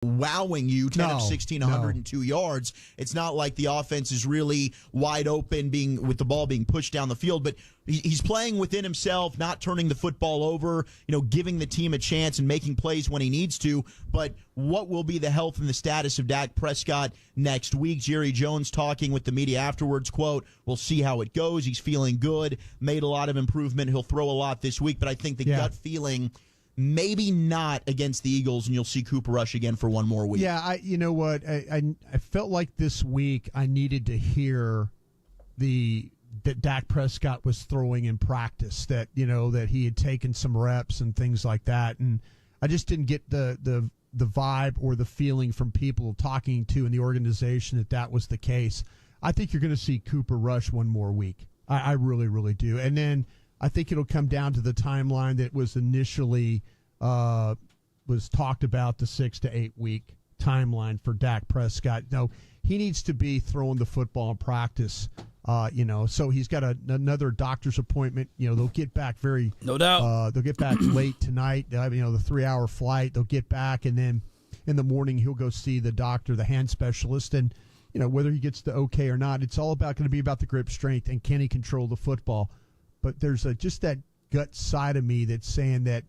wowing you 10 of 16, 102 yards. It's not like the offense is really wide open with the ball being pushed down the field, but he's playing within himself, not turning the football over, giving the team a chance and making plays when he needs to. But what will be the health and the status of Dak Prescott next week? Jerry Jones talking with the media afterwards, quote, "We'll see how it goes. He's feeling good, made a lot of improvement. He'll throw a lot this week." But I think the gut feeling, maybe not against the Eagles, and you'll see Cooper Rush again for one more week. Yeah, you know what? I felt like this week I needed to hear that Dak Prescott was throwing in practice, that that he had taken some reps and things like that, and I just didn't get the vibe or the feeling from people talking to in the organization that was the case. I think you're going to see Cooper Rush one more week. I really, really do, and then I think it'll come down to the timeline that was initially was talked about, the 6 to 8 week timeline for Dak Prescott. No, he needs to be throwing the football in practice. So he's got another doctor's appointment. They'll get back no doubt. They'll get back late tonight. The 3-hour flight. They'll get back, and then in the morning he'll go see the doctor, the hand specialist, and whether he gets the okay or not, it's all going to be about the grip strength and can he control the football. But there's just that gut side of me that's saying that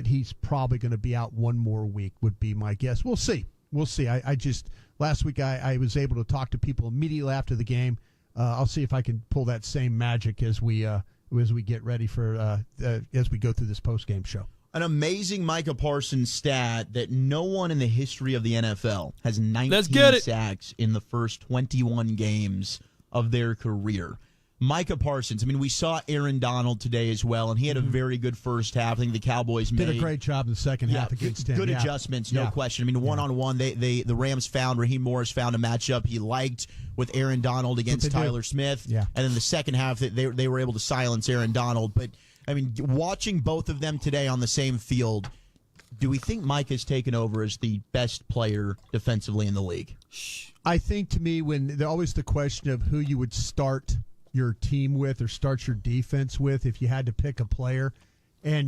he's probably going to be out one more week would be my guess. We'll see. I just last week I was able to talk to people immediately after the game. I'll see if I can pull that same magic as we get ready for as we go through this post-game show. An amazing Micah Parsons stat that no one in the history of the NFL has 19 sacks in the first 21 games of their career. Micah Parsons, we saw Aaron Donald today as well, and he had a very good first half. I think the Cowboys did a great job in the second half against him. Good adjustments, no question. One-on-one, the Rams Raheem Morris found a matchup he liked with Aaron Donald against Tyler Smith. Yeah. And then the second half, they were able to silence Aaron Donald. But, watching both of them today on the same field, do we think Micah's taken over as the best player defensively in the league? I think, to me, when there's always the question of who you would start your team with or start your defense with if you had to pick a player. And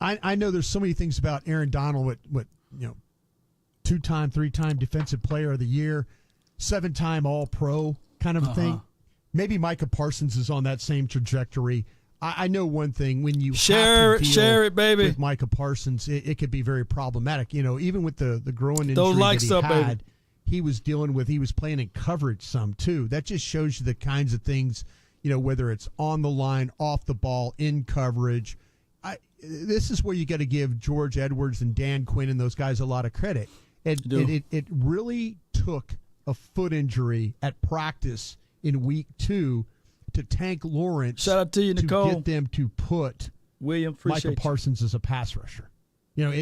I know there's so many things about Aaron Donald, what 2-time, 3-time defensive player of the year, 7-time all-pro kind of thing. Maybe Micah Parsons is on that same trajectory. I know one thing, when you share it, baby, with Micah Parsons, it could be very problematic. Even with the growing injury that he had, baby. He was playing in coverage some too. That just shows you the kinds of things, whether it's on the line, off the ball, in coverage. This is where you got to give George Edwards and Dan Quinn and those guys a lot of credit. It really took a foot injury at practice in week 2 to Tank Lawrence. Shout out to you, Nicole. To get them to put Micah Parsons as a pass rusher. You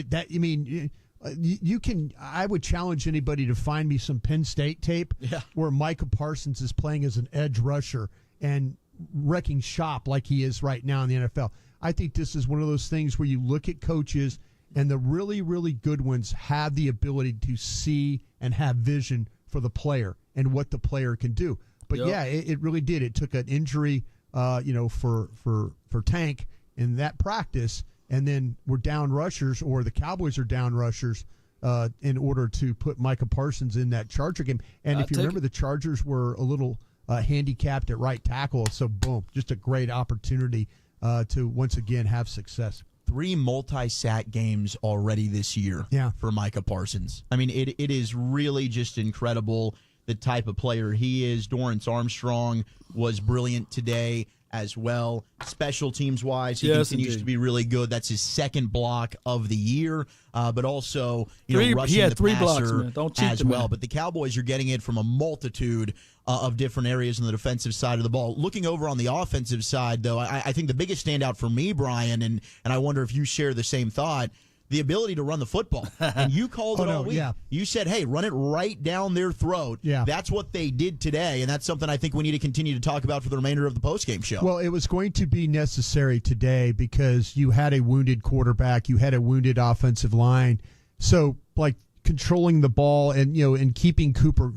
can. I would challenge anybody to find me some Penn State tape where Micah Parsons is playing as an edge rusher and wrecking shop like he is right now in the NFL. I think this is one of those things where you look at coaches, and the really, really good ones have the ability to see and have vision for the player and what the player can do. But it really did. It took an injury, for Tank in that practice. And then we're down rushers, or the Cowboys are down rushers, in order to put Micah Parsons in that Charger game. And if you remember, the Chargers were a little handicapped at right tackle. So, boom, just a great opportunity to once again have success. 3 multi-sack games already this year for Micah Parsons. It is really just incredible the type of player he is. Dorrance Armstrong was brilliant today as well. Special teams wise, he continues to be really good. That's his second block of the year, but also rushing the passer as well. But the Cowboys are getting it from a multitude of different areas on the defensive side of the ball. Looking over on the offensive side, though, I think the biggest standout for me, Brian, and I wonder if you share the same thought, the ability to run the football. And you called it all week. Yeah. You said, hey, run it right down their throat. Yeah. That's what they did today, and that's something I think we need to continue to talk about for the remainder of the postgame show. Well, it was going to be necessary today because you had a wounded quarterback, you had a wounded offensive line. So, controlling the ball and keeping Cooper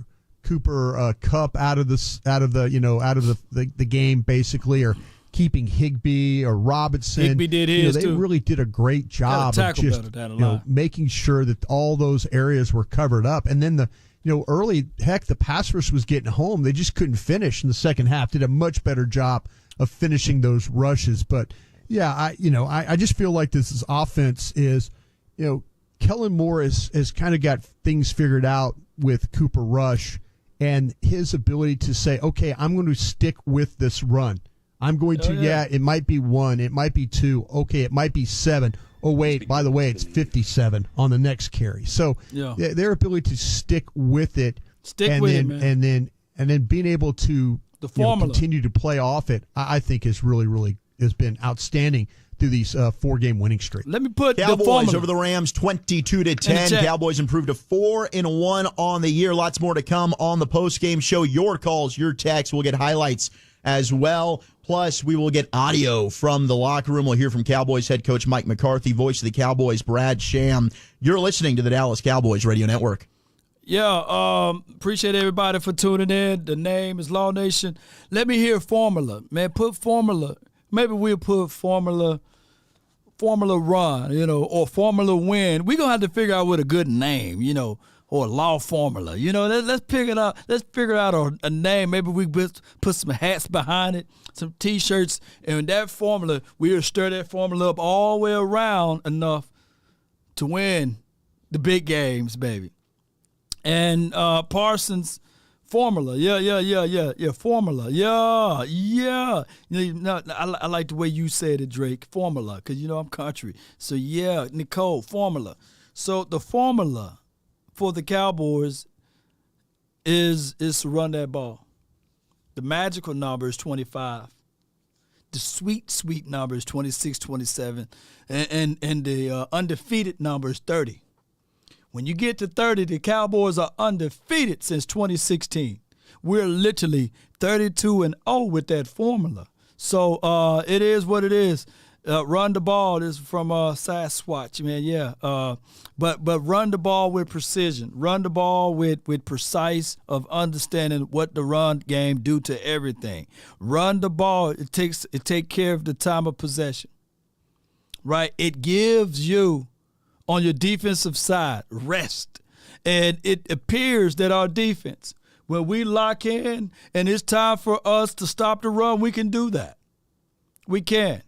Kupp out of the game basically, or keeping Higbee or Robinson. Higbee did his they too. really did a great job of just making sure that all those areas were covered up. And then early, the pass rush was getting home. They just couldn't finish in the second half. Did a much better job of finishing those rushes. But yeah, I just feel like this offense is, Kellen Moore has kind of got things figured out with Cooper Rush and his ability to say, okay, I'm going to stick with this run. I'm going to, it might be 1, it might be 2, okay, it might be 7. Oh, wait, by the way, it's 57 on the next carry. So their ability to stick with it, man. And then being able to continue to play off it, I think is really has been outstanding through these 4-game winning streak. Let me put Cowboys over the Rams 22-10. Cowboys improved to 4-1 on the year. Lots more to come on the post-game show. Your calls, your texts. We'll get highlights as well. Plus, we will get audio from the locker room. We'll hear from Cowboys head coach Mike McCarthy, voice of the Cowboys, Brad Sham. You're listening to the Dallas Cowboys Radio Network. Yeah, appreciate everybody for tuning in. The name is Law Nation. Let me hear formula. Man, put formula. Maybe we'll put formula run, or formula win. We're going to have to figure out what a good name, or law formula. Let's figure out a name. Maybe we put some hats behind it, some T-shirts, and that formula, we'll stir that formula up all the way around enough to win the big games, baby. And Parsons, formula, formula, I like the way you said it, Drake, formula, because I'm country. So Nicole, formula. So the formula for the Cowboys is to run that ball. The magical number is 25. The sweet number is 26, 27, and the undefeated number is 30. When you get to 30, the Cowboys are undefeated since 2016. We're literally 32-0 with that formula. So it is what it is. Run the ball. This is from Sasquatch, man. Yeah. But run the ball with precision. Run the ball with precise of understanding what the run game do to everything. Run the ball. It take care of the time of possession. Right. It gives you, on your defensive side, rest. And it appears that our defense, when we lock in and it's time for us to stop the run, we can do that. We can.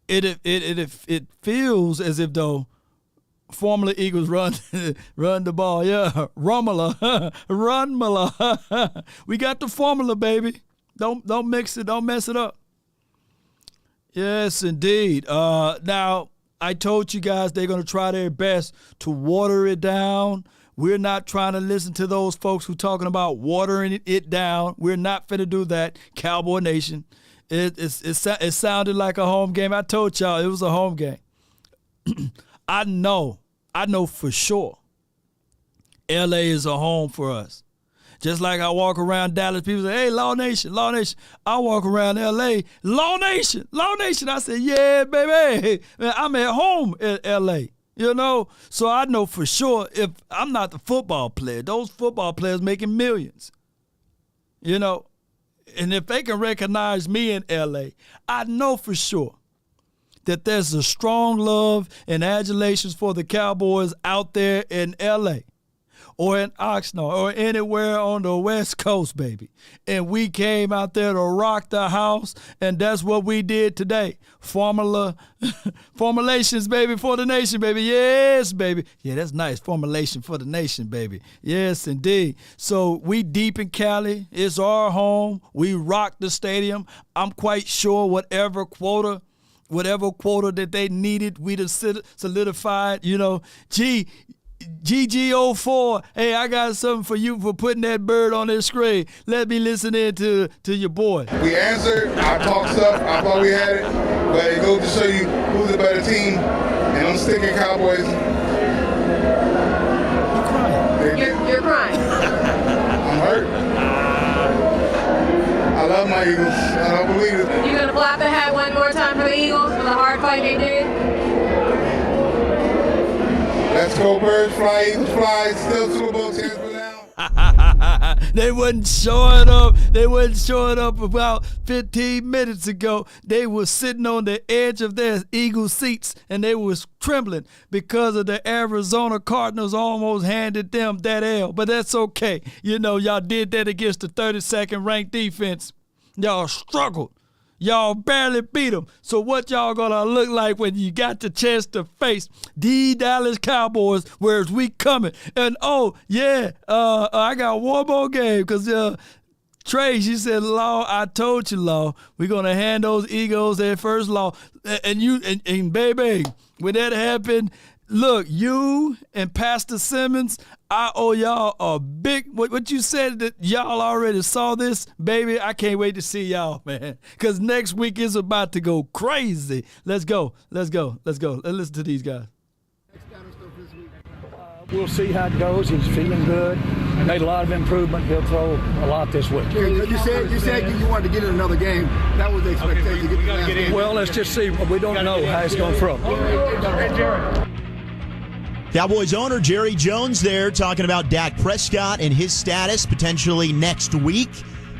It feels as if though Formula Eagles run the ball. Yeah, Rumula, Runmula. We got the formula, baby. Don't mix it. Don't mess it up. Yes, indeed. Now, I told you guys they're going to try their best to water it down. We're not trying to listen to those folks who talking about watering it down. We're not finna do that, Cowboy Nation. It sounded like a home game. I told y'all it was a home game. I know for sure L.A. is a home for us. Just like I walk around Dallas, people say, hey, Law Nation, Law Nation. I walk around L.A., Law Nation, Law Nation. I say, yeah, baby, man, I'm at home in L.A., So I know for sure if I'm not the football player, those football players making millions, And if they can recognize me in L.A., I know for sure that there's a strong love and adulations for the Cowboys out there in L.A., or in Oxnard, or anywhere on the West Coast, baby. And we came out there to rock the house, and that's what we did today. Formulations, baby, for the nation, baby. Yes, baby. Yeah, that's nice. Formulation for the nation, baby. Yes, indeed. So we deep in Cali. It's our home. We rock the stadium. I'm quite sure whatever quota that they needed, we'd have solidified, GG04, hey, I got something for you for putting that bird on this screen. Let me listen in to your boy. We answered. I talked stuff. I thought we had it. But it goes to show you who's a better team. And I'm sticking Cowboys. You're crying. You're crying. I'm hurt. I love my Eagles. I don't believe it. You going to flap the hat one more time for the Eagles for the hard fight they did? Let's go, birds, fly, Eagles, fly. Still Super Bowl chance for now. They wasn't showing up. They wasn't showing up about 15 minutes ago. They were sitting on the edge of their Eagle seats, and they was trembling because of the Arizona Cardinals almost handed them that L. But that's okay. Y'all did that against the 32nd ranked defense. Y'all struggled. Y'all barely beat them. So what y'all gonna look like when you got the chance to face the Dallas Cowboys? Where's we coming? And I got one more game because Trey, she said, "Law, I told you, Law, we're gonna hand those Eagles their first law." And baby, when that happened, look, you and Pastor Simmons, I owe y'all a big, what you said that y'all already saw this, baby, I can't wait to see y'all, man. Because next week is about to go crazy. Let's go. Let's listen to these guys. We'll see how it goes. He's feeling good. Made a lot of improvement. He'll throw a lot this week. You said you wanted to get in another game. That was the expectation. We got to get in. Well, let's just see. We don't know how it's going to throw. Cowboys owner Jerry Jones there talking about Dak Prescott and his status potentially next week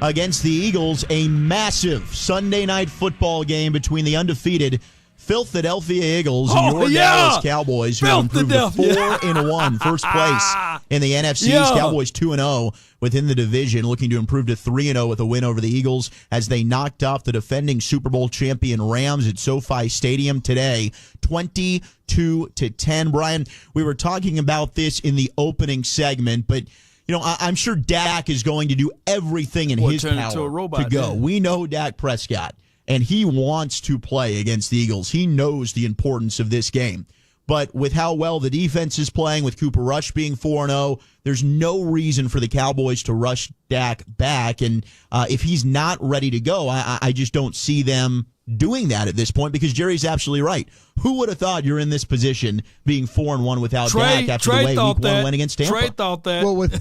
against the Eagles. A massive Sunday night football game between the undefeated Philadelphia Eagles and your Dallas Cowboys, who improved to 4-1, first place in the NFC. Cowboys 2-0 within the division, looking to improve to 3-0 with a win over the Eagles as they knocked off the defending Super Bowl champion Rams at SoFi Stadium today, 22-10. Brian, we were talking about this in the opening segment, but I'm sure Dak is going to do everything in his power to go. We know Dak Prescott, and he wants to play against the Eagles. He knows the importance of this game. But with how well the defense is playing, with Cooper Rush being 4-0, there's no reason for the Cowboys to rush Dak back. And if he's not ready to go, I just don't see them doing that at this point, because Jerry's absolutely right. Who would have thought you're in this position being 4-1 without Dak after the way Week 1 went against Tampa? Trey thought that. Well, with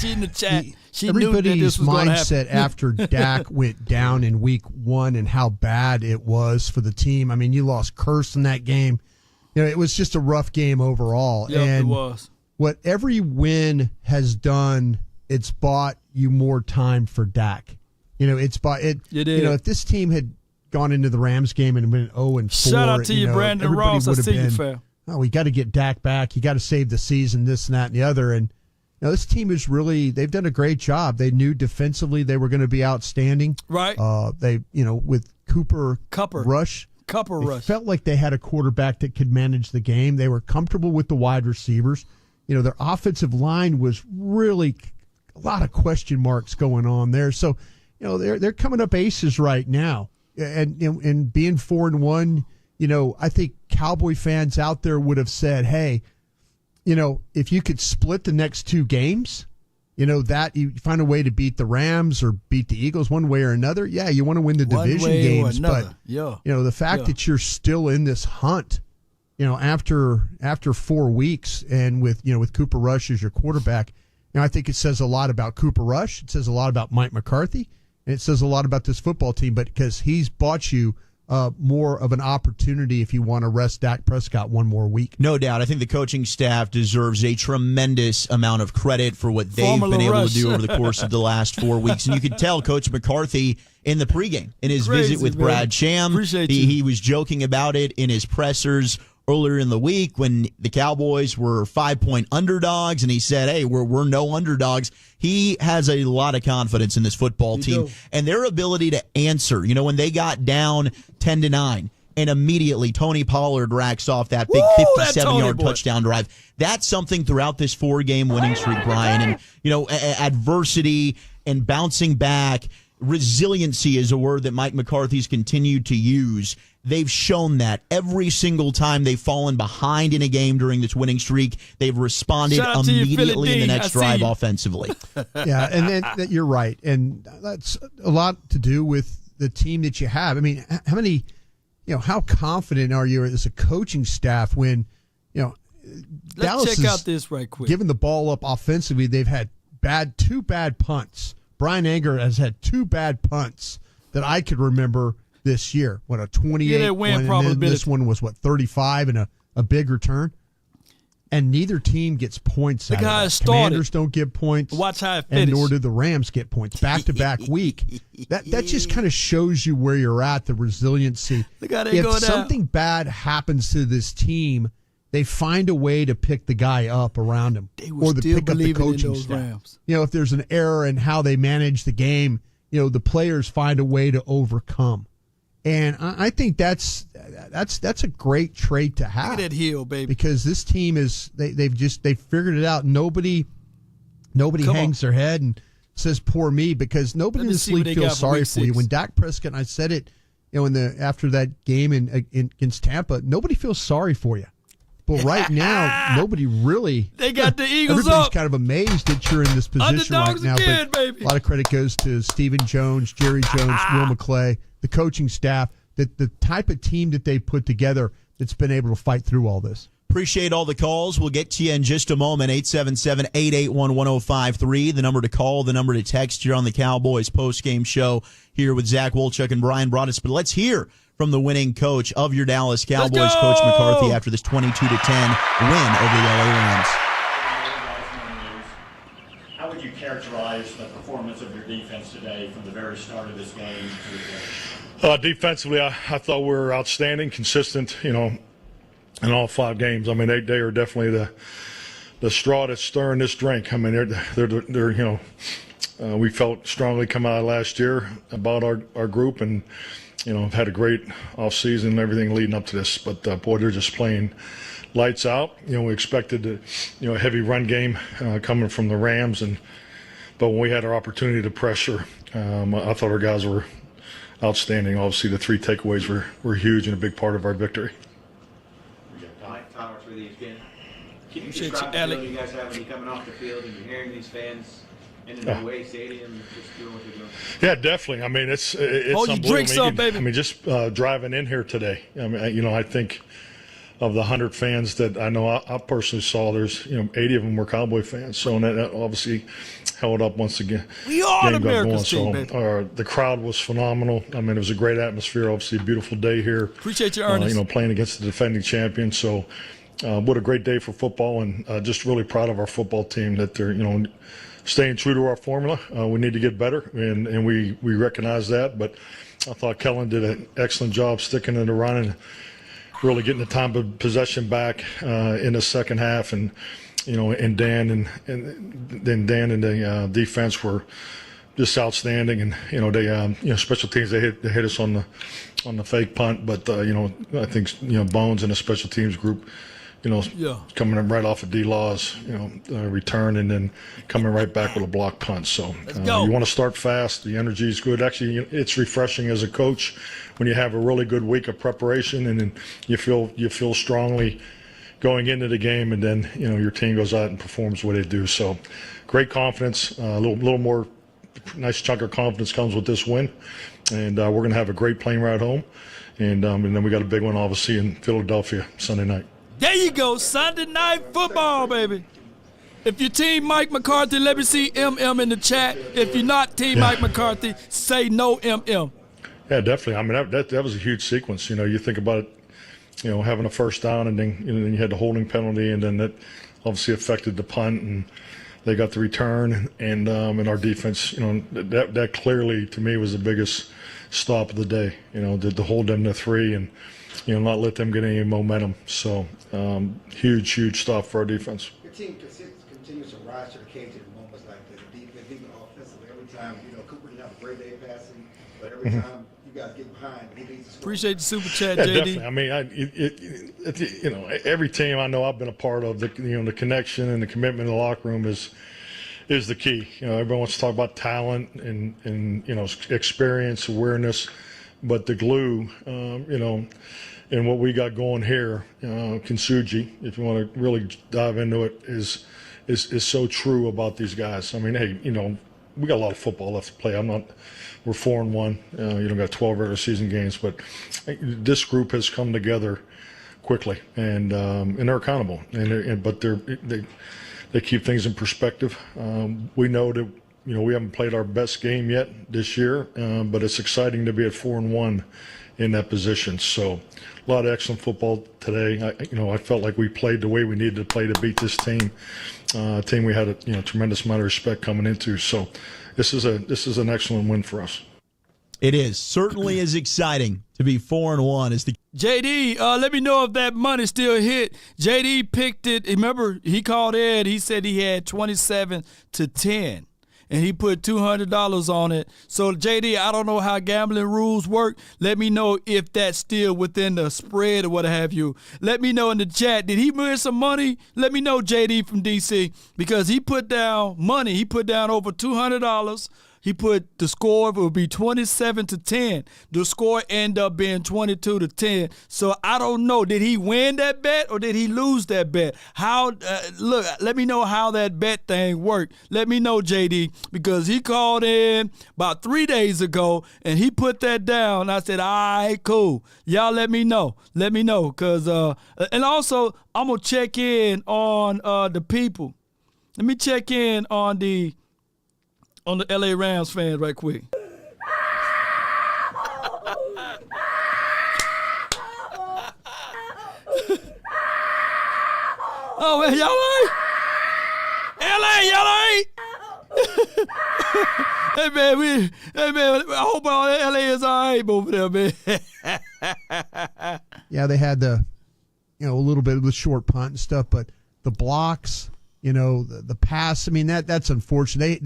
she in the chat. She everybody's knew that this was mindset after Dak went down in Week 1 and how bad it was for the team. I mean, you lost Curse in that game. It was just a rough game overall. Yep, and it was. What every win has done, it's bought you more time for Dak. It's bought it. If this team had gone into the Rams game and been 0-4, shout out to you, Brandon Ross. I see you, fam. Oh, we got to get Dak back. You got to save the season, this and that and the other. And this team is they've done a great job. They knew defensively they were going to be outstanding. Right. They, with Cooper Rush. It felt like they had a quarterback that could manage the game. They were comfortable with the wide receivers. Their offensive line was really a lot of question marks going on there. So, they're coming up aces right now. And being 4-1, I think Cowboy fans out there would have said, hey, if you could split the next two games, that you find a way to beat the Rams or beat the Eagles one way or another. Yeah, you want to win the division games, but the fact that you're still in this hunt, after 4 weeks, and with Cooper Rush as your quarterback, I think it says a lot about Cooper Rush. It says a lot about Mike McCarthy, and it says a lot about this football team. But because he's bought you more of an opportunity if you want to rest Dak Prescott one more week. No doubt. I think the coaching staff deserves a tremendous amount of credit for what they've been able to do over the course of the last 4 weeks. And you could tell Coach McCarthy in the pregame, in his visit with Brad Sham, he was joking about it in his pressers earlier in the week when the Cowboys were 5-point underdogs, and he said, hey, we're no underdogs. He has a lot of confidence in this football team and their ability to answer. When they got down 10-9 and immediately Tony Pollard racks off that big 57-yard touchdown drive. That's something throughout this 4-game winning streak, Brian. And, adversity and bouncing back, resiliency is a word that Mike McCarthy's continued to use. They've shown that every single time they've fallen behind in a game during this winning streak, they've responded immediately in the next drive offensively. Yeah, and then you're right. And that's a lot to do with the team that you have. I mean, how confident are you as a coaching staff when, Dallas check out this right quick. Giving the ball up offensively, they've had two bad punts. Brian Anger has had 2 bad punts that I could remember this year. What, a 28 win one, probability. And then this one was 35 and a big return. and neither team gets points. Look out of how that. it started. Commanders don't get points. Watch how it and finished. nor do the Rams get points. Back-to-back week. That just kind of shows you where you're at, the resiliency. Look how they if go down. something bad happens to this team, they find a way to pick the guy up around him, They were or to still pick up the believing in coaching those staff. Rams. If there's an error in how they manage the game, the players find a way to overcome. And I think that's a great trait to have. Look at that heel, baby. Because this team they've figured it out. Nobody hangs their head and says poor me, because nobody in this league feels sorry for you. When Dak Prescott, and I said it, after that game against Tampa, nobody feels sorry for you. But right now, nobody really. They got the Eagles everybody's up. kind of amazed that you're in this position Underdogs right now. again, but baby. a lot of credit goes to Stephen Jones, Jerry Jones, Will McClay, the coaching staff, the type of team that they put together that's been able to fight through all this. Appreciate all the calls. We'll get to you in just a moment. 877-881-1053, the number to call, the number to text here on the Cowboys postgame show here with Zach Wolchuk and Brian Broaddus. But let's hear from the winning coach of your Dallas Cowboys, Coach McCarthy, after this 22-10 win over the LA Rams. How would you characterize the performance of your defense today from the very start of this game to the end? Defensively, I thought we were outstanding, consistent, in all 5 games. I mean, they are definitely the straw that's stirring this drink. I mean, they're we felt strongly coming out of last year about our group, and have had a great offseason and everything leading up to this. But boy, they're just playing lights out. We expected a heavy run game coming from the Rams, but when we had our opportunity to pressure, I thought our guys were outstanding. Obviously, the 3 takeaways were huge and a big part of our victory. Can you Appreciate describe you, the Alec. feeling you guys have when you're coming off the field and you're hearing these fans in the away stadium just doing what they're doing? Yeah, definitely. I mean, it's Hold your unbelievable. drinks up, baby. I mean, just driving in here today. I mean, I think of the 100 fans that I know I personally saw, there's 80 of them were Cowboy fans. So that obviously held up once again. We are game the got America's going. team, So the crowd was phenomenal. I mean, it was a great atmosphere. Obviously, a beautiful day here. Appreciate you, Ernest. Playing against the defending champion. So. What a great day for football, and just really proud of our football team that they're, staying true to our formula. We need to get better, and we recognize that. But I thought Kellen did an excellent job sticking in the run and really getting the time of possession back in the second half. And and Dan and then Dan and the defense were just outstanding. And they special teams, they hit us on the fake punt, but I think Bones and the special teams group. Coming in right off of D-Law's, return, and then coming right back with a block punt. So you want to start fast. The energy is good. Actually, it's refreshing as a coach when you have a really good week of preparation, and then you feel strongly going into the game, and then your team goes out and performs what they do. So great confidence. A little more nice chunk of confidence comes with this win, and we're going to have a great plane ride home, and then we got a big one obviously in Philadelphia Sunday night. There you go, Sunday night football, baby. If you're Team Mike McCarthy, let me see MM in the chat. If you're not Team Mike McCarthy, say no MM. Yeah, definitely. I mean, that was a huge sequence. You think about it, having a first down, and then then you had the holding penalty, and then that obviously affected the punt, and they got the return, and our defense, that clearly to me was the biggest stop of the day. To hold them to 3 and not let them get any momentum. So huge stop for our defense. Your team continues to rise to the occasion in moments like this. Defense, even offensively, every time, Cooper didn't have a great day passing, but every time you guys get behind, he needs to score. Appreciate the super chat, Yeah, JD. definitely. I mean, every team I know I've been a part of, the connection and the commitment in the locker room is the key. Everyone wants to talk about talent and experience, awareness, but the glue, and what we got going here, Kinsuji, if you want to really dive into it, is so true about these guys. I mean, hey, we got a lot of football left to play. We're 4-1. Got 12 regular season games, but this group has come together quickly, and they're accountable, but they keep things in perspective. We know that we haven't played our best game yet this year, but it's exciting to be at 4-1 in that position. So a lot of excellent football today. I felt like we played the way we needed to play to beat this team. Team we had a tremendous amount of respect coming into. So this is an excellent win for us. It is certainly is exciting to be 4-1 as the JD, let me know if that money still hit. JD picked it. Remember, he called Ed. He said he had 27-10. And he put $200 on it. So, JD, I don't know how gambling rules work. Let me know if that's still within the spread or what have you. Let me know in the chat. Did he win some money? Let me know, JD from D.C., because he put down money. He put down over $200. He put the score would be 27-10. The score ended up being 22-10. So I don't know. Did he win that bet or did he lose that bet? Look, let me know how that bet thing worked. Let me know, JD, because he called in about 3 days ago and he put that down. I said, all right, cool. Y'all let me know. Let me know. And also, I'm going to check in on the people. Let me check in on the LA Rams fans right quick. Oh, man, y'all ain't? LA, y'all ain't? Hey, man, I hope all LA is all right over there, man. Yeah, they had a little bit of the short punt and stuff, but the blocks, the pass, I mean, that's unfortunate.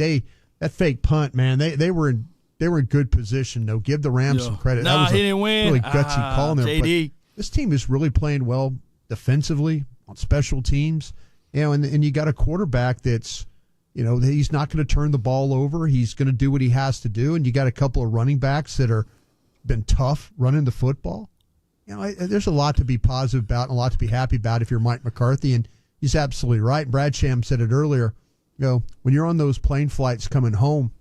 That fake punt, man, they were in good position, though. Give the Rams some credit. Nah, that was he didn't win. Really gutsy call there. JD. But this team is really playing well defensively on special teams. And you got a quarterback that's, he's not going to turn the ball over. He's going to do what he has to do. And you got a couple of running backs that are been tough running the football. There's a lot to be positive about and a lot to be happy about if you're Mike McCarthy. And he's absolutely right. Brad Sham said it earlier. When you're on those plane flights coming home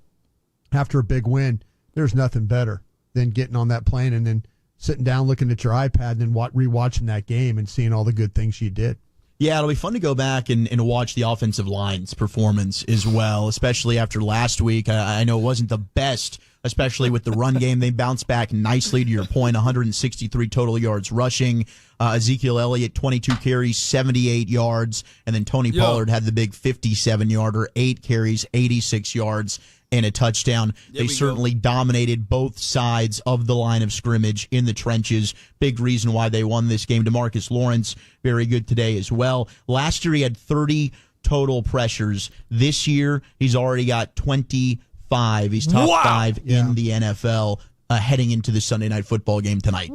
after a big win, there's nothing better than getting on that plane and then sitting down looking at your iPad and then rewatching that game and seeing all the good things you did. Yeah, it'll be fun to go back and watch the offensive line's performance as well, especially after last week. I know it wasn't the best, especially with the run game. They bounced back nicely, to your point, 163 total yards rushing. Ezekiel Elliott, 22 carries, 78 yards. And then Tony Pollard had the big 57-yarder, 8 carries, 86 yards, and a touchdown. They certainly dominated both sides of the line of scrimmage in the trenches. Big reason why they won this game. DeMarcus Lawrence, very good today as well. Last year he had 30 total pressures. This year he's already got 25. He's top 5 in the NFL heading into the Sunday Night Football game tonight.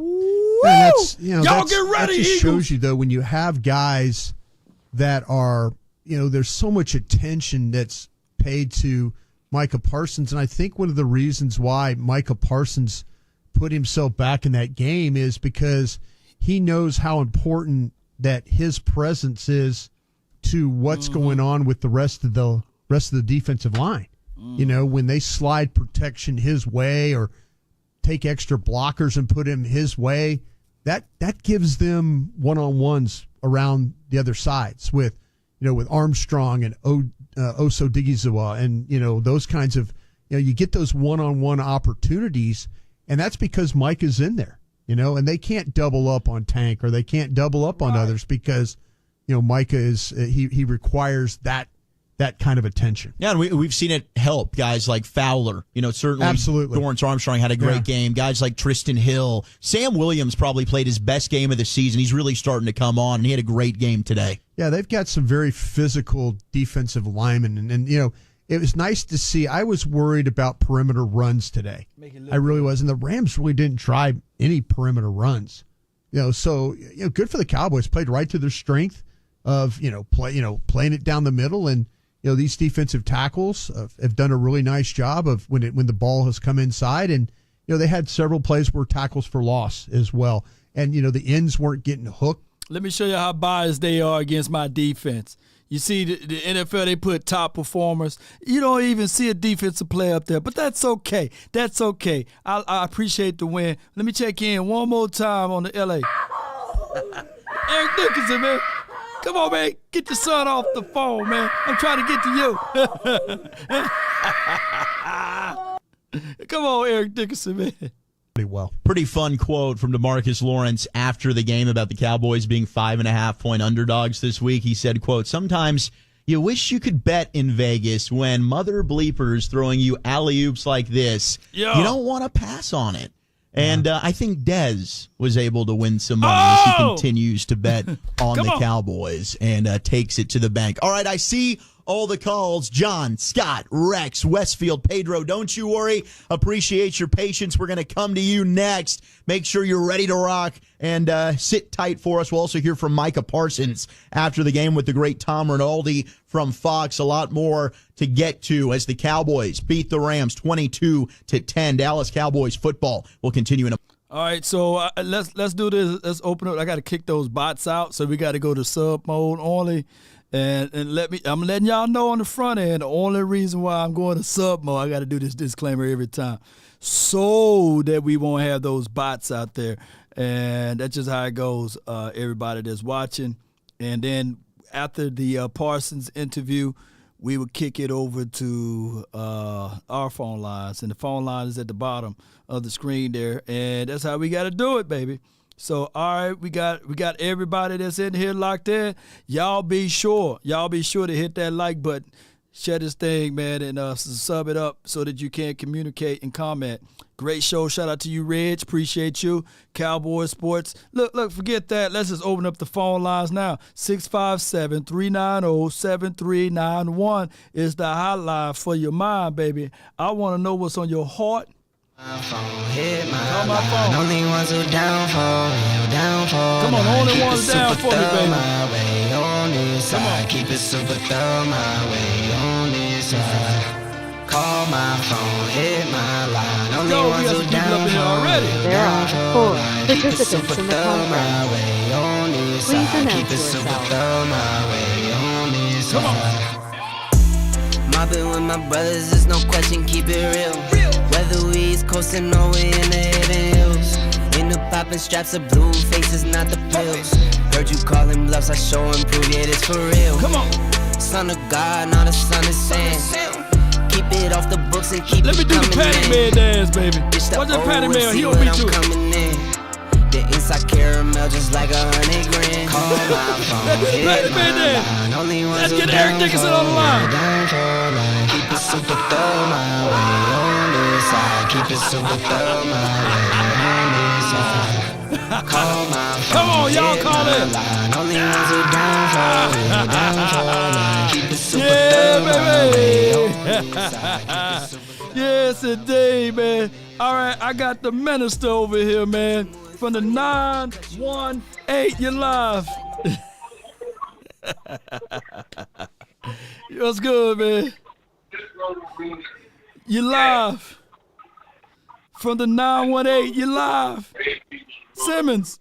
Y'all get ready, that just Eagles. shows you, though, when you have guys that are, there's so much attention that's paid to Micah Parsons, and I think one of the reasons why Micah Parsons put himself back in that game is because he knows how important that his presence is to what's going on with the rest of the defensive line. When they slide protection his way or take extra blockers and put him his way, that gives them one-on-ones around the other sides with Armstrong and Oso Digizua and those kinds of you get those one-on-one opportunities, and that's because Mike is in there, and they can't double up on Tank or they can't double up on others because Micah is he requires that kind of attention. Yeah, and we've seen it help guys like Fowler. Certainly Absolutely. Dorrance Armstrong had a great game. Guys like Tristan Hill. Sam Williams probably played his best game of the season. He's really starting to come on, and he had a great game today. Yeah, they've got some very physical defensive linemen, and it was nice to see. I was worried about perimeter runs today. I really was, and the Rams really didn't try any perimeter runs. So good for the Cowboys. Played right to their strength of playing it down the middle, and these defensive tackles have done a really nice job of when the ball has come inside, and they had several plays where tackles for loss as well, and the ends weren't getting hooked. Let me show you how biased they are against my defense. You see, the NFL, they put top performers. You don't even see a defensive player up there, but that's okay. That's okay. I appreciate the win. Let me check in one more time on the L.A. Eric Dickinson, man. Come on, man. Get your son off the phone, man. I'm trying to get to you. Come on, Eric Dickerson, man. Pretty well. Pretty fun quote from DeMarcus Lawrence after the game about the Cowboys being 5.5-point underdogs this week. He said, quote, "Sometimes you wish you could bet in Vegas when mother bleepers throwing you alley-oops like this. Yeah. You don't want to pass on it." And I think Dez was able to win some money as he continues to bet on the Cowboys and takes it to the bank. All right, I see all the calls. John, Scott, Rex, Westfield, Pedro, don't you worry. Appreciate your patience. We're going to come to you next. Make sure you're ready to rock and sit tight for us. We'll also hear from Micah Parsons after the game with the great Tom Rinaldi from Fox. A lot more to get to as the Cowboys beat the Rams 22-10. Dallas Cowboys football will continue in a... All right, so let's do this. Let's open up. I got to kick those bots out, so we got to go to sub mode only. And I'm letting y'all know on the front end, the only reason why I'm going to sub mode, I got to do this disclaimer every time, so that we won't have those bots out there. And that's just how it goes, everybody that's watching. And then after the Parsons interview, we would kick it over to our phone lines. And the phone line is at the bottom of the screen there. And that's how we got to do it, baby. So, all right, we got everybody that's in here locked in. Y'all be sure to hit that like button, share this thing, man, and sub it up so that you can communicate and comment. Great show. Shout out to you, Reg. Appreciate you. Cowboys Sports. Look, forget that. Let's just open up the phone lines now. 657-390-7391 is the hotline for your mind, baby. I want to know what's on your heart. My phone hit my phone. Only ones who down for Come on, only ones down for me, baby. My way on this side. Keep it super thorough my way on this side. Call my phone, hit my line. Only ones who down for There are 4 participants in the conference. Please announce yourself. Mobbing with my brothers, there's no question, keep it real. Whether we East Coastin' or we in the hidden hills. In the poppin' straps of blue faces, not the pills. Heard you callin' bluffs, I show and prove it, it's for real. Come on. Son of God, now the sun is sand. Keep it off the books and keep Let me it do the coming Patty in. Man dance, baby. Bitch, the What's that Patty old Man? see He on when me I'm too. coming in. The inside caramel just like 100 grand. Call my phone, hit my line. Only ones Let's who get Eric down Dickerson for on the line. down for line. Keep it super thorough my way on this side. Keep it super thorough my way on this side. Call my phone, Come on, y'all hit call my it. line. Only ones who down for line. Keep it super Yeah, thorough my way baby. on this side. Keep it super Yes, indeed, man. All right, I got the minister over here, man. From the 918, you're live. What's good, man? You live. From the 918, you live. Simmons.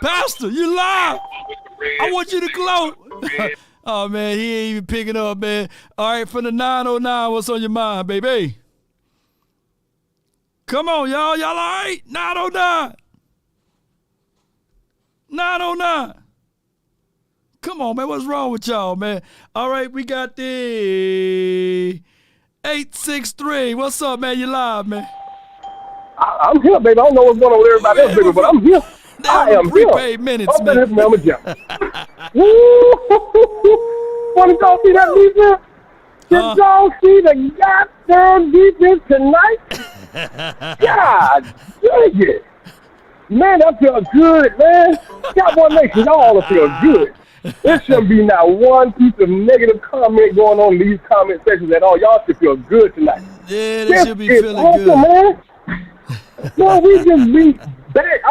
Pastor, you live. I want you to gloat. Oh, man, he ain't even picking up, man. All right, from the 909, what's on your mind, baby? Come on, y'all. Y'all all right? 909. 909. Come on, man. What's wrong with y'all, man? All right, we got the 863. What's up, man? You live, man? I'm here, baby. I don't know what's going on with everybody else, baby, but I'm here. I am here. Prepaid minutes, man. I'm a jump. Woo! Want to go see that defense? Did y'all see the goddamn defense tonight? God dang it. Man, I feel good, man. Cowboy Nation, y'all feel good. There shouldn't be not one piece of negative comment going on in these comment sections at all. Y'all should feel good tonight. Yeah, they should be feeling awesome, good. Man. Well, we just beat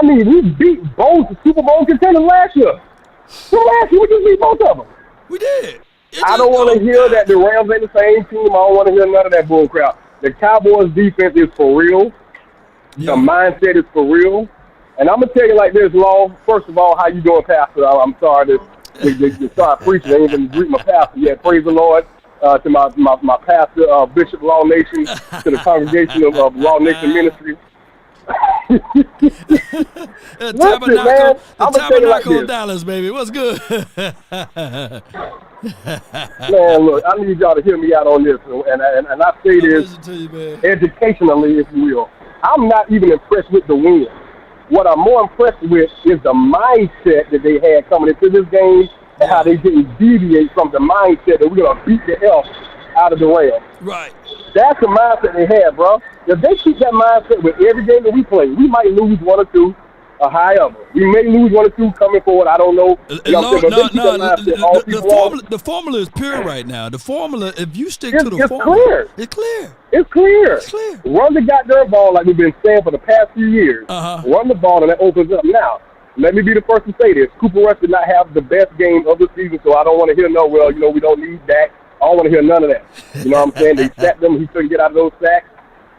we beat both Super Bowl contenders last year. So last year, we just beat both of them. We did. I don't want to hear that the Rams ain't the same team. I don't want to hear none of that bull crap. The Cowboys defense is for real. The mindset is for real. And I'm going to tell you like this, Law. First of all, how you doing, Pastor? I'm sorry to start preaching. I ain't even greet my pastor yet. Praise the Lord. To my pastor, Bishop Law Nation, to the congregation of Law Nation Ministry. Tabernacle, Dallas, baby. What's good? Man, look, I need y'all to hear me out on this, and I say this educationally, if you will. I'm not even impressed with the win. What I'm more impressed with is the mindset that they had coming into this game and how they didn't deviate from the mindset that we're going to beat the hell out of the Rams. Right. That's the mindset they had, bro. If they keep that mindset with every game that we play, we might lose one or two. However, we may lose one or two coming forward. I don't know. The formula is pure right now. The formula, if you stick to the formula, it's clear. It's clear. Run the goddamn ball like we've been saying for the past few years. Run the ball, and that opens up. Now, let me be the first to say this. Cooper Rush did not have the best game of the season, so I don't want to hear we don't need that. I don't want to hear none of that. You know what I'm saying? They sacked him. He couldn't get out of those sacks.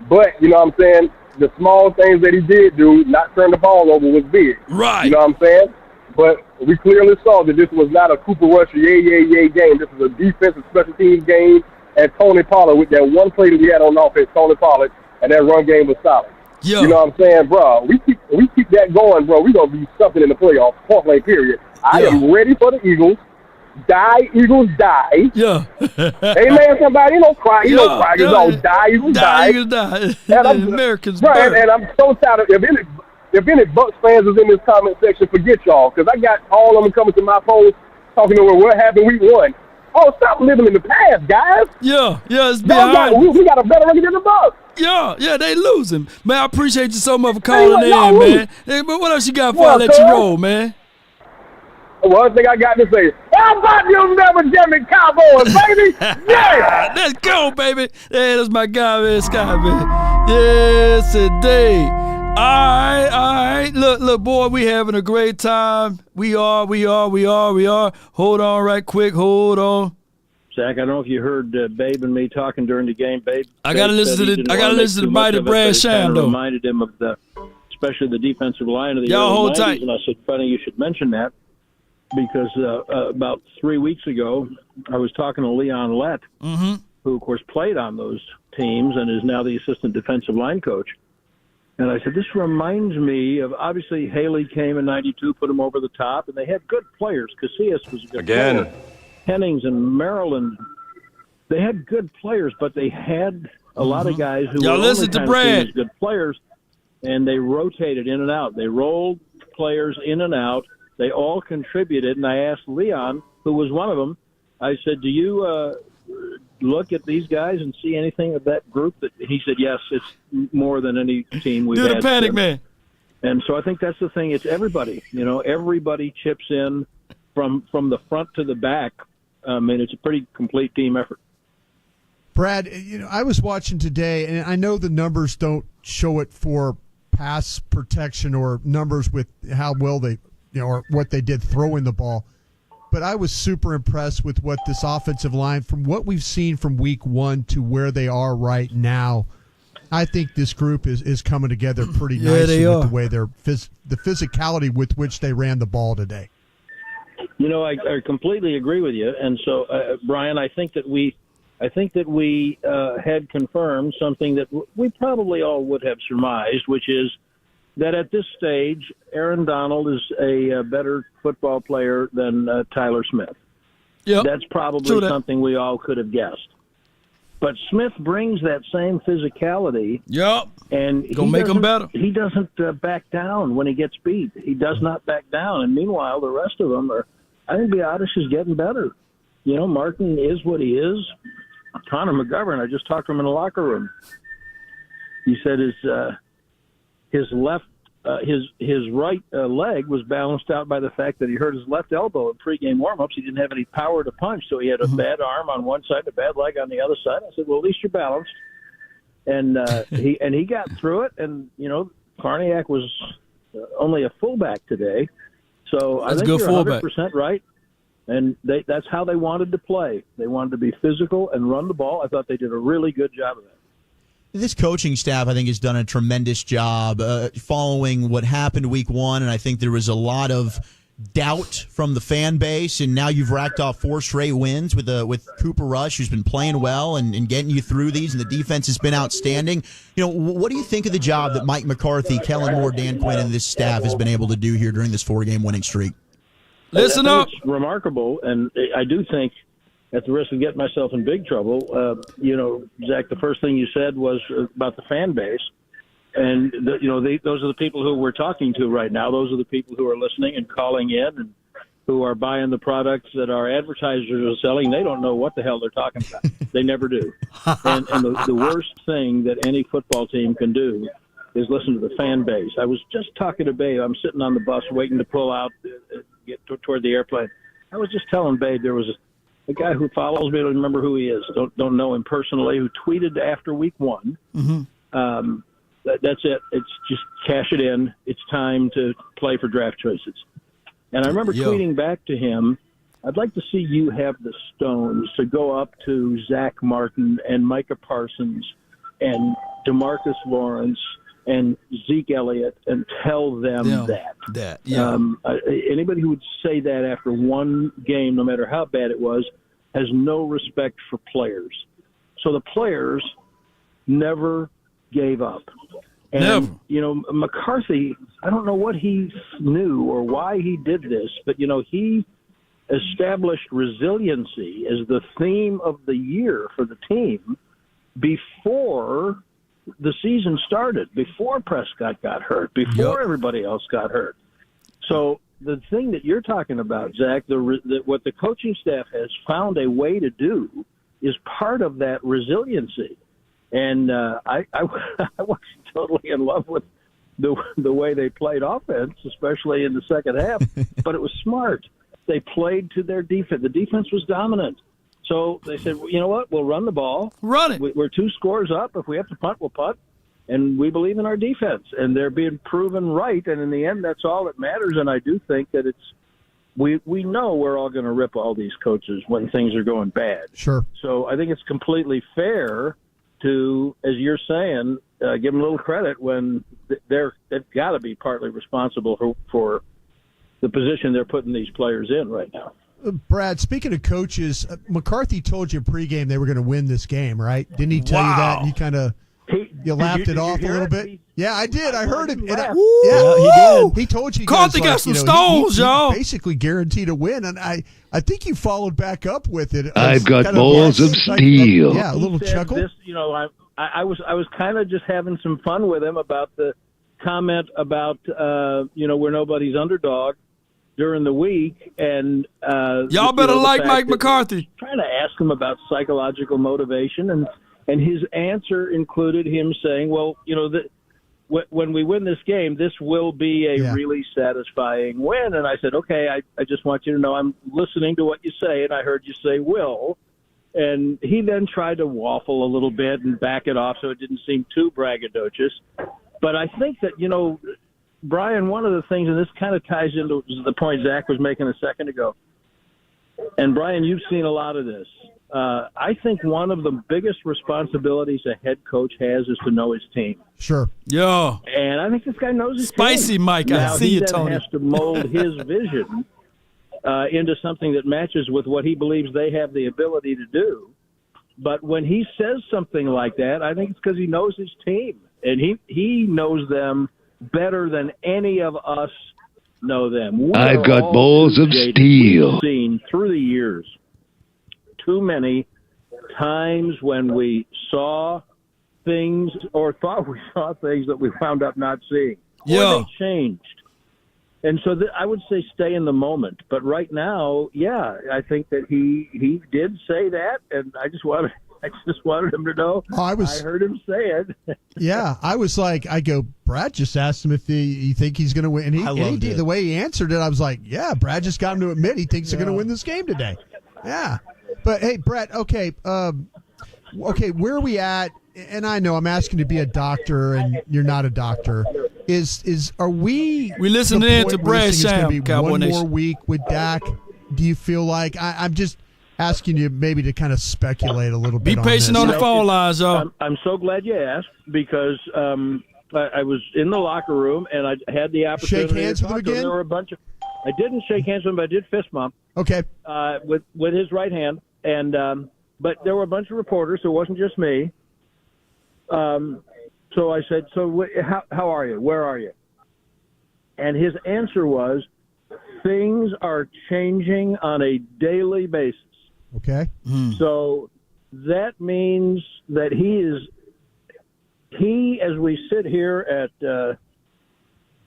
But, you know what I'm saying? The small things that he did do, not turn the ball over, was big. Right. You know what I'm saying? But we clearly saw that this was not a Cooper Rush yay game. This was a defensive special teams game. And Tony Pollard, with that one play that we had on offense, Tony Pollard, and that run game was solid. Yeah. You know what I'm saying, bro? We keep that going, bro. We're going to be something in the playoffs, point blank period. I am ready for the Eagles. Die, Eagles, die. Yeah. Amen, somebody. You don't cry. You don't cry. Die, Eagles, die. Eagles, die. And Americans burn. And I'm so tired of if any Bucs fans is in this comment section, forget y'all. Because I got all of them coming to my post talking about what happened week 1. Oh, stop living in the past, guys. Yeah, it's behind. We got a better record than the Bucs. Yeah, they losing. Man, I appreciate you so much for calling in, man. Hey, but what else you got before I let you roll, man? One thing I got to say, how about you never Jimmy Cowboys, baby? Yeah! Let's go, baby. Hey, that's my guy, man, Scott, man. Yes, indeed. All right. Look, boy, we having a great time. We are. Hold on right quick. Hold on. Zach, I don't know if you heard Babe and me talking during the game, Babe. I gotta listen to the bite of Brad Sham, though. Reminded him of especially the defensive line of the y'all early hold 90s, tight. And I said, funny you should mention that. Because about 3 weeks ago, I was talking to Leon Lett, who, of course, played on those teams and is now the assistant defensive line coach. And I said, this reminds me of, obviously, Haley came in 92, put him over the top, and they had good players. Casillas was a good player. Hennings and Maryland, they had good players, but they had a lot of guys who were only kind of seen as good players, and they rotated in and out. They rolled players in and out. They all contributed, and I asked Leon, who was one of them, I said, do you look at these guys and see anything of that group? He said, yes, it's more than any team we've had. Do the panic, man. And so I think that's the thing. It's everybody. Everybody chips in from the front to the back. And it's a pretty complete team effort. Brad, I was watching today, and I know the numbers don't show it for pass protection or numbers with how well they – or what they did throwing the ball. But I was super impressed with what this offensive line, from what we've seen from week 1 to where they are right now. I think this group is coming together pretty nicely with the way the physicality with which they ran the ball today. I completely agree with you. And so, Brian, I think that we had confirmed something that we probably all would have surmised, which is that at this stage, Aaron Donald is a better football player than Tyler Smith. Yep. That's probably something we all could have guessed. But Smith brings that same physicality. Yep. And gonna make him better. He doesn't back down when he gets beat. He does not back down. And meanwhile, the rest of them are. I think Biotis is getting better. Martin is what he is. Connor McGovern, I just talked to him in the locker room. He said his left, his right leg was balanced out by the fact that he hurt his left elbow in pregame warmups. He didn't have any power to punch, so he had a bad arm on one side, a bad leg on the other side. I said, well, at least you're balanced. And he got through it. And Karniak was only a fullback today, so I think you're 100% right. And that's how they wanted to play. They wanted to be physical and run the ball. I thought they did a really good job of that. This coaching staff, I think, has done a tremendous job following what happened week 1, and I think there was a lot of doubt from the fan base, and now you've racked off 4 straight wins with Cooper Rush, who's been playing well and getting you through these, and the defense has been outstanding. What do you think of the job that Mike McCarthy, Kellen Moore, Dan Quinn, and this staff has been able to do here during this 4-game winning streak? Listen up. It's remarkable, and I do think at the risk of getting myself in big trouble, Zach, the first thing you said was about the fan base. And, those are the people who we're talking to right now. Those are the people who are listening and calling in and who are buying the products that our advertisers are selling. They don't know what the hell they're talking about. They never do. And the worst thing that any football team can do is listen to the fan base. I was just talking to Babe. I'm sitting on the bus waiting to pull out, get toward the airplane. I was just telling Babe there was a guy who follows me. I don't remember who he is. Don't know him personally. Who tweeted after week 1. Mm-hmm. That's it. It's just cash it in. It's time to play for draft choices. And I remember tweeting back to him, I'd like to see you have the stones to go up to Zach Martin and Micah Parsons and DeMarcus Lawrence and Zeke Elliott and tell them that. Anybody who would say that after one game, no matter how bad it was, has no respect for players. So the players never gave up. And, McCarthy, I don't know what he knew or why he did this, but, he established resiliency as the theme of the year for the team before the season started, before Prescott got hurt, before everybody else got hurt. So the thing that you're talking about, Zach, what the coaching staff has found a way to do is part of that resiliency. And I was totally in love with the way they played offense, especially in the second half. But it was smart. They played to their defense. The defense was dominant. So they said, you know what? We'll run the ball. Run it. We're 2 scores up. If we have to punt, we'll punt. And we believe in our defense. And they're being proven right. And in the end, that's all that matters. And I do think that we know we're all going to rip all these coaches when things are going bad. Sure. So I think it's completely fair to, as you're saying, give them a little credit when they've got to be partly responsible for the position they're putting these players in right now. Brad, speaking of coaches, McCarthy told you pregame they were going to win this game, right? Didn't he tell you that? And you kind of laughed it off a little bit. Yeah, I did. I heard him. Yeah, he did. He told you. McCarthy got some stones, y'all. He basically guaranteed a win, and I think you followed back up with it. I've got balls of steel. A little chuckle. This, I was kind of just having some fun with him about the comment about we're nobody's underdog during the week, and y'all better like Mike McCarthy. Trying to ask him about psychological motivation, and his answer included him saying, "Well, when we win this game, this will be a really satisfying win." And I said, "Okay, I just want you to know I'm listening to what you say, and I heard you say will." And he then tried to waffle a little bit and back it off so it didn't seem too braggadocious. But I think that, Brian, one of the things, and this kind of ties into the point Zach was making a second ago, and Brian, you've seen a lot of this. I think one of the biggest responsibilities a head coach has is to know his team. Sure. Yeah. And I think this guy knows his Spicy team. Mike, now, I see you, Tony. He has to mold his vision into something that matches with what he believes they have the ability to do. But when he says something like that, I think it's because he knows his team. And he knows them better than any of us know them. I've got balls of steel. We've seen through the years too many times when we saw things or thought we saw things that we wound up not seeing. Or they changed. And so I would say stay in the moment. But right now, I think that he did say that, and I just wanted him to know. I heard him say it. Yeah, I was like, Brad just asked him if you think he's going to win. And he did. The way he answered it, I was like, yeah, Brad just got him to admit he thinks they're going to win this game today. Yeah. But, hey, Brad, okay, where are we at? And I know I'm asking you to be a doctor, and you're not a doctor. Are we listening in to Brad Sham, Cowboy one Nation. more week with Dak? Do you feel like I'm just asking you maybe to kind of speculate a little bit? Be patient on the phone lines, y'all. I'm so glad you asked because I was in the locker room and I had the opportunity shake hands to with him talk to him. again. There were a bunch of. I didn't shake hands with him, but I did fist bump. Okay. With his right hand, and but there were a bunch of reporters, so it wasn't just me. So I said, "So how are you? Where are you?" And his answer was, "Things are changing on a daily basis." Okay. So that means that he, as we sit here at,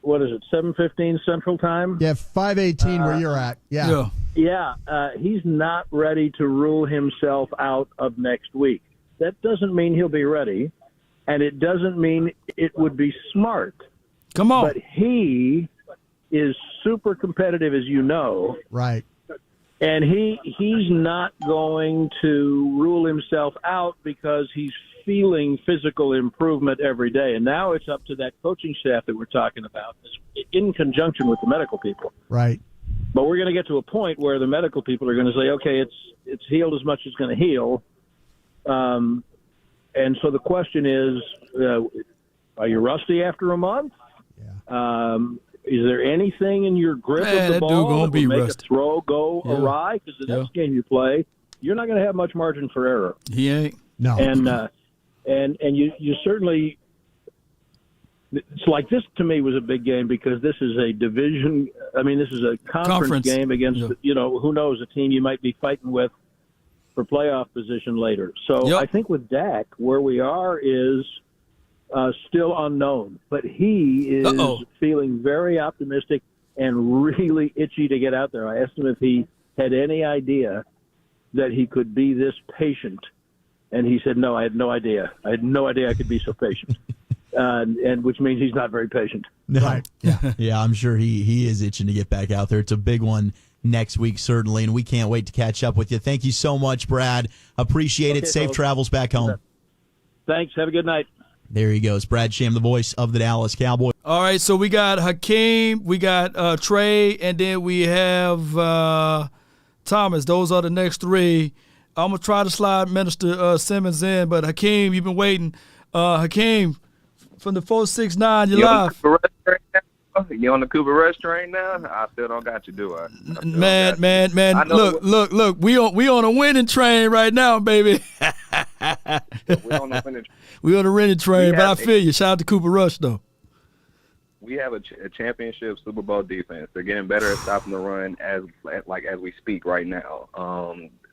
what is it, 7:15 Central Time? Yeah, 5:18 where you're at. Yeah. He's not ready to rule himself out of next week. That doesn't mean he'll be ready, and it doesn't mean it would be smart. Come on. But he is super competitive, as you know. Right. And he's not going to rule himself out because he's feeling physical improvement every day. And now it's up to that coaching staff that we're talking about, in conjunction with the medical people. Right. But we're going to get to a point where the medical people are going to say, okay, it's healed as much as it's going to heal. And so the question is, are you rusty after a month? Yeah. Is there anything in your grip of the ball that will make a throw go awry? Because the next game you play, you're not going to have much margin for error. He ain't. No. And you certainly – it's like this to me was a big game because this is a division – I mean, this is a conference game against, who knows, a team you might be fighting with for playoff position later. So I think with Dak, where we are is – still unknown, but he is feeling very optimistic and really itchy to get out there. I asked him if he had any idea that he could be this patient, and he said, no, I had no idea. I had no idea I could be so patient, and which means he's not very patient. Right. Yeah, I'm sure he is itching to get back out there. It's a big one next week, certainly, and we can't wait to catch up with you. Thank you so much, Brad. Appreciate it. Safe travels back home. Thanks. Have a good night. There he goes, Brad Sham, the voice of the Dallas Cowboys. All right, so we got Hakeem, we got Trey, and then we have Thomas. Those are the next three. I'm going to try to slide Minister Simmons in, but Hakeem, you've been waiting. Hakeem, from the 469, you're live. You on the Cooper Rush train now? I still don't got you, do I? Man. Look. We on a winning train right now, baby. We on a winning train, but I feel you. Shout out to Cooper Rush, though. We have a championship Super Bowl defense. They're getting better at stopping the run as we speak right now.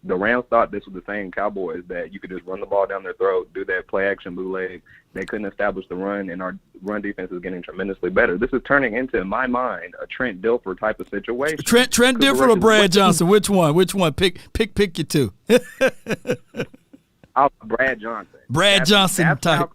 The Rams thought this was the same Cowboys, that you could just run the ball down their throat, do that play-action bootleg. They couldn't establish the run, and our run defense is getting tremendously better. This is turning into, in my mind, a Trent Dilfer type of situation. Trent Dilfer or Brad Johnson? Which one? Pick your two. Brad Johnson. Brad Johnson type.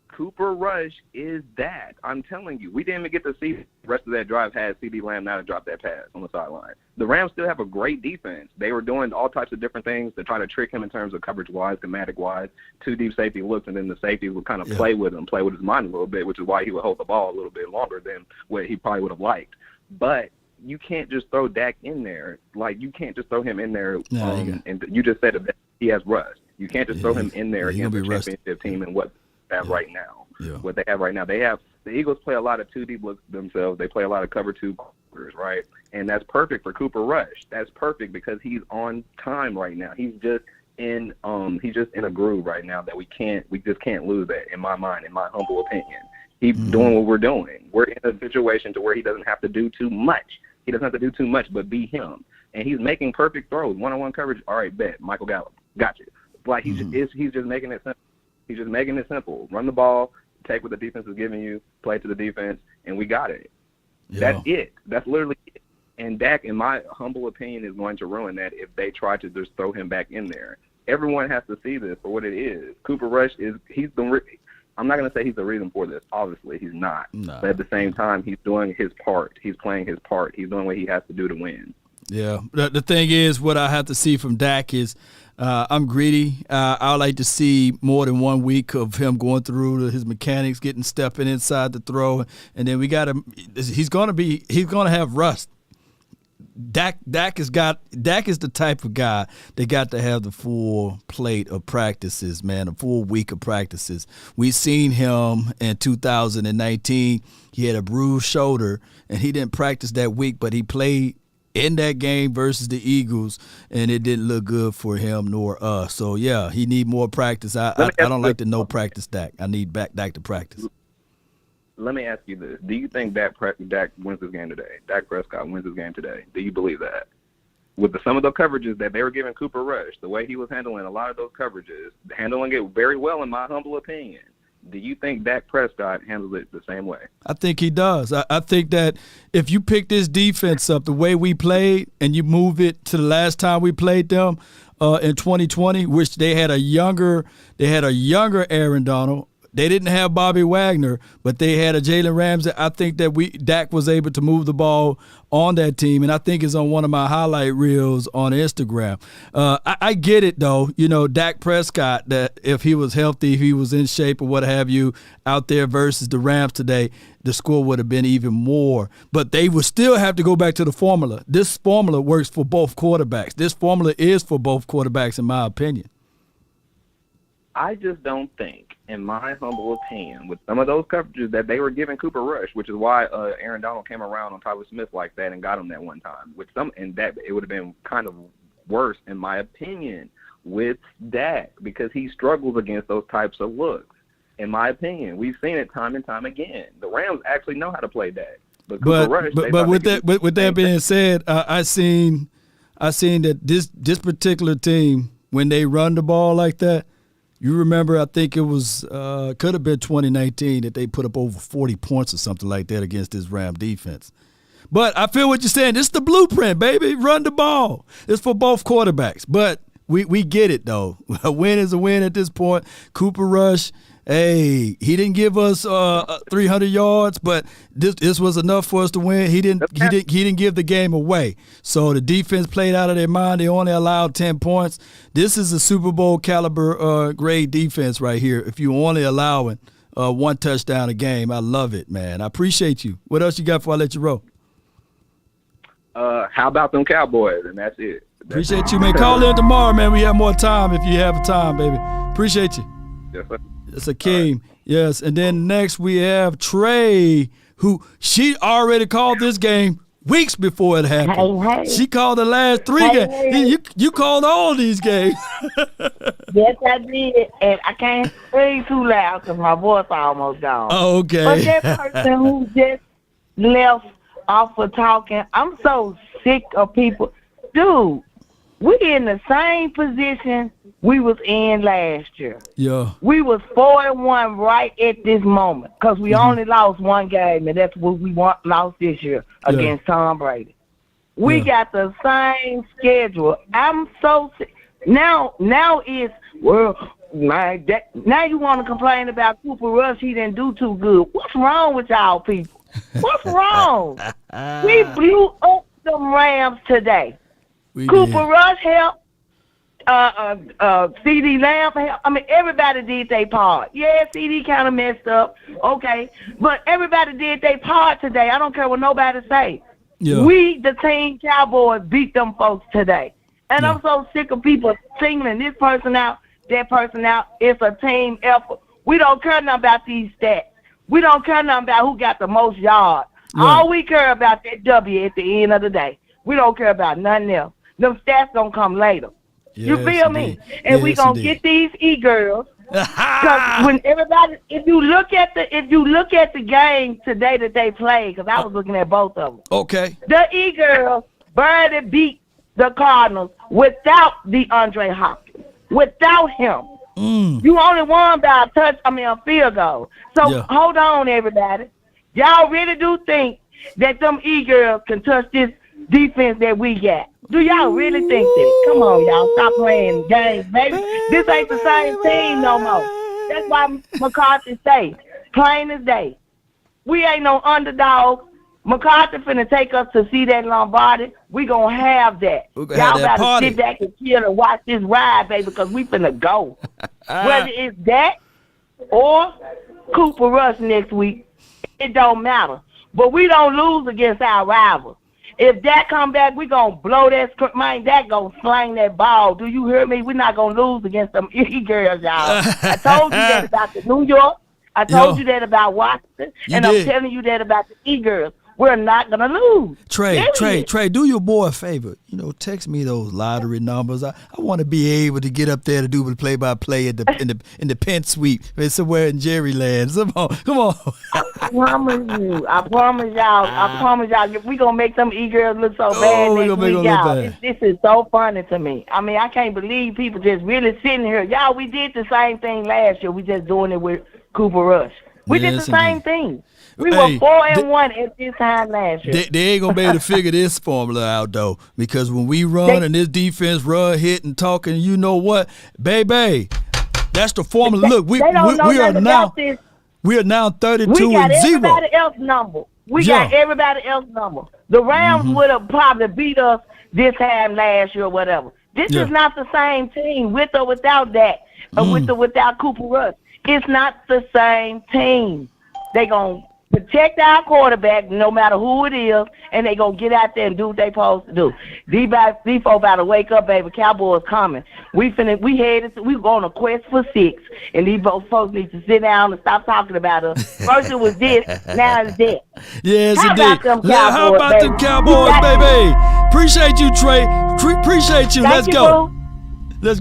Cooper Rush is that. I'm telling you. We didn't even get to see the rest of that drive had CeeDee Lamb not to drop that pass on the sideline. The Rams still have a great defense. They were doing all types of different things to try to trick him in terms of coverage-wise, schematic-wise, two deep safety looks, and then the safeties would kind of play with him, play with his mind a little bit, which is why he would hold the ball a little bit longer than what he probably would have liked. But you can't just throw Dak in there. Like, you can't just throw him in there. And you just said that he has rust. You can't just throw him in there against the championship team and what they have right now. What they have right now. The Eagles play a lot of 2 deep looks themselves. They play a lot of cover 2 quarters, right? And that's perfect for Cooper Rush. That's perfect because he's on time right now. He's just in a groove right now that we just can't lose that, in my mind, in my humble opinion. He's doing what we're doing. We're in a situation to where he doesn't have to do too much. He doesn't have to do too much but be him. And he's making perfect throws, one-on-one coverage. All right, bet. Michael Gallup, got you. Like he's just making it simple. He's just making it simple. Run the ball, take what the defense is giving you, play to the defense, and we got it. Yeah. That's it. That's literally it. And Dak, in my humble opinion, is going to ruin that if they try to just throw him back in there. Everyone has to see this for what it is. Cooper Rush I'm not going to say he's the reason for this. Obviously, he's not. No. But at the same time, he's doing his part. He's playing his part. He's doing what he has to do to win. Yeah. The thing is, what I have to see from Dak is I'm greedy. I like to see more than 1 week of him going through his mechanics, stepping inside the throw, and then we got him. He's going to have rust. Dak is the type of guy that got to have the full plate of practices, man, a full week of practices. We seen him in 2019. He had a bruised shoulder, and he didn't practice that week, but he played in that game versus the Eagles, and it didn't look good for him nor us. So, yeah, he need more practice. I don't like the no practice Dak. I need Dak to practice. Let me ask you this. Do you think Dak wins this game today? Dak Prescott wins this game today. Do you believe that? with some of the coverages that they were giving Cooper Rush, the way he was handling a lot of those coverages, handling it very well in my humble opinion. Do you think Dak Prescott handles it the same way? I think he does. I think that if you pick this defense up the way we played and you move it to the last time we played them in 2020, which they had a younger Aaron Donald. They didn't have Bobby Wagner, but they had a Jalen Ramsey. I think that Dak was able to move the ball on that team, and I think it's on one of my highlight reels on Instagram. I get it, though. You know, Dak Prescott, that if he was healthy, if he was in shape or what have you, out there versus the Rams today, the score would have been even more. But they would still have to go back to the formula. This formula works for both quarterbacks. This formula is for both quarterbacks, in my opinion. I just don't think, in my humble opinion, with some of those coverages that they were giving Cooper Rush, which is why Aaron Donald came around on Tyler Smith like that and got him that one time. And that it would have been kind of worse, in my opinion, with Dak, because he struggles against those types of looks. In my opinion, we've seen it time and time again. The Rams actually know how to play Dak, but Rush. But with that being said, I seen that this particular team, when they run the ball like that. You remember, I think it was could have been 2019 that they put up over 40 points or something like that against this Ram defense. But I feel what you're saying. This is the blueprint, baby. Run the ball. It's for both quarterbacks. But we get it, though. A win is a win at this point. Cooper Rush, hey, he didn't give us 300 yards, but this was enough for us to win. He didn't give the game away. So the defense played out of their mind. They only allowed 10 points. This is a Super Bowl caliber grade defense right here. If you're only allowing one touchdown a game, I love it, man. I appreciate you. What else you got before I let you roll? How about them Cowboys? And that's it. Appreciate you, man. Call in tomorrow, man. We have more time if you have time, baby. Appreciate you. Yes, sir. It's Akeem. Right. Yes. And then next we have Trey, who she already called this game weeks before it happened. Hey. She called the last three games. You called all these games. Yes, I did. And I can't say too loud because my voice almost gone. Oh, okay. But that person who just left off of talking, I'm so sick of people. Dude, we in the same position we was in last year. Yeah. We was 4-1 right at this moment because we only lost one game, and that's what we lost this year against Tom Brady. We got the same schedule. I'm so sick. Now it's, now you want to complain about Cooper Rush, he didn't do too good. What's wrong with y'all people? What's wrong? We blew up the Rams today. Cooper Rush helped. CD Lamb helped. I mean, everybody did their part. Yeah, CD kind of messed up. Okay. But everybody did their part today. I don't care what nobody say. Yeah. We, the team Cowboys, beat them folks today. And I'm so sick of people singling this person out, that person out. It's a team effort. We don't care nothing about these stats. We don't care nothing about who got the most yards. Yeah. All we care about that W at the end of the day. We don't care about nothing else. Them stats gonna come later. Yes, you feel me? And we gonna get these e-girls. Because when everybody, if you look at the game today that they played, because I was looking at both of them. Okay. The e-girls barely beat the Cardinals without DeAndre Hopkins. Without him. You only won by a field goal. So hold on, everybody. Y'all really do think that them e-girls can touch this defense that we got? Do y'all really think that? Come on, y'all. Stop playing games, baby. This ain't the same team no more. That's why McCarthy say, plain as day. We ain't no underdog. McCarthy finna take us to see that Lombardi. We gonna have that. Y'all gotta sit back and chill and watch this ride, baby, because we finna go. Whether it's that or Cooper Rush next week, it don't matter. But we don't lose against our rivals. If that come back, we going to blow that script. Man, that going to slang that ball. Do you hear me? We're not going to lose against them E-girls, y'all. I told you that about the New York. I told you that about Washington. And I'm telling you that about the E-girls. we're not gonna lose. Trey, do your boy a favor. Text me those lottery numbers. I want to be able to get up there to do the play-by-play in the pen sweep. It's somewhere in Jerryland. Come on. I promise y'all. We gonna make some e-girls look so bad next week, y'all. This is so funny to me. I mean, I can't believe people just really sitting here. Y'all, we did the same thing last year. We just doing it with Cooper Rush. We did the same thing. We were 4-1 at this time last year. They ain't gonna be able to figure this formula out though, because when we run and this defense run, hit and talk, and you know what, baby, that's the formula. Look, we are now 32-0. We got everybody else's number. Got everybody else's number. The Rams would have probably beat us this time last year or whatever. This is not the same team with or without that, or with or without Cooper Rush. It's not the same team. They gonna protect our quarterback no matter who it is, and they gonna get out there and do what they supposed to do. These folks about to wake up, baby. Cowboys coming. We on a quest for 6, and these folks need to sit down and stop talking about us. First it was this, now it's that. Yes, How indeed. How about them Cowboys, baby? Appreciate you, Trey. Appreciate you. Let's go. Let's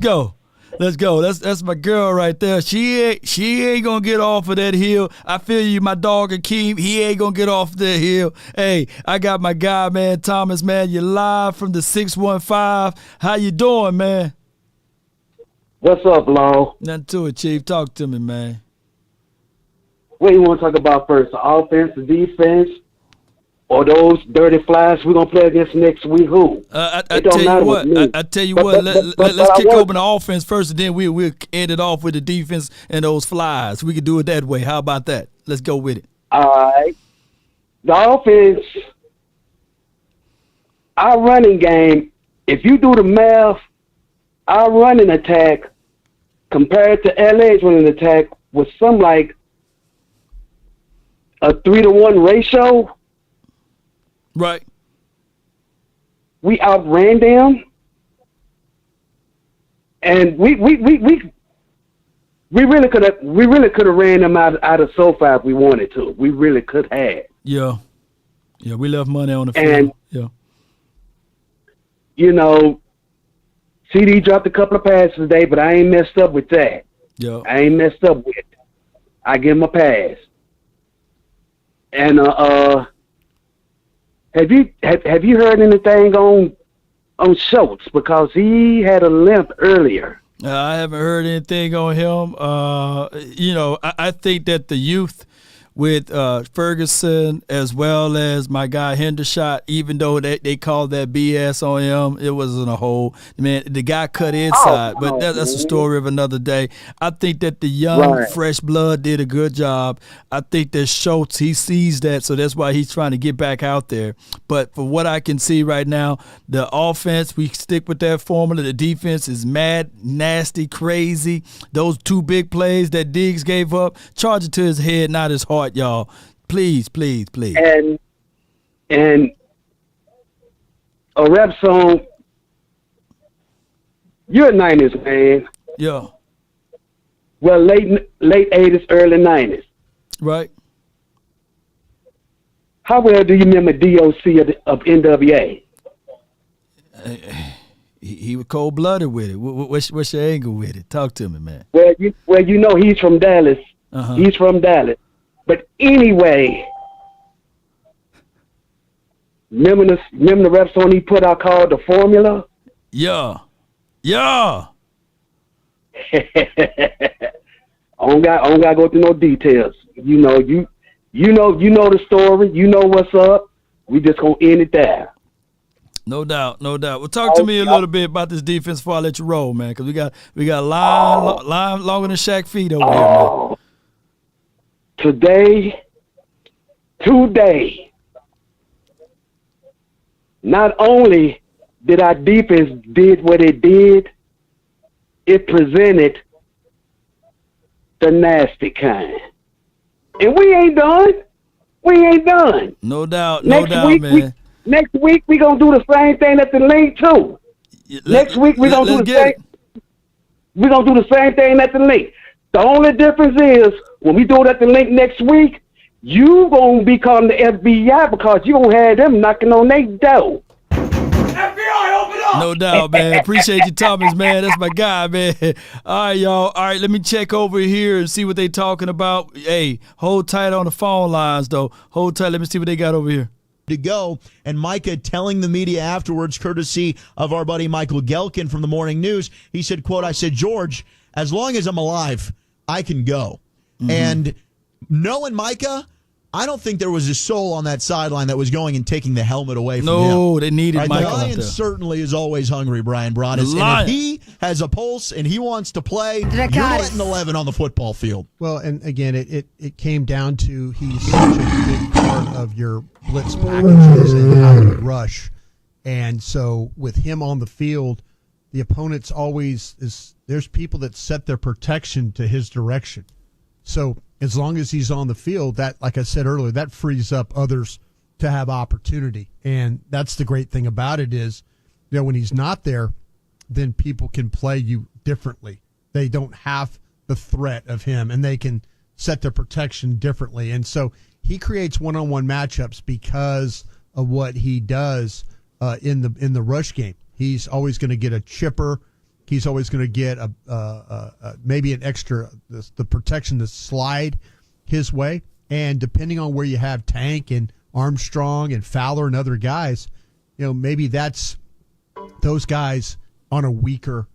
go. That's my girl right there. She ain't gonna get off of that hill. I feel you, my dog Akeem. He ain't gonna get off that hill. Hey, I got my guy, man, Thomas, man. You're live from the 615. How you doing, man? What's up, Law? Nothing to it, Chief. Talk to me, man. What do you want to talk about first? The offense, the defense, or those dirty flies we're going to play against next week? Who? I tell you what. I tell you what. Let's kick open the offense first, and then we'll end it off with the defense and those flies. We can do it that way. How about that? Let's go with it. All right. The offense, our running game, if you do the math, our running attack compared to LA's running attack was some like a 3-to-1 ratio. Right. We outran them, and we really could have ran them out of SoFi if we wanted to. We really could have. Yeah, we left money on the field. And CD dropped a couple of passes today, but I ain't messed up with that. Yeah, I ain't messed up with it. I give him a pass. And Have you heard anything on Schultz, because he had a limp earlier? I haven't heard anything on him. I think that the youth with Ferguson as well as my guy Hendershot, even though they called that BS on him, it wasn't a hole. Man, the guy cut inside, but that's a story of another day. I think that the young, fresh blood did a good job. I think that Schultz, he sees that, so that's why he's trying to get back out there. But for what I can see right now, the offense, we stick with that formula. The defense is mad, nasty, crazy. Those 2 big plays that Diggs gave up, charge it to his head, not his heart, y'all. Please. And a rep song, you're a Niners fan. Yeah. Well, late 80s, early 90s. Right. How well do you remember DOC of NWA? He was cold-blooded with it. What's your angle with it? Talk to me, man. Well, he's from Dallas. He's from Dallas. But anyway, remember the rap song he put out called The Formula? Yeah. I don't got to go through no details. You know the story. You know what's up. We just gonna end it there. No doubt. Well, talk to me a little bit about this defense before I let you roll, man, because we got a line longer than Shaq feet over here, man. Today, not only did our defense did what it did, it presented the nasty kind. And we ain't done. No doubt, man. Next week, we're going to do the same thing at the link, too. Next week, we're going to do the same. We're going to do the same thing at the link. The only difference is when we do it at the link next week, you gonna become the FBI because you gonna have them knocking on their door. No doubt, man. Appreciate you, Thomas, man. That's my guy, man. All right, y'all. All right, let me check over here and see what they talking about. Hey, hold tight on the phone lines, though. Hold tight. Let me see what they got over here. To go, and Micah telling the media afterwards, courtesy of our buddy Michael Gelkin from the Morning News, he said, quote, I said, George, as long as I'm alive, I can go. Mm-hmm. And knowing Micah, I don't think there was a soul on that sideline that was going and taking the helmet away from him. No, they needed Michael. The Lion certainly is always hungry, Brian Broaddus. And if he has a pulse and he wants to play, you're letting 11 on the football field. Well, and again, it came down to he's such a big part of your blitz packages and how you rush. And so with him on the field, the opponents always there's people that set their protection to his direction. So as long as he's on the field, that, like I said earlier, that frees up others to have opportunity. And that's the great thing about it is, when he's not there, then people can play you differently. They don't have the threat of him, and they can set their protection differently. And so he creates one-on-one matchups because of what he does in the rush game. He's always going to get a chipper. He's always going to get maybe an extra the protection to slide his way. And depending on where you have Tank and Armstrong and Fowler and other guys, maybe that's those guys on a weaker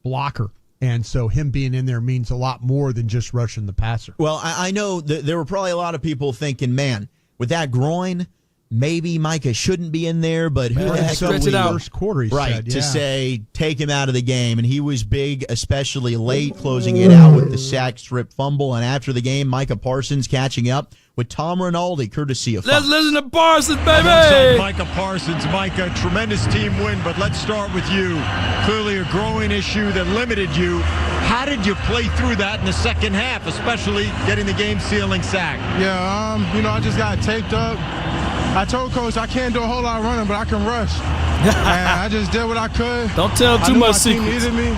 blocker. And so him being in there means a lot more than just rushing the passer. Well, I know that there were probably a lot of people thinking, man, with that groin, maybe Micah shouldn't be in there, but who the heck are we? First quarter, he said, to say take him out of the game, and he was big, especially late, closing it out with the sack, strip, fumble, and after the game, Micah Parsons catching up with Tom Rinaldi, courtesy of Fox. Let's listen to Parsons, baby! Alongside Micah Parsons. Micah, tremendous team win, but let's start with you. Clearly a growing issue that limited you. How did you play through that in the second half, especially getting the game-sealing sack? Yeah, I just got taped up. I told Coach I can't do a whole lot of running, but I can rush. And I just did what I could. Don't tell too much secrets. My team needed me.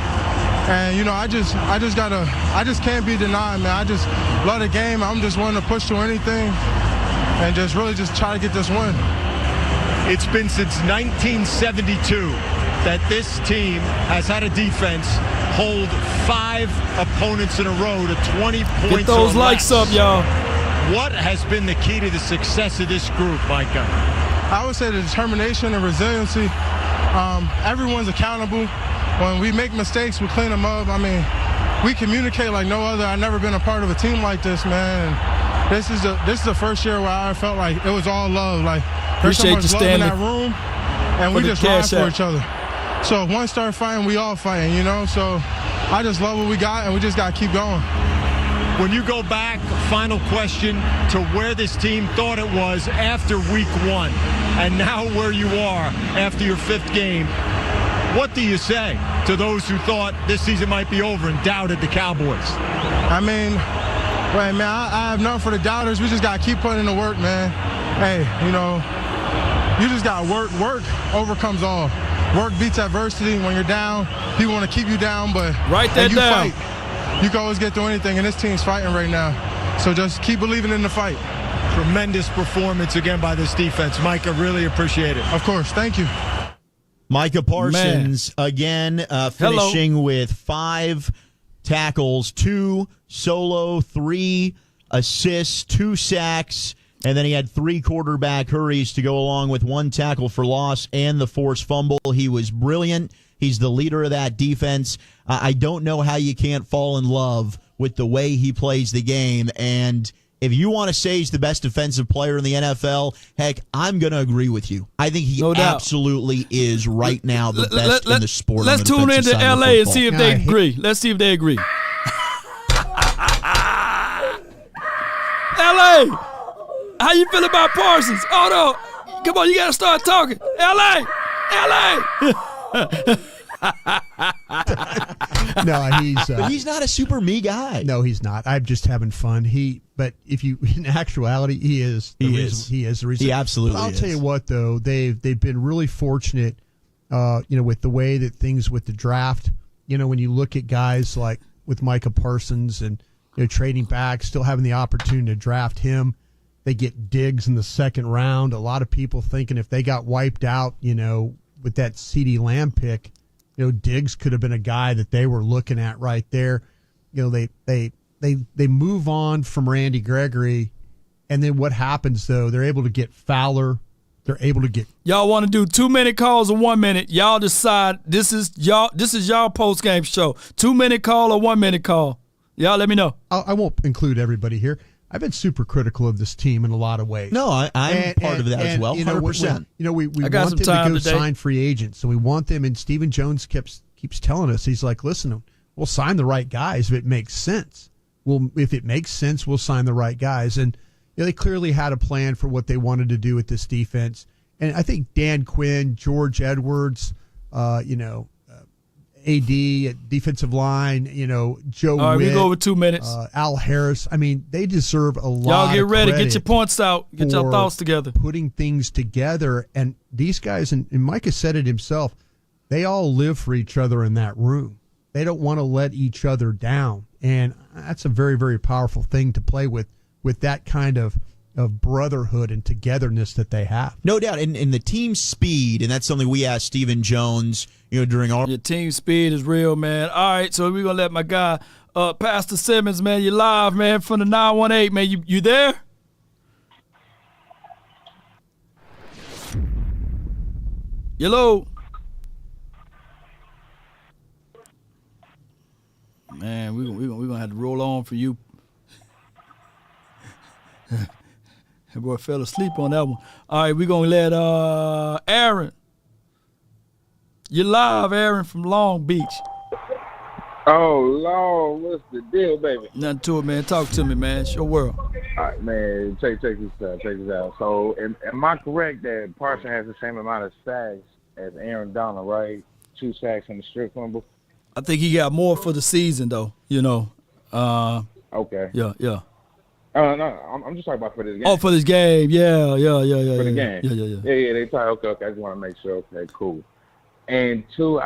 And, I just can't be denied, man. I just love the game. I'm just willing to push through anything and just really just try to get this win. It's been since 1972 that this team has had a defense hold 5 opponents in a row to 20 points. Get those likes up, y'all. What has been the key to the success of this group, Micah? I would say the determination and resiliency. Everyone's accountable. When we make mistakes, we clean them up. I mean, we communicate like no other. I've never been a part of a team like this, man. And this is the first year where I felt like it was all love. Like there's so much love in that room, and we just ride for each other. So if one started fighting, we all fighting, So I just love what we got, and we just got to keep going. When you go back, final question, to where this team thought it was after week 1 and now where you are after your 5th game, what do you say to those who thought this season might be over and doubted the Cowboys? I mean, right, man, I have nothing for the doubters. We just got to keep putting in the work, man. Hey, you just got to work. Work overcomes all. Work beats adversity. When you're down, people want to keep you down, but write that down. Fight. You can always get through anything, and this team's fighting right now. So just keep believing in the fight. Tremendous performance again by this defense. Micah, really appreciate it. Of course. Thank you. Micah Parsons, again, finishing with 5 tackles, 2 solo, 3 assists, 2 sacks, and then he had 3 quarterback hurries to go along with 1 tackle for loss and the forced fumble. He was brilliant. He's the leader of that defense. I don't know how you can't fall in love with the way he plays the game. And if you want to say he's the best defensive player in the NFL, heck, I'm going to agree with you. I think he absolutely is right now the best in the sport. Let's tune into L.A. and see if they agree. Let's see if they agree. L.A., how you feel about Parsons? Oh, no. Come on, you got to start talking. L.A. No, but he's not a super me guy. No, he's not. I'm just having fun. But if you, in actuality, he is. He is the reason. He absolutely is. I'll tell you what, though, they've been really fortunate, with the way that things with the draft. When you look at guys like with Micah Parsons and trading back, still having the opportunity to draft him, They get Diggs in the second round. A lot of people thinking if they got wiped out, with that CeeDee Lamb pick, Diggs could have been a guy that they were looking at right there. They move on from Randy Gregory, and then what happens though? They're able to get Fowler. They're able to get. Y'all want to do 2-minute calls or 1 minute? Y'all decide. This is y'all post game show. 2-minute call or 1 minute call? Y'all let me know. I won't include everybody here. I've been super critical of this team in a lot of ways. No, I'm part of that as well, 100%. We want them to go sign free agents, and we want them, and Stephen Jones keeps telling us, he's like, listen, we'll sign the right guys if it makes sense. If it makes sense, we'll sign the right guys. And they clearly had a plan for what they wanted to do with this defense. And I think Dan Quinn, George Edwards, AD at defensive line, Joe All right, Witt, we go with 2 minutes. Al Harris. I mean, they deserve a lot. Y'all get ready. Get your points out. Get your thoughts together. Putting things together. And these guys, and Micah said it himself, they all live for each other in that room. They don't want to let each other down. And that's a very, very powerful thing to play with that kind of brotherhood and togetherness that they have. No doubt. And the team speed, and that's something we asked Stephen Jones, during our... Your team speed is real, man. All right, so we're going to let my guy, Pastor Simmons, man, you're live, man, from the 918, man. You there? Hello? Man, we're gonna have to roll on for you. That boy fell asleep on that one. All right, we're going to let Aaron. You're live, Aaron, from Long Beach. Oh, Lord, what's the deal, baby? Nothing to it, man. Talk to me, man. It's your world. All right, man. Check this out. So, am I correct that Parson has the same amount of sacks as Aaron Donald, right? 2 sacks in the strip fumble? I think he got more for the season, though, Okay. Yeah. No, I'm just talking about for this game. Oh, for this game. Yeah. For the game. Yeah. They talk. Okay. I just want to make sure. Okay, cool. And 2,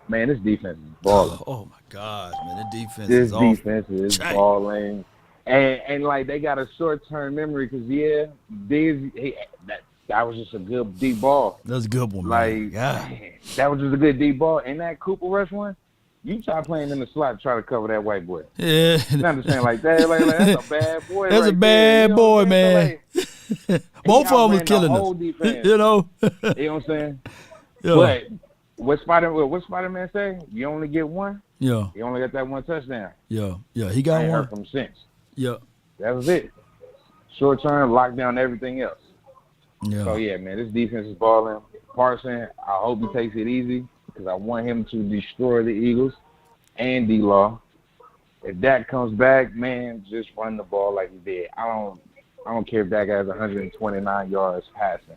man, this defense is balling. Oh my God, man, the defense this is defense is balling, and like they got a short-term memory because that was just a good deep ball. That was a good one, man. That was just a good deep ball. And that Cooper Rush one, you try playing in the slot to try to cover that white boy. Yeah. You understand like that? Like that's a bad boy. That's right a bad there. boy, man. Both of them was killing us. Defense. You know what I'm saying? Yeah. But what Spider-Man say? You only get one? Yeah. You only got that one touchdown. Yeah. He got I ain't one. heard from since. Yeah. That was it. Short term, lock down everything else. Yeah. So, yeah, man, this defense is balling. Parson, I hope he takes it easy because I want him to destroy the Eagles and D-Law. If Dak comes back, man, just run the ball like he did. I don't care if Dak has 129 yards passing,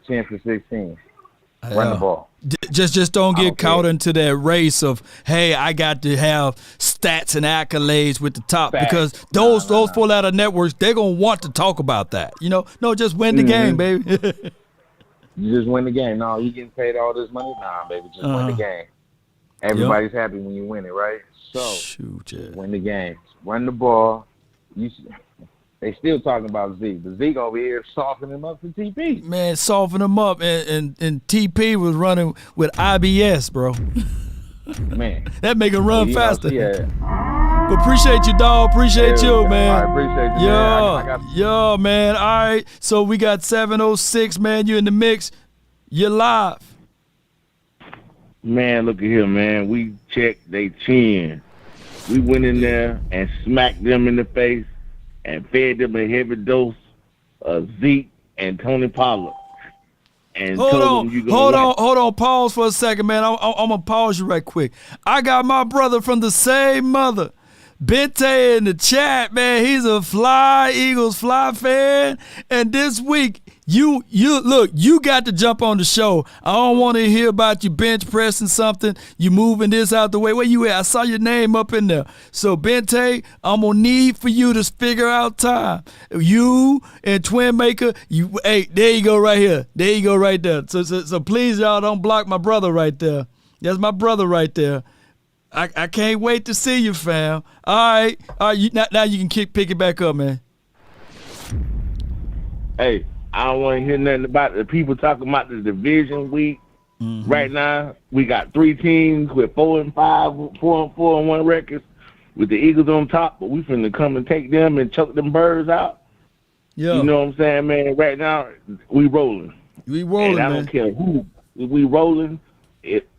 10 for 16. Run the ball. Just don't get caught into that race of, hey, I got to have stats and accolades with the top because those pull out of networks, they're going to want to talk about that. No, just win the game, baby. You just win the game. No, you getting paid all this money? Nah, baby, just win the game. Everybody's happy when you win it, right? So, win the game. Run the ball. They still talking about Zeke. But Zeke over here softening him up for TP. Man, soften him up. And TP was running with IBS, bro. Man. That make him run faster. But appreciate you, dog. Appreciate you, man. I appreciate you, man. Yeah, man. All right. So we got 7:06, man. You in the mix. You're live. Man, look at here, man. We checked their chin. We went in there and smacked them in the face and fed them a heavy dose of Zeke and Tony Pollard. And hold on. Pause for a second, man. I'm going to pause you right quick. I got my brother from the same mother, Bente, in the chat, man. He's a Eagles fly fan. And this week, you got to jump on the show. I don't want to hear about you bench pressing something. You moving this out the way. Where you at? I saw your name up in there. So, Bente, I'm going to need for you to figure out time. You and Twin Maker, hey, there you go right here. There you go right there. So please, y'all, don't block my brother right there. That's my brother right there. I can't wait to see you, fam. All right. Now you can pick it back up, man. Hey, I don't want to hear nothing about the people talking about the division week. Mm-hmm. Right now, we got 3 teams with 4-5, 4-1 records, with the Eagles on top. But we finna come and take them and choke them birds out. Yeah. You know what I'm saying, man? Right now, we rolling. We rolling, and I man. don't care who we rolling.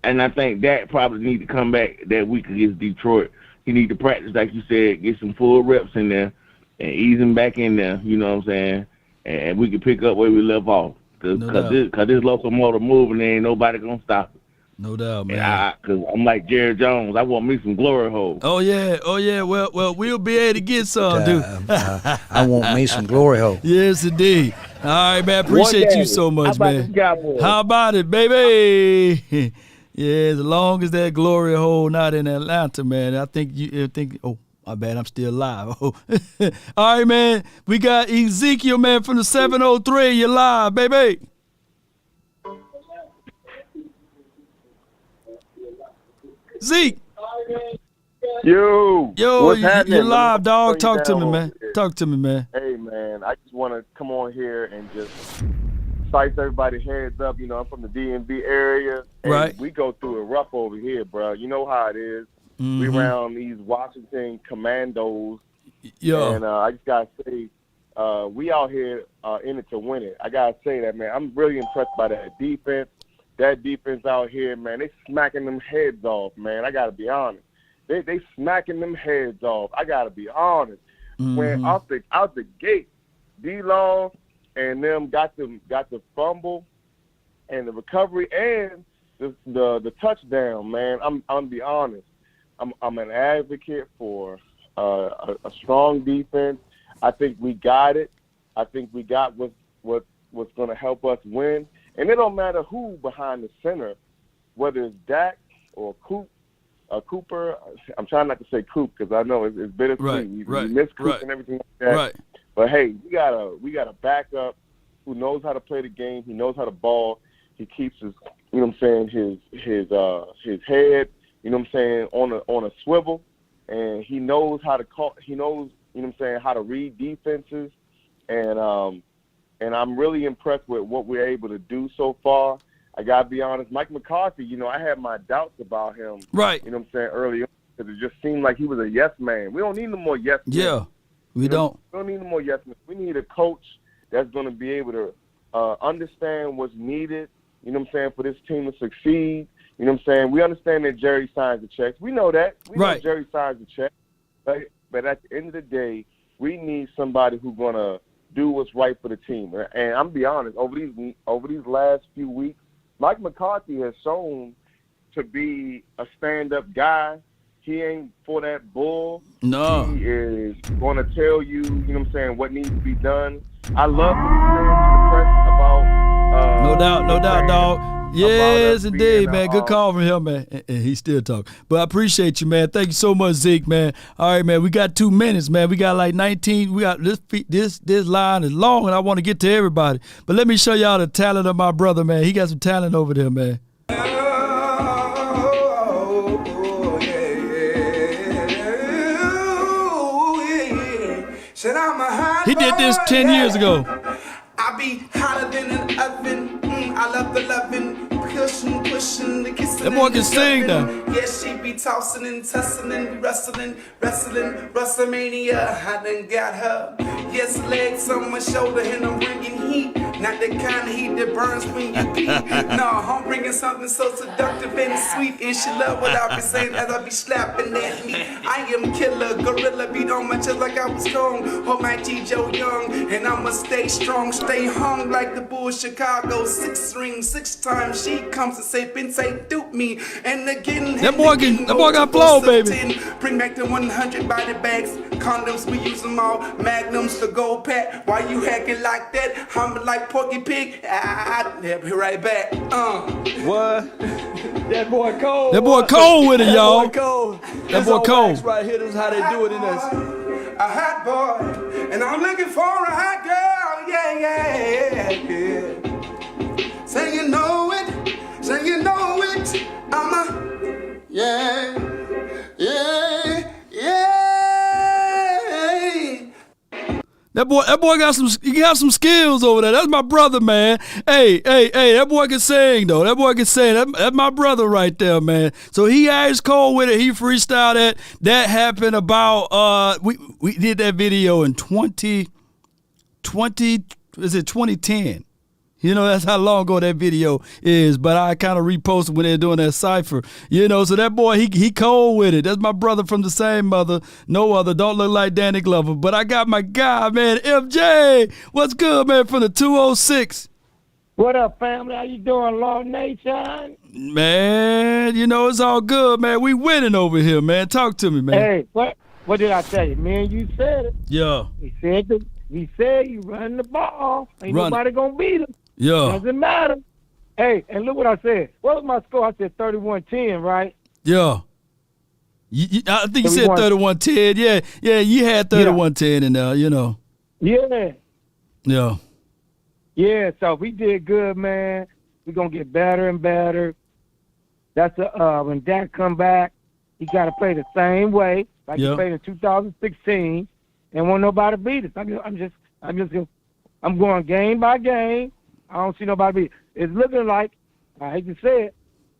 And I think Dak probably need to come back that week against Detroit. He need to practice, like you said, get some full reps in there and ease him back in there. You know what I'm saying? And we can pick up where we left off. Because this locomotive moving, there ain't nobody going to stop it. No doubt, man. Because I'm like Jerry Jones. I want me some glory hole. Oh, yeah. Well, we'll be able to get some, dude. I want me some glory hole. Yes, indeed. All right, man. Appreciate you so much, man. How about it, baby? Yeah, as long as that glory hole not in Atlanta, man, I think oh, my bad, I'm still live. Oh. All right, man. We got Ezekiel, man, from the 703. You're live, baby. Zeke. Yo, what's happening? You're live, dog. Talk to me, man. Talk to me, man. Hey, man, I just want to come on here and just spice everybody's heads up. You know, I'm from the DMV area. And right. We go through it rough over here, bro. You know how it is. Mm-hmm. We around these Washington Commandos. Yeah. And I just got to say, we out here in it to win it. I got to say that, man. I'm really impressed by that defense. That defense out here, man, they smacking them heads off, man. I got to be honest. They smacking them heads off. I got to be honest. Mm-hmm. When out the gate, D-Long and them got the fumble and the recovery and the touchdown, man. I'm be honest. I'm an advocate for a strong defense. I think we got it. I think we got what's going to help us win. And it don't matter who behind the center, whether it's Dak or Cooper. I'm trying not to say Coop because I know it's bittersweet. Right. We miss Coop and everything like that. Right. But hey, we got a backup who knows how to play the game. He knows how to ball. He keeps his, you know what I'm saying, his head, you know what I'm saying, on a swivel, and he knows how to call. He knows, you know what I'm saying, how to read defenses, and I'm really impressed with what we're able to do so far. I gotta be honest, Mike McCarthy. You know, I had my doubts about him. Right. You know what I'm saying, early on, because it just seemed like he was a yes man. We don't need no more yes men. Yeah, we don't. We don't need no more yes men. We need a coach that's going to be able to understand what's needed, you know what I'm saying, for this team to succeed. You know what I'm saying? We understand that Jerry signs the checks. We know that. We know Jerry signs the check. But at the end of the day, we need somebody who's going to do what's right for the team. And I'm going to be honest, over these last few weeks, Mike McCarthy has shown to be a stand-up guy. He ain't for that bull. No. He is going to tell you, you know what I'm saying, what needs to be done. I love what he's saying to the press about no doubt, dog. Yes, indeed, man. Good call from him, man. And he still talking. But I appreciate you, man. Thank you so much, Zeke, man. All right, man. We got 2 minutes, man. We got like 19. We got this line is long, and I want to get to everybody. But let me show y'all the talent of my brother, man. He got some talent over there, man. He did this 10 years ago. I be hotter than an oven. I love the loving, pushing, the kissing. That boy can sing now. Yeah, she be tossing and tussling, wrestling, WrestleMania. I done got her. Yes, legs on my shoulder and I'm bringing heat. Not the kind of heat that burns when you pee. No, I'm bringing something so seductive and sweet. And she love what I be saying as I be slapping at me. I am killer, gorilla beat on my chest like I was strong. Hold my G. Joe Young, and I'ma stay strong, stay hung like the Bulls Chicago. 6 rings, 6 times she comes and say dupe me. And again, that boy got flow, baby. Bring back the 100 body bags, condoms, we use them all. Magnums, the gold pack. Why you hacking like that? I'm like Porky Pig. I'll be right back. What? That boy cold. That boy cold with it, y'all. That boy cold. That boy cold. Right here, this is how they do it in this. A hot boy, and I'm looking for a hot girl. Yeah. Say you know it. I'm a yeah. That boy got some. He got some skills over there. That's my brother, man. Hey, that boy can sing though. That boy can sing. That's my brother right there, man. So he ice cold with it. He freestyled it. That happened about. We did that video in 2010. You know, that's how long ago that video is. But I kind of reposted when they're doing that cypher. You know, so that boy, he cold with it. That's my brother from the same mother. No other. Don't look like Danny Glover. But I got my guy, man, MJ. What's good, man, from the 206? What up, family? How you doing, Law Nation? Man, you know, it's all good, man. We winning over here, man. Talk to me, man. Hey, what did I tell you? Man, you said it. Yeah. He said you running the ball. Ain't nobody going to beat him. Yeah. Doesn't matter. Hey, and look what I said. What was my score? I said 31-10, right? Yeah. I think you said 31-10. Yeah, you had 31-10 in there, you know. Yeah. Yeah. Yeah, so we did good, man. We're going to get better and better. That's when Dak come back, he got to play the same way like he played in 2016, and won't nobody beat us. I'm going game by game. I don't see nobody beat. It's looking like, I hate to say it,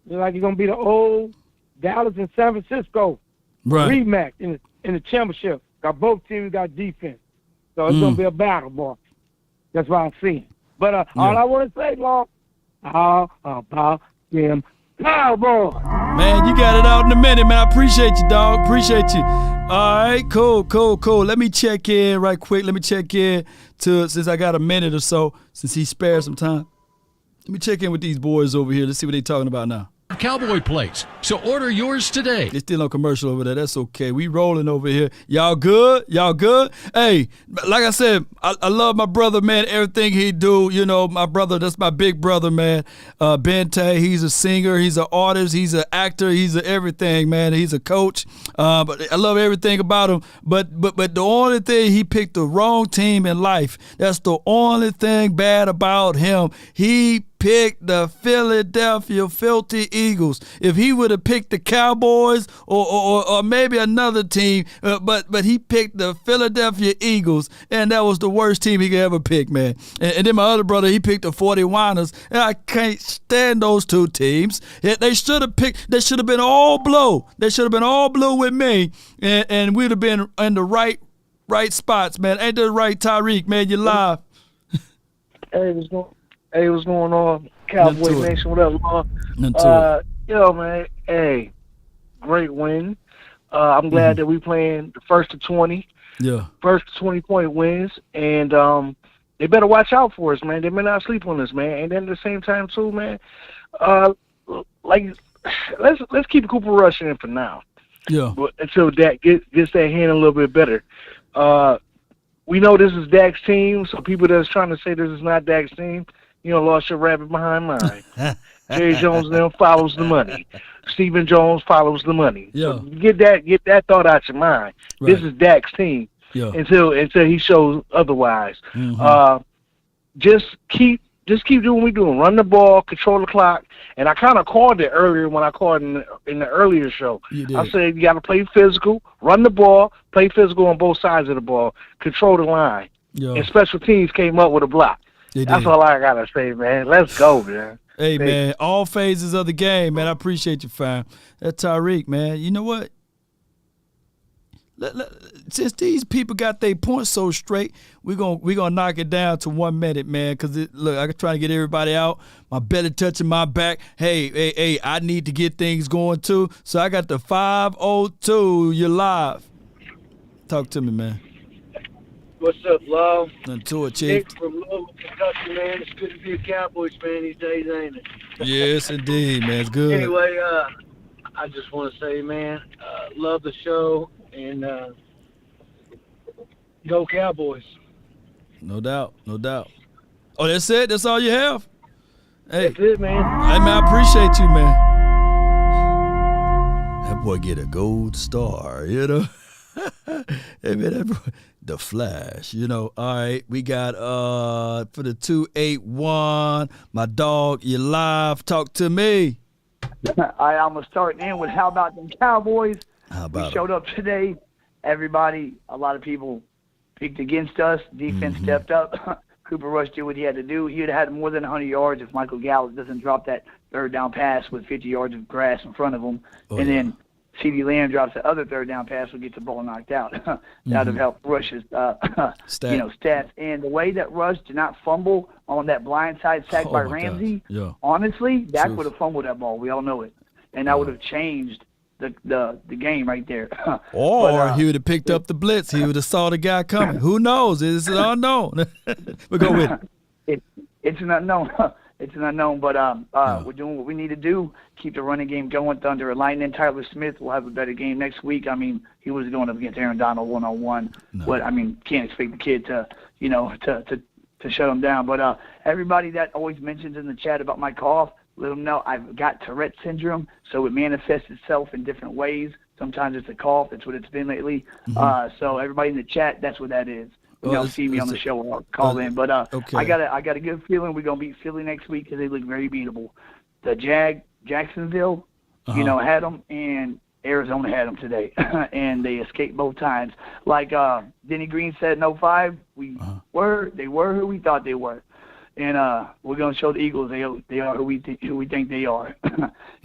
it's like it's going to be the old Dallas and San Francisco rematch in the championship. Got both teams got defense. So it's going to be a battle, boy. That's what I see. But all I want to say, Law, how about them Cowboys? Man, you got it out in a minute, man. I appreciate you, dog. Appreciate you. All right, cool. Let me check in right quick. Since I got a minute or so, since he spared some time. Let me check in with these boys over here. Let's see what they're talking about now. Cowboy plates. So order yours today. They're still on commercial over there. That's okay. We rolling over here. Y'all good? Hey, like I said, I love my brother, man. Everything he do, you know, my brother, that's my big brother, man. Bente, he's a singer, he's an artist, he's an actor, he's a everything, man. He's a coach. But I love everything about him. But the only thing, he picked the wrong team in life. That's the only thing bad about him. He picked the Philadelphia Filthy Eagles. If he would have picked the Cowboys or maybe another team, but he picked the Philadelphia Eagles, and that was the worst team he could ever pick, man. And then my other brother, he picked the 49ers, and I can't stand those two teams. They should have been all blue. They should have been all blue with me, and we'd have been in the right spots, man. Ain't that right, Tyreek, man? You live. Hey, what's going on? Cowboy Nation, what up, Law? Yo, man, hey, great win. I'm glad that we playing the first to 20. Yeah. First to 20-point wins, and they better watch out for us, man. They may not sleep on us, man. And then at the same time, too, man, let's keep Cooper Rush in for now. Yeah. But until Dak gets that hand a little bit better. We know this is Dak's team, so people that's trying to say this is not Dak's team, you know, lost your rabbit behind mine. Jerry Jones then follows the money. Stephen Jones follows the money. Yeah. So get that thought out your mind. Right. This is Dak's team. Yeah. Until he shows otherwise. Mm-hmm. Just keep doing what we're doing. Run the ball, control the clock. And I kind of called it earlier when I called in the earlier show. I said you got to play physical, run the ball, play physical on both sides of the ball, control the line. Yeah. And special teams came up with a block. That's all I got to say, man. Let's go, man. Hey, man, all phases of the game, man. I appreciate you, fam. That's Tyreek, man. You know what? Since these people got their points so straight, we're gonna knock it down to 1 minute, man. Cause look, I can try to get everybody out. My belly touching my back. Hey, I need to get things going too. So I got the 502. You're live. Talk to me, man. What's up, Love? Nothing to it, Chief. Nick from Louisville, Kentucky, man. It's good to be a Cowboys fan these days, ain't it? Yes, indeed, man. It's good. Anyway, I just want to say, man, love the show, and go Cowboys. No doubt. Oh, that's it? That's all you have? Hey. That's it, man. Hey, man, I appreciate you, man. That boy get a gold star, you know? Hey, man, that boy, the Flash, you know. All right, we got for the 281, my dog, you live. Talk to me. I'm going to start in with how about them Cowboys? How about we showed up today. Everybody, a lot of people picked against us. Defense stepped up. Cooper Rush did what he had to do. He would have had more than 100 yards if Michael Gallup doesn't drop that third down pass with 50 yards of grass in front of him. Then CeeDee Lamb drops the other third down pass, will get the ball knocked out. That would have helped Rush's stats. And the way that Rush did not fumble on that blindside sack by Ramsey, honestly, Dak would have fumbled that ball. We all know it. And that would have changed the game right there. Or he would have picked up the blitz. He would have saw the guy coming. Who knows? It's an unknown. We'll go with it. It's an unknown. It's an unknown, but we're doing what we need to do. Keep the running game going. Thunder lightning. Tyler Smith will have a better game next week. I mean, he was going up against Aaron Donald one-on-one. But I mean, can't expect the kid to shut him down. But everybody that always mentions in the chat about my cough, let them know I've got Tourette syndrome, so it manifests itself in different ways. Sometimes it's a cough. That's what it's been lately. So everybody in the chat, that's what that is. See me on the show or call in. But okay. I got a good feeling we're going to beat Philly next week because they look very beatable. The Jacksonville, had them, and Arizona had them today. And they escaped both times. Like Denny Green said in 05, they were who we thought they were. And we're going to show the Eagles they are who we think they are.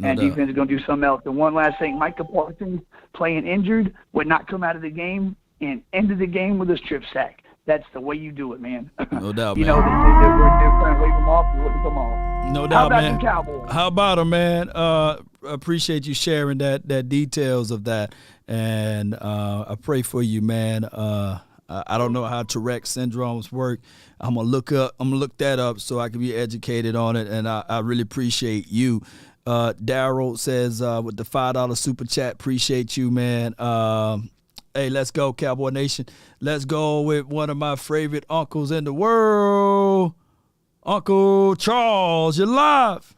And defense is going to do something else. And one last thing, Micah Parsons playing injured would not come out of the game and ended the game with a strip sack. That's the way you do it, man. No doubt, man. They're trying to wave them off and wouldn't come off. No doubt, man. How about the Cowboys? How about them, man? Appreciate you sharing that details of that. And I pray for you, man. I don't know how Tourette syndromes work. I'm gonna look that up so I can be educated on it. And I really appreciate you. Daryl says with the $5 super chat, appreciate you, man. Hey, let's go, Cowboy Nation. Let's go with one of my favorite uncles in the world, Uncle Charles. You're live.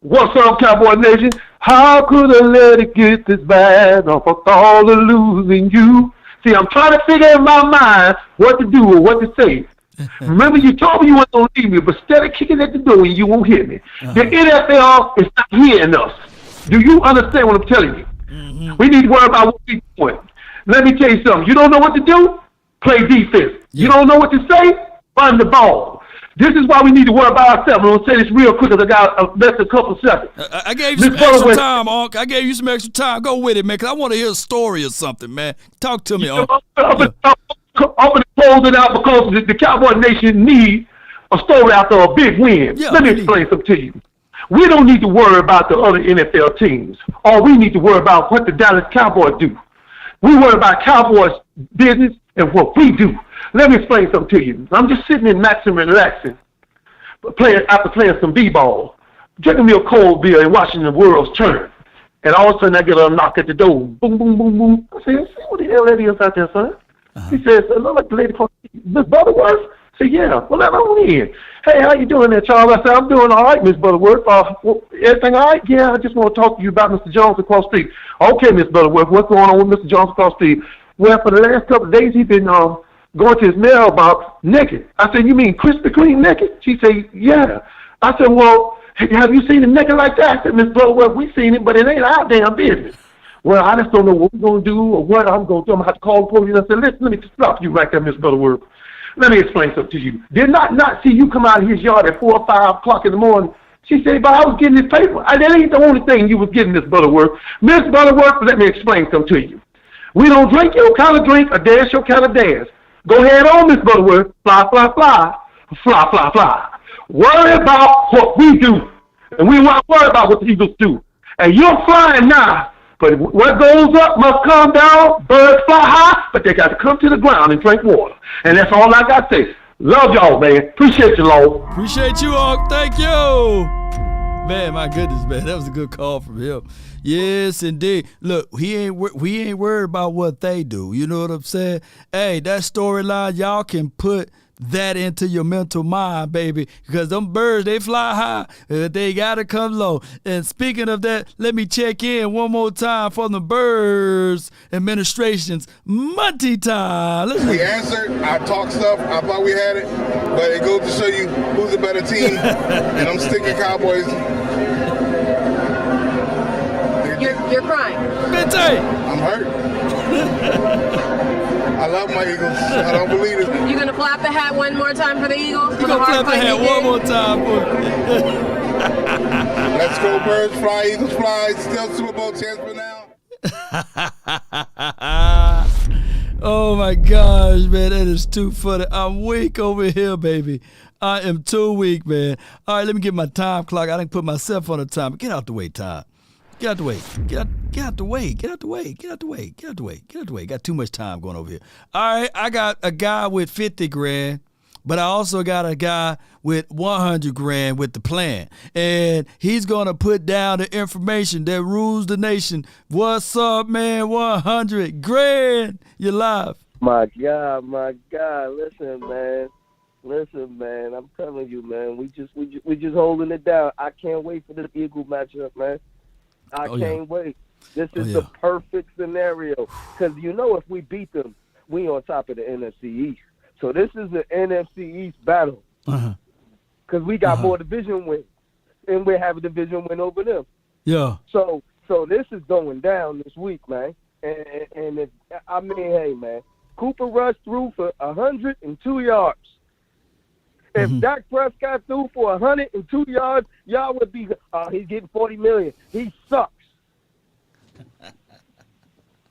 What's up, Cowboy Nation? How could I let it get this bad off of all the losing you? See, I'm trying to figure in my mind what to do or what to say. Remember, you told me you weren't going to leave me, but instead of kicking at the door, you won't hit me. The NFL is not hearing us. Do you understand what I'm telling you? We need to worry about what we're doing. Let me tell you something. You don't know what to do? Play defense. You don't know what to say? Run the ball. This is why we need to worry about ourselves. I'm going to say this real quick because I got less than a couple seconds. I gave you some extra time, Unc. I gave you some extra time. Go with it, man, because I want to hear a story or something, man. Talk to me, Unc. I'm going to close it out because the Cowboy Nation need a story after a big win. Let me explain something to you. We don't need to worry about the other NFL teams. All we need to worry about what the Dallas Cowboys do. We worry about Cowboys business and what we do. Let me explain something to you. I'm just sitting in Maxim relaxing, after playing some b-ball, drinking me a cold beer and watching the world turn. And all of a sudden I get a knock at the door. Boom, boom, boom, boom. I say, see what the hell that is out there, son? He says, I look like the lady from Miss Butterworth. I said, yeah, well, let on in. Hey, how you doing there, Charles? I said, I'm doing all right, Miss Butterworth. Everything all right? Yeah, I just want to talk to you about Mr. Jones across the street. Okay, Miss Butterworth, what's going on with Mr. Jones across the street? Well, for the last couple of days, he's been going to his mailbox naked. I said, you mean Krispy Kreme naked? She said, yeah. I said, well, have you seen him naked like that? I said, Miss Butterworth, we seen it, but it ain't our damn business. Well, I just don't know what we're going to do or what I'm going to do. I'm going to have to call the police. I said, listen, let me stop you right there, Miss Butterworth. Let me explain something to you. Did not see you come out of his yard at 4 or 5 o'clock in the morning. She said, but I was getting his paper. That ain't the only thing you was getting, Miss Butterworth. Miss Butterworth, let me explain something to you. We don't drink your kind of drink or dance your kind of dance. Go ahead on, Miss Butterworth. Fly, fly, fly. Fly, fly, fly. Worry about what we do. And we won't worry about what the Eagles do. And you're flying now. But what goes up must come down. Birds fly high, but they got to come to the ground and drink water. And that's all I got to say. Love y'all, man. Appreciate you, Lord. Appreciate you, Unc. Thank you. Man, my goodness, man. That was a good call from him. Yes, indeed. Look, we ain't worried about what they do. You know what I'm saying? Hey, that storyline, y'all can put that into your mental mind, baby, because them birds, they fly high. They got to come low. And speaking of that, let me check in one more time for the Birds Administration's Monty time. We answered. I talked stuff. I thought we had it, but it goes to show you who's a better team. And I'm sticking Cowboys. You're crying. Bente. I'm hurt. I love my Eagles. I don't believe it. You gonna flap the hat one more time for the Eagles? You gonna flap the hat one more time for Let's go Birds, fly, Eagles fly. Still Super Bowl chance for now. Oh my gosh, man, that is too funny. I'm weak over here, baby. I am too weak, man. All right, let me get my time clock. I didn't put myself on the timer. Get out the way, Todd. Get out the way. Get out the way. Get out the way. Get out the way. Get out the way. Get out the way. Got too much time going over here. All right, I got a guy with 50 grand, but I also got a guy with 100 grand with the plan. And he's going to put down the information that rules the nation. What's up, man? 100 grand. You're live. My God. Listen, man. I'm telling you, man. We just holding it down. I can't wait for this Eagle matchup, man. I can't wait. This is the perfect scenario because if we beat them, we on top of the NFC East. So this is the NFC East battle because we got more division wins, and we have a division win over them. Yeah. So this is going down this week, man. And hey, man, Cooper Rush threw for 102 yards. If Dak Prescott threw for 102 yards, y'all would be, he's getting $40 million. He sucks.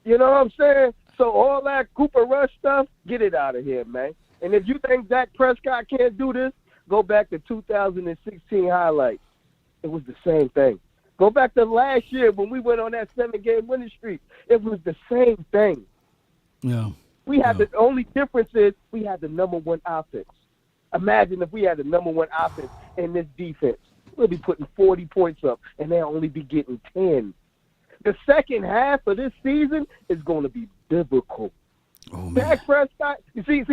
You know what I'm saying? So all that Cooper Rush stuff, get it out of here, man. And if you think Dak Prescott can't do this, go back to 2016 highlights. It was the same thing. Go back to last year when we went on that 7-game winning streak. It was the same thing. Yeah. We had the only difference is we had the number one offense. Imagine if we had the number one offense in this defense. We'll be putting 40 points up, and they'll only be getting 10. The second half of this season is going to be biblical. Oh, man. Dak Prescott, you see.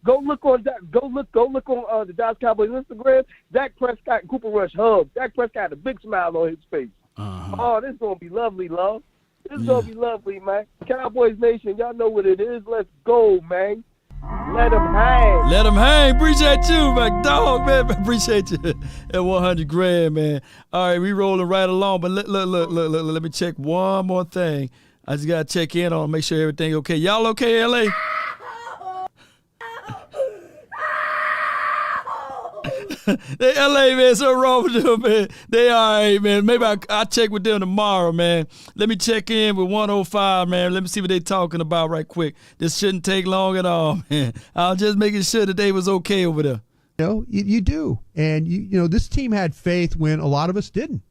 Go look on the Dallas Cowboys Instagram. Dak Prescott and Cooper Rush hugged. Dak Prescott had a big smile on his face. Oh, this is going to be lovely, love. This is going to be lovely, man. Cowboys Nation, y'all know what it is. Let's go, man. Let them hang. Let them hang. Appreciate you, my dog, man. Appreciate you at 100 grand, man. All right, we rolling right along. But look. Let me check one more thing. I just got to check in on make sure everything okay. Y'all okay, L.A.? They L.A., man, something wrong with them, man. They all right, man. Maybe I'll check with them tomorrow, man. Let me check in with 105, man. Let me see what they talking about right quick. This shouldn't take long at all, man. I was just making sure that they was okay over there. You do. And, this team had faith when a lot of us didn't,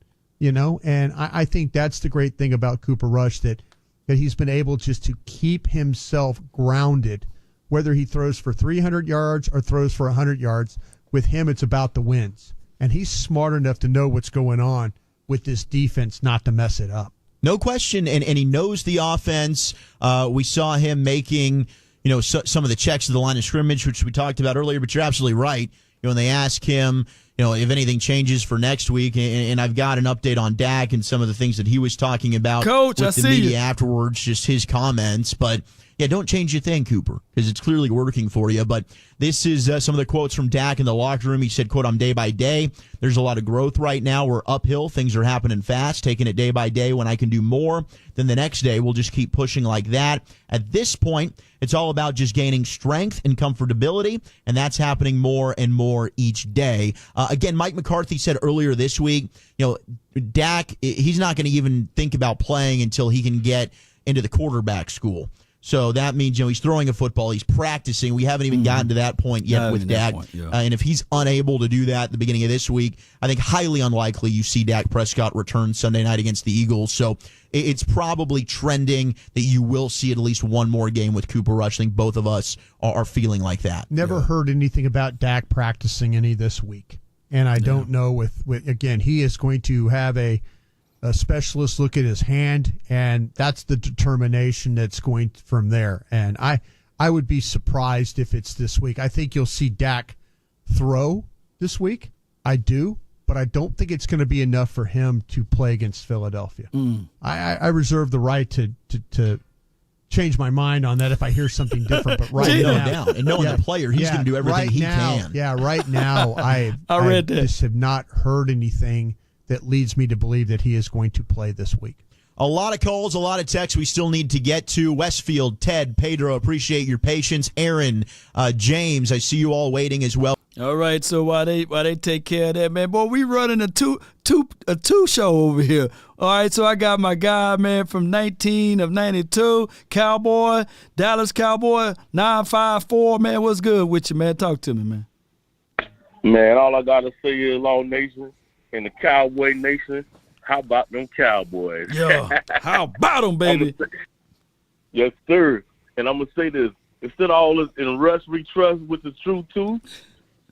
And I think that's the great thing about Cooper Rush, that he's been able just to keep himself grounded, whether he throws for 300 yards or throws for 100 yards. With him, it's about the wins. And he's smart enough to know what's going on with this defense not to mess it up. No question, and he knows the offense. We saw him making, some of the checks to the line of scrimmage, which we talked about earlier, but you're absolutely right. When they ask him, if anything changes for next week, and I've got an update on Dak and some of the things that he was talking about Coach, with the media afterwards, just his comments, but yeah, don't change your thing, Cooper, because it's clearly working for you. But this is some of the quotes from Dak in the locker room. He said, quote, "I'm day by day. There's a lot of growth right now. We're uphill. Things are happening fast, taking it day by day. When I can do more, then the next day we'll just keep pushing like that. At this point, it's all about just gaining strength and comfortability, and that's happening more and more each day." Again, Mike McCarthy said earlier this week, Dak, he's not going to even think about playing until he can get into the quarterback school. So that means, he's throwing a football, he's practicing. We haven't even gotten to that point yet with Dak. And if he's unable to do that at the beginning of this week, I think highly unlikely you see Dak Prescott return Sunday night against the Eagles. So it's probably trending that you will see at least one more game with Cooper Rush. I think both of us are feeling like that. Never heard anything about Dak practicing any this week. And I don't know with again, he is going to have a specialist look at his hand, and that's the determination that's going from there. And I would be surprised if it's this week. I think you'll see Dak throw this week. I do, but I don't think it's going to be enough for him to play against Philadelphia. I reserve the right to change my mind on that if I hear something different. But right now, and knowing the player, he's going to do everything he can. Yeah, right now, I just have not heard anything that leads me to believe that he is going to play this week. A lot of calls, a lot of texts we still need to get to. Westfield, Ted, Pedro, appreciate your patience. Aaron, James, I see you all waiting as well. All right, so while they take care of that, man, boy, we running a two show over here. All right, so I got my guy, man, from 19 of 92, Cowboy, Dallas Cowboy, 954, man. What's good with you, man? Talk to me, man. Man, all I gotta say is Law Nation and the Cowboy Nation. How about them Cowboys? Yeah, how about them, baby? Yes, sir. And I'm going to say this. Instead of all this in Russ we trust, which is true, too,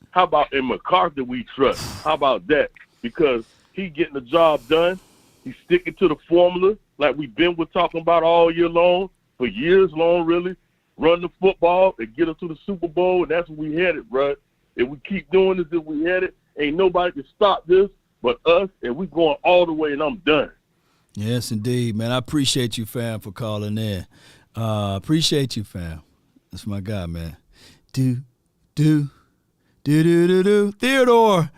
how about in McCarthy we trust? How about that? Because he getting the job done. He's sticking to the formula like we've been talking about all year long, for years long, really. Run the football and get us to the Super Bowl, and that's where we headed, bro. If we keep doing this, if we headed, ain't nobody can stop this but us, and we going all the way, and I'm done. Yes, indeed, man. I appreciate you, fam, for calling in. Appreciate you, fam. That's my guy, man. Do. Theodore.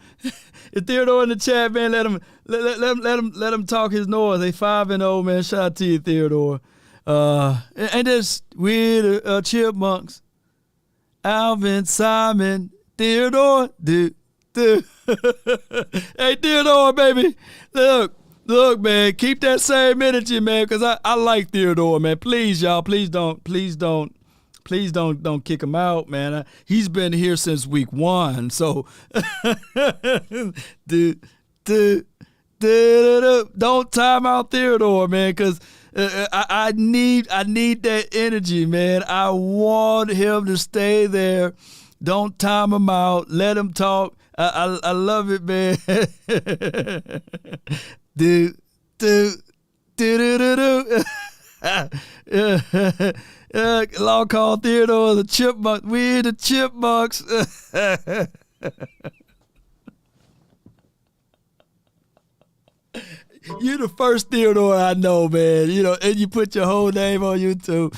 Is Theodore in the chat, man? Let him talk his noise. They 5-0, man. Shout out to you, Theodore. And this weird chipmunks. Alvin, Simon, Theodore, Hey, Theodore, baby. Look, man. Keep that same energy, man, because I like Theodore, man. Please, y'all, please don't kick him out, man. He's been here since week 1, so don't time out Theodore, man, because I need that energy, man. I want him to stay there. Don't time him out. Let him talk. I love it, man. Law called Theodore the chipmunk. We're the chipmunks. You're the first Theodore I know, man. You know, and you put your whole name on YouTube.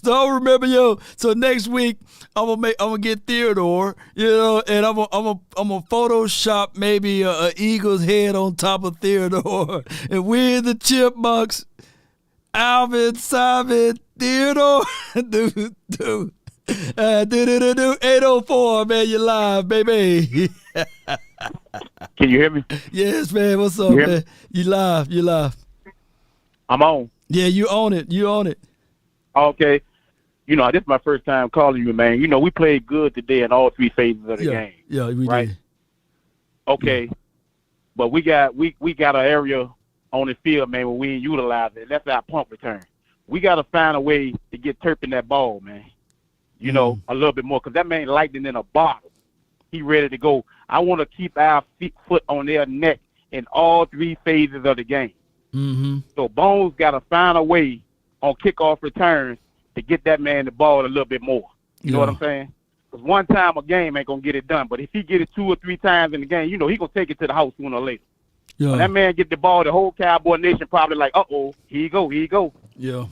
So remember, so next week I'm gonna get Theodore, and I'm gonna Photoshop maybe a eagle's head on top of Theodore, and we're the chipmunks. Alvin, Simon, Theodore, 804, man, you live, baby. Can you hear me? Yes, man. What's up, man? You live. I'm on. Yeah, you own it. Okay. This is my first time calling you, man. We played good today in all 3 phases of the game. Yeah, we right? did. Okay. Yeah. But we got an area on the field, man, where we ain't utilize it. That's our punt return. We got to find a way to get Turpin that ball, man. A little bit more, because that man lightning in a bottle. He ready to go. I want to keep our foot on their neck in all 3 phases of the game. Mm-hmm. So Bones got to find a way on kickoff returns to get that man the ball a little bit more. You know what I'm saying? Because one time a game ain't going to get it done. But if he get it 2 or 3 times in the game, he going to take it to the house sooner or later. Yeah. When that man get the ball, the whole Cowboy Nation probably like, uh-oh, here you go. Yeah.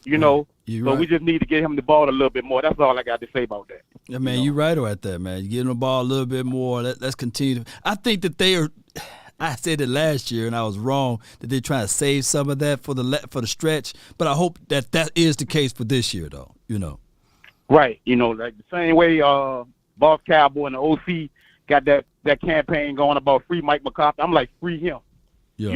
So right. we just need to get him the ball a little bit more. That's all I got to say about that. Yeah, man, you're right about that, man. You get him the ball a little bit more. Let's continue. I think that they are. I said it last year, and I was wrong, that they're trying to save some of that for the stretch. But I hope that is the case for this year, though. Right. Like the same way Boss Cowboy and the OC got that campaign going about free Mike McCarthy. I'm like, free him. Yeah.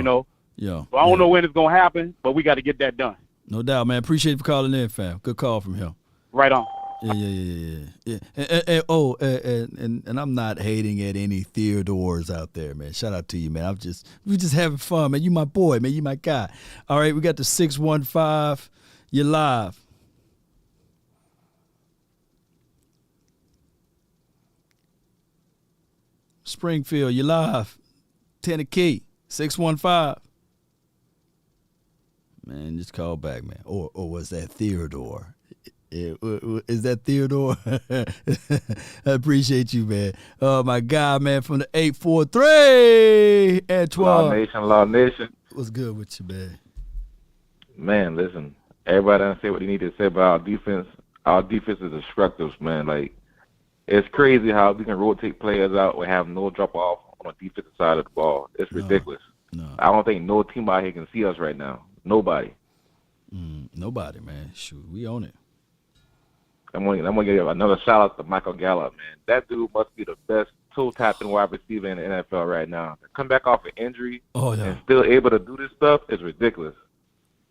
Yeah. So I don't know when it's going to happen, but we got to get that done. No doubt, man. Appreciate you for calling in, fam. Good call from him. Right on. Yeah. And I'm not hating at any Theodores out there, man. Shout out to you, man. We just having fun, man. You my boy, man. You my guy. All right, we got the 615. You're live. Springfield, you're live. Tennessee, 615. Man, just call back, man. Or was that Theodore? Is that Theodore? I appreciate you, man. Oh, my God, man, from the 843. Antoine. Law Nation. What's good with you, man? Man, listen. Everybody done say what they need to say about our defense. Our defense is destructive, man. Like, It's crazy how we can rotate players out and have no drop off on the defensive side of the ball. It's ridiculous. No. I don't think no team out here can see us right now. Nobody. Nobody, man. Shoot, we own it. I'm gonna give another shout out to Michael Gallup, man. That dude must be the best toe tapping wide receiver in the NFL right now. To come back off an injury and still able to do this stuff is ridiculous.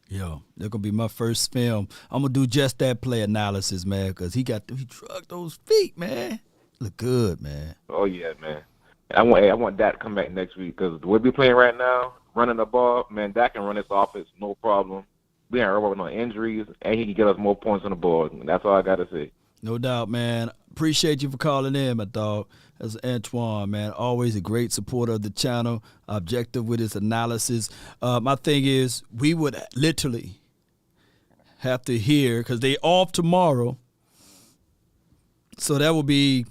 Yo, they're gonna be my first film. I'm gonna do just that play analysis, man, because he drugged those feet, man. Look good, man. Oh yeah, man. I want Dak to come back next week because the way we playing right now, running the ball, man, Dak can run this offense no problem. We ain't working on injuries, and he can get us more points on the board. And that's all I got to say. No doubt, man. Appreciate you for calling in, my dog. That's Antoine, man. Always a great supporter of the channel, objective with his analysis. My thing is, we would literally have to hear, because they off tomorrow, so that will be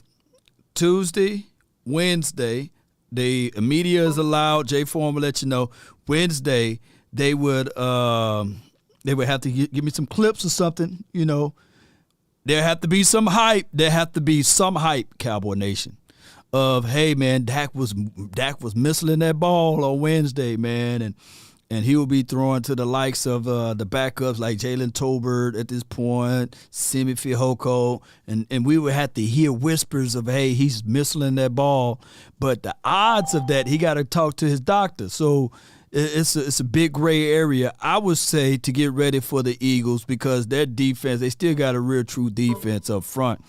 Tuesday, Wednesday. The media is allowed. J-Form will let you know. Wednesday, they would have to give me some clips or something, you know. There have to be some hype. There have to be some hype, Cowboy Nation, of, hey, man, Dak was missing that ball on Wednesday, man, and he will be throwing to the likes of the backups like Jalen Tolbert at this point, Simi Fehoko, and we would have to hear whispers of, hey, he's missing that ball. But the odds of that, he got to talk to his doctor. So it's a big gray area. I would say to get ready for the Eagles because their defense, they still got a real true defense up front.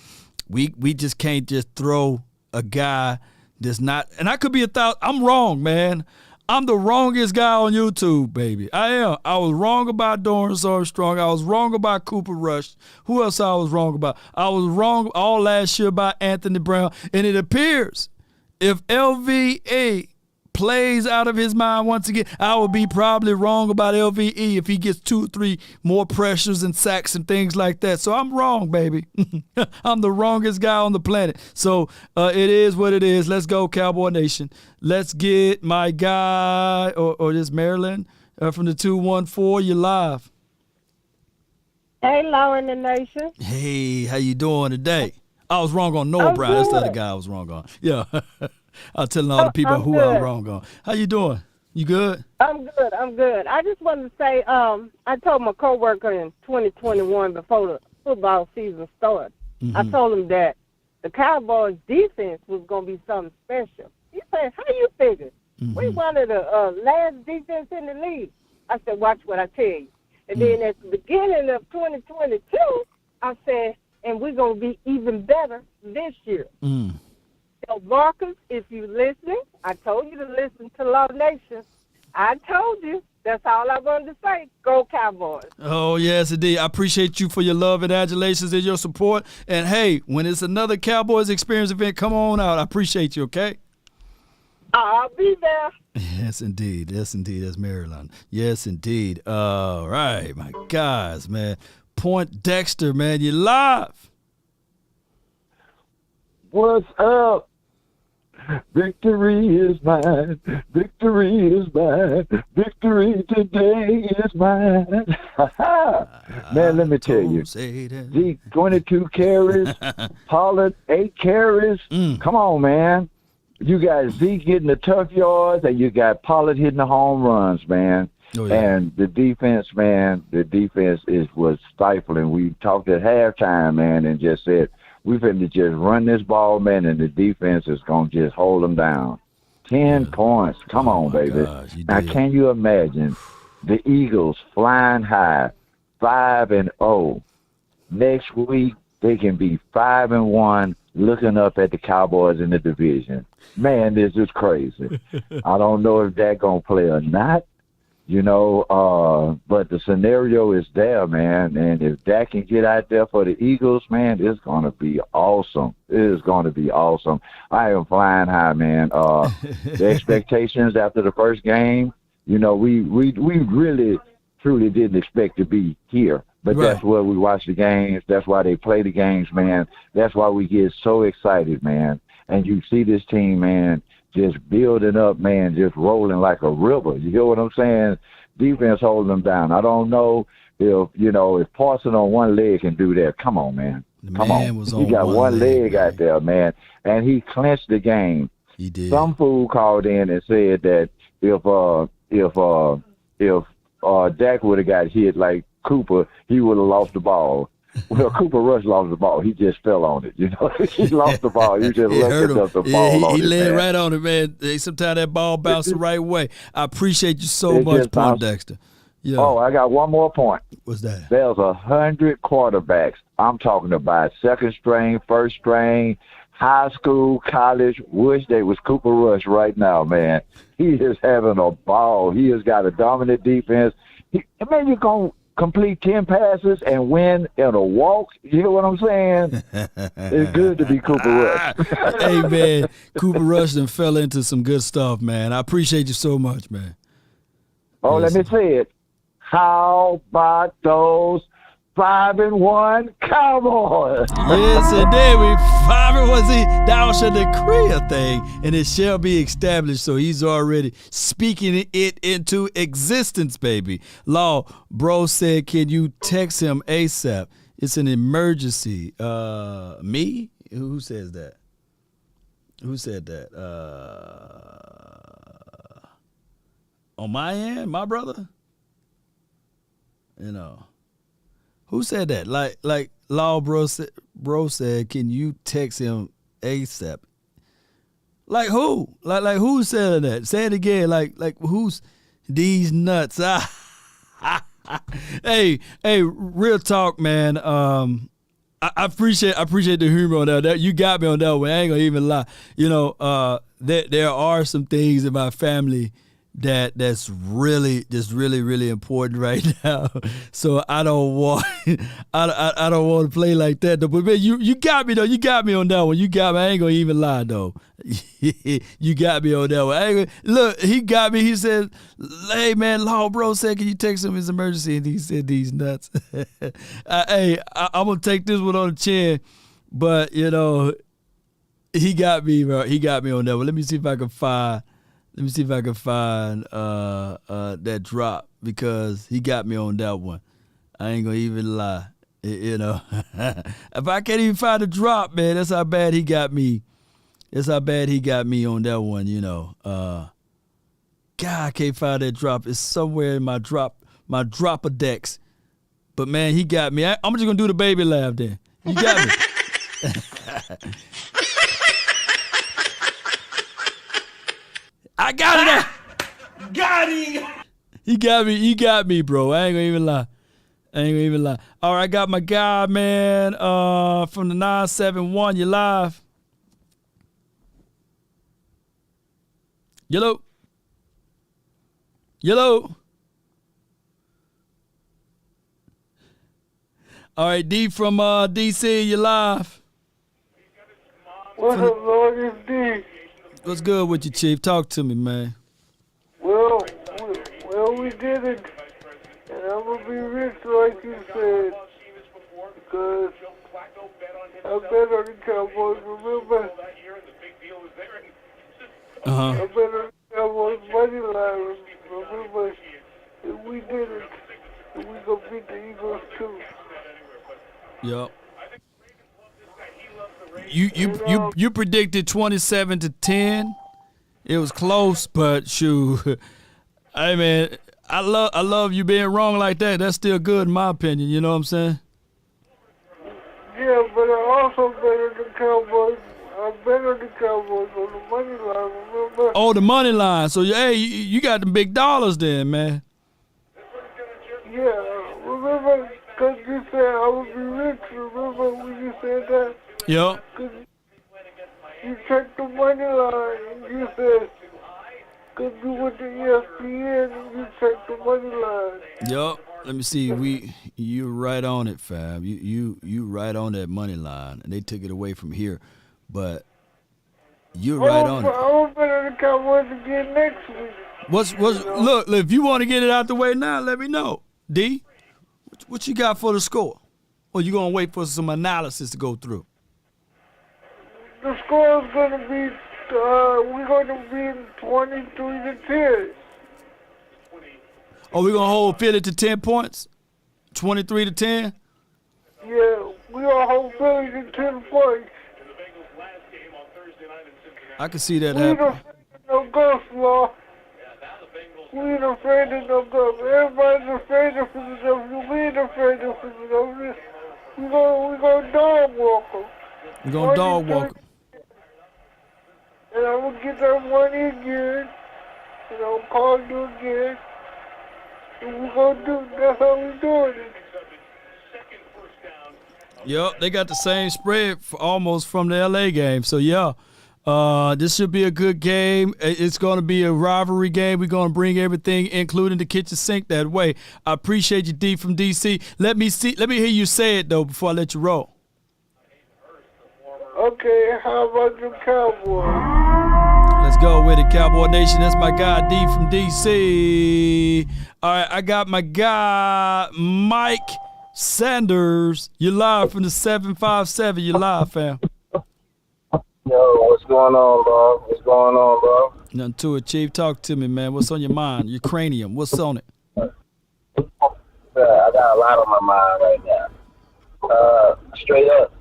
We just can't just throw a guy that's not, and I could be I'm wrong, man. I'm the wrongest guy on YouTube, baby. I am. I was wrong about Dorrance Armstrong. I was wrong about Cooper Rush. Who else I was wrong about? I was wrong all last year about Anthony Brown. And it appears if LVE plays out of his mind once again, I would be probably wrong about LVE if he gets 2 or 3 more pressures and sacks and things like that. So I'm wrong, baby. I'm the wrongest guy on the planet. So it is what it is. Let's go, Cowboy Nation. Let's get my guy, or this Maryland from the 214. You're live. Hey, Lauren the Nation. Hey, how you doing today? I was wrong on Noah Brown. That's the other guy I was wrong on. Yeah. I was telling all the people who I was wrong on. How you doing? You good? I'm good. I just wanted to say, I told my coworker in 2021 before the football season started, I told him that the Cowboys defense was going to be something special. He said, how you figure? We one of the last defense in the league. I said, watch what I tell you. And then at the beginning of 2022, I said, and we're going to be even better this year. So, Marcus, if you're listening, I told you to listen to Law Nation. I told you. That's all I wanted to say. Go Cowboys. Oh, yes, indeed. I appreciate you for your love and adulations and your support. And, hey, when it's another Cowboys Experience event, come on out. I appreciate you, okay? I'll be there. Yes, indeed. Yes, indeed. That's Maryland. Yes, indeed. All right, my guys, man. Point Dexter, man. You live. What's up? Victory is mine. Victory is mine. Victory today is mine. Man, let me tell you. Zeke, 22 carries. Pollard, 8 carries. Come on, man. You got Zeke getting the tough yards, and you got Pollard hitting the home runs, man. Oh, yeah. And the defense, man, was stifling. We talked at halftime, man, and just said, we've had to just run this ball, man, and the defense is going to just hold them down. 10 points. Come on, baby. Gosh, now, can you imagine the Eagles flying high, 5-0. Next week, they can be 5-1, looking up at the Cowboys in the division. Man, this is crazy. I don't know if Dak's going to play or not. You know, but the scenario is there, man. And if Dak can get out there for the Eagles, man, it's going to be awesome. It is going to be awesome. I am flying high, man. The expectations after the first game, you know, we really, truly didn't expect to be here. But right. That's where we watch the games. That's why they play the games, man. That's why we get so excited, man. And you see this team, man, just building up, man, just rolling like a river. You hear what I'm saying? Defense holding them down. I don't know if Parson on one leg can do that. Come on, man. Come on. He got one leg out there, man. And he clinched the game. He did. Some fool called in and said that if Dak would have got hit like Cooper, he would have lost the ball. Well, Cooper Rush lost the ball. He just fell on it. You know, he lost the ball. He just lifted up the ball on it. He laid man. right on it, man. Sometimes that ball bounced the right way. I appreciate you so much, Poindexter. Yeah. Oh, I got one more point. What's that? There's 100 quarterbacks. I'm talking about second string, first string, high school, college. Wish they was Cooper Rush right now, man. He is having a ball. He has got a dominant defense. Man, you're going to complete 10 passes and win in a walk. You know what I'm saying? It's good to be Cooper Rush. Hey, man, Cooper Rush done fell into some good stuff, man. I appreciate you so much, man. Oh, yes. Let me say it. How about those 5-1 Cowboys? Yes, indeed. We 5-1. See, thou shalt decree a thing, and it shall be established. So he's already speaking it into existence, baby. Law, bro said, can you text him ASAP? It's an emergency. Me? Who says that? Who said that? On my end, my brother? You know. Who said that? Like Law bro said, can you text him ASAP? Like who? Like who said that? Say it again. Like who's these nuts? Hey, real talk, man. I appreciate the humor on that. You got me on that one. I ain't gonna even lie. You know, there are some things in my family that's really important right now. So I don't want I don't want to play like that though. But man, you got me though. You got me on that one. You got me. I ain't gonna even lie though. You got me on that one. Look, he got me. He said, "Hey man, Law bro said, can you text him his emergency?" And he said, "These nuts." I'm gonna take this one on the chin, but you know, he got me, bro. He got me on that one. Let me see if I can find that drop because he got me on that one. I ain't gonna even lie. You know, if I can't even find the drop, man, that's how bad he got me. That's how bad he got me on that one. You know, God, I can't find that drop. It's somewhere in my Dropper-Dex. But man, he got me. I'm just gonna do the baby laugh then. You got me. I got it. Got him. He got me, bro. I ain't gonna even lie. All right, I got my guy, man, from the 971. You live. Yellow. All right, D from DC, you live. What's up, Lord? It's D. What's good with you, Chief? Talk to me, man. Well, we did it, and I'm gonna be rich like you said, because I bet on the Cowboys. Remember? I bet on the Cowboys money line. Remember? And we did it, and we gonna beat the Eagles too. Yup. You predicted 27-10. It was close, but shoot, hey man, I love you being wrong like that. That's still good in my opinion. You know what I'm saying? Yeah, but I also bet on the Cowboys. I bet on the Cowboys on the money line. Remember? Oh, the money line. So hey, you got the big dollars then, man. Yeah, remember? Because you said I would be rich. Remember when you said that? Yep. You checked the money line and you said, because you went to ESPN and you checked the money line. Yup. Let me see. You right on it, fam. You right on that money line, and they took it away from here, but you're right on it. I will bet on the Cowboys again next week. Look, if you want to get it out the way now, let me know. D, what you got for the score? Or you gonna wait for some analysis to go through? The score is going to be, we're going to be 23-10. Oh, we're going to hold Philly to 10 points? 23-10? Yeah, We gonna hold Philly to 10 points. I can see that We ain't happen. afraid of no ghost, Law. We ain't afraid of no ghost. Everybody's afraid of Philadelphia. We ain't afraid of Philadelphia. We gonna dog walk 'em. We're going to dog walk 'em. And I'm gonna get that money again. And I'm gonna call you again. And we gonna do. That's how we doing it. Yep, they got the same spread almost from the LA game. So, yeah, this should be a good game. It's going to be a rivalry game. We're going to bring everything, including the kitchen sink, that way. I appreciate you, D from DC. Let me hear you say it, though, before I let you roll. Okay, how about the Cowboys? Let's go with it, Cowboy Nation. That's my guy, D from DC. All right, I got my guy, Mike Sanders. You're live from the 757. You're live, fam. Yo, what's going on, bro? What's going on, bro? Nothing to it, Chief. Talk to me, man. What's on your mind? Your cranium. What's on it? I got a lot on my mind right now. Straight up.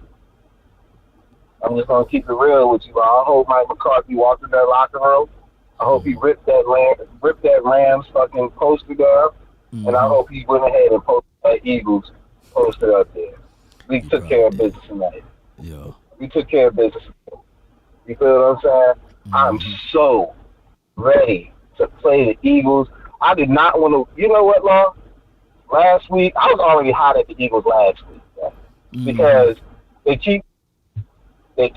I'm just gonna keep it real with you, bro. I hope Mike McCarthy walked in that locker room. I hope he ripped that Rams fucking poster up, and I hope he went ahead and posted that Eagles poster up there. We took care of business tonight. Yeah. We took care of business. You feel what I'm saying? I'm so ready to play the Eagles. I did not want to. You know what, Law? Last week I was already hot at the Eagles last week, because they keep. They be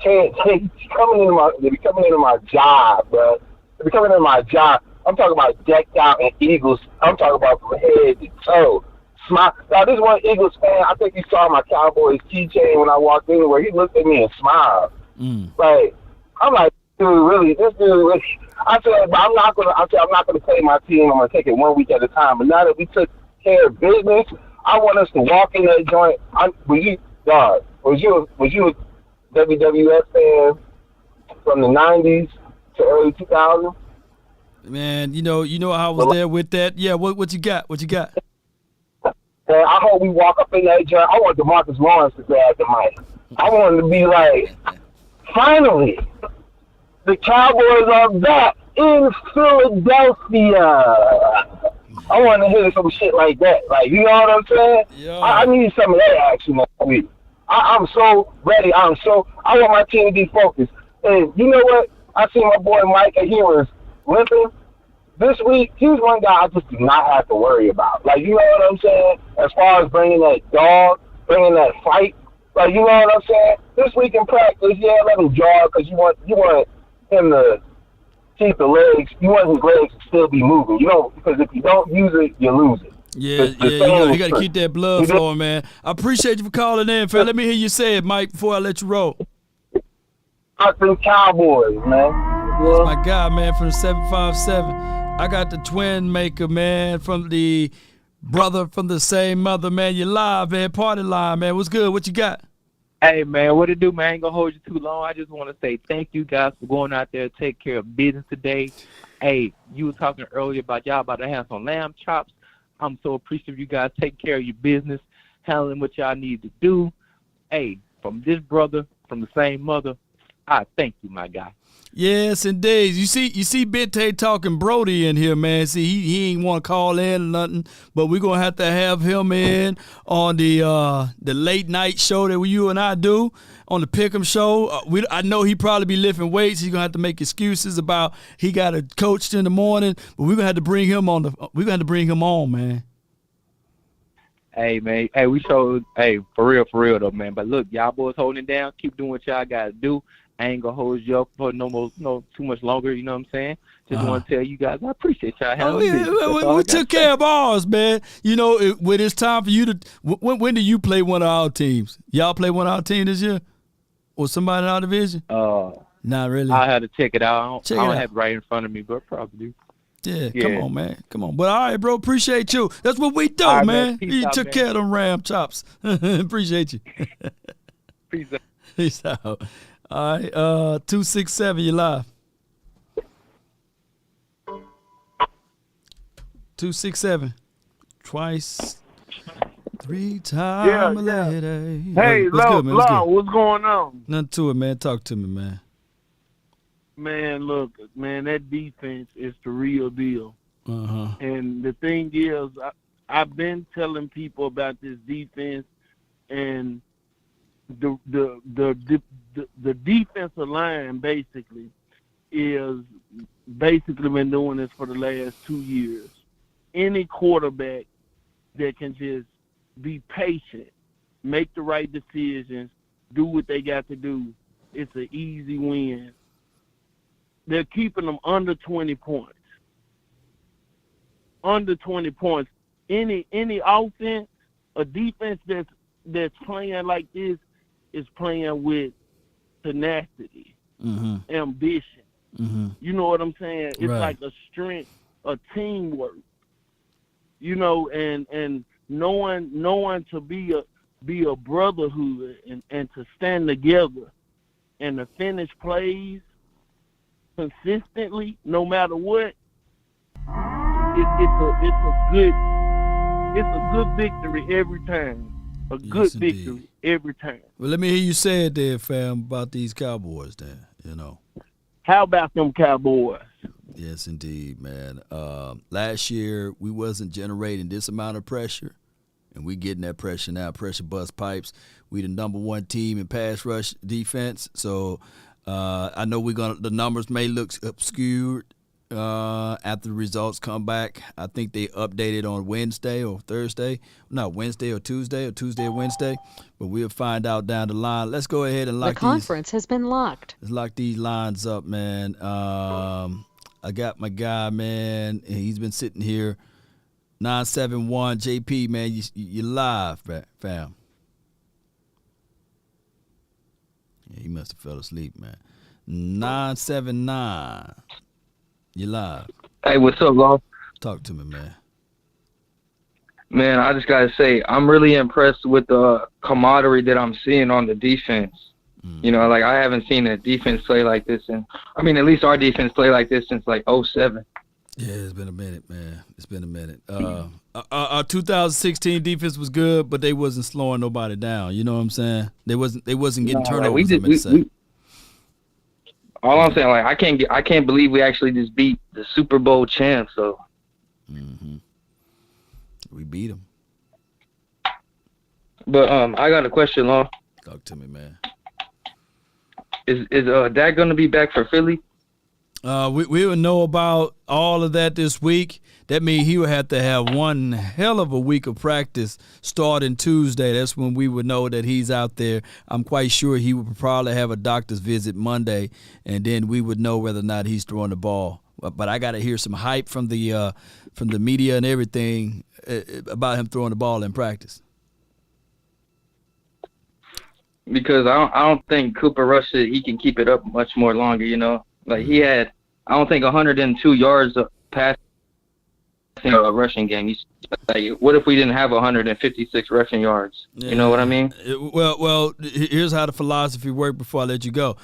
coming into my job, bro. They be coming into my job. I'm talking about decked out in Eagles. I'm talking about from head to toe. Smile. Now, this one Eagles fan, I think he saw my Cowboys keychain when I walked in, where he looked at me and smiled. Like, I'm like, this dude really. I said, I'm not gonna play my team. I'm gonna take it 1 week at a time. But now that we took care of business, I want us to walk in that joint. Was you a WWF fan from the 90s to early 2000s? Man, you know how I was there with that. Yeah, what you got? What you got? Man, I hope we walk up in that joint. I want DeMarcus Lawrence to grab the mic. I want him to be like, finally, the Cowboys are back in Philadelphia. I want to hear some shit like that. Like, you know what I'm saying? I need some of that action next week. I'm so ready. I want my team to be focused. And you know what? I see my boy Mike, and he was limping. This week, he's one guy I just do not have to worry about. Like, you know what I'm saying? As far as bringing that dog, bringing that fight. Like, you know what I'm saying? This week in practice, let him jog, because you want him to keep the legs. You want his legs to still be moving. You don't, because if you don't use it, you lose it. Yeah, you got to keep that blood flowing, man. I appreciate you for calling in, fam. Let me hear you say it, Mike, before I let you roll. I think Cowboys, man. That's my guy, man, from the 757. I got the twin maker, man, from the brother from the same mother, man. You live, man. Party line, man. What's good? What you got? Hey, man, what it do, man? I ain't going to hold you too long. I just want to say thank you guys for going out there to take care of business today. Hey, you were talking earlier about y'all about to have some lamb chops. I'm so appreciative you guys take care of your business, handling what y'all need to do. Hey, from this brother, from the same mother, I thank you, my guy. Yes, indeed. You see Bente talking Brody in here, man. See, he ain't want to call in or nothing, but we're going to have him in on the late night show that you and I do, on the Pick'em show. I know he probably be lifting weights. He's going to have to make excuses about he got a coach in the morning, but we're going to have to bring him on man. Hey, man. Hey, for real though, man. But look, y'all boys holding it down. Keep doing what y'all got to do. I ain't gonna hold you up for too much longer. You know what I'm saying? Just want to tell you guys I appreciate y'all. We took care of ours, man. You know, when it's time for you to. When do you play one of our teams? Y'all play one of our team this year, or somebody in our division? Not really. I had to check it out. I don't have it right in front of me, but probably do. Yeah, come on, man. Come on. But all right, bro, appreciate you. That's what we do, right, man. You took care of them ram chops. Appreciate you. Peace out. Peace out. All right, 267, you live. 267. Twice. Three-time lady. Hey, what's good, man? what's going on? Nothing to it, man. Talk to me, man. Man, look, man, that defense is the real deal. Uh-huh. And the thing is, I've been telling people about this defense, and the defensive line basically is been doing this for the last 2 years. Any quarterback that can just be patient, make the right decisions, do what they got to do, it's an easy win. They're keeping them under 20 points. Under 20 points. Any offense, a defense that's playing like this is playing with tenacity, ambition. Mm-hmm. You know what I'm saying? It's like a strength, a teamwork. You know, and knowing to be a brotherhood and to stand together and to finish plays consistently, no matter what. It's a good victory every time. A good victory every time. Well, let me hear you say it there, fam, about these Cowboys there, you know. How about them Cowboys? Yes, indeed, man. Last year, we wasn't generating this amount of pressure, and we getting that pressure now, pressure bust pipes. We the number one team in pass rush defense, so I know the numbers may look obscured after the results come back. I think they updated on Wednesday or Thursday. Not Wednesday or Tuesday or Wednesday. But we'll find out down the line. Let's go ahead and lock The conference has been locked. Let's lock these lines up, man. I got my guy, man. And he's been sitting here. 971 JP, man. You live, fam. Yeah, he must have fell asleep, man. 979. You live. Hey, what's up, Law? Talk to me, man. Man, I just got to say, I'm really impressed with the camaraderie that I'm seeing on the defense. You know, like, I haven't seen a defense play like this. At least our defense play like this since, like, 2007. Yeah, it's been a minute, man. It's been a minute. Our 2016 defense was good, but they wasn't slowing nobody down. You know what I'm saying? They wasn't getting turnovers. All I'm saying, like, I can't believe we actually just beat the Super Bowl champs. So, we beat them. But I got a question, Law. Talk to me, man. Is Dak gonna be back for Philly? We will know about all of that this week. That means he would have to have one hell of a week of practice starting Tuesday. That's when we would know that he's out there. I'm quite sure he would probably have a doctor's visit Monday, and then we would know whether or not he's throwing the ball. But I got to hear some hype from the media and everything about him throwing the ball in practice. Because I don't think Cooper Rush he can keep it up much more longer. You know, like he had, I don't think 102 yards passing a rushing game. Like, what if we didn't have 156 rushing yards? Yeah. You know what I mean? Well, here's how the philosophy worked before I let you go.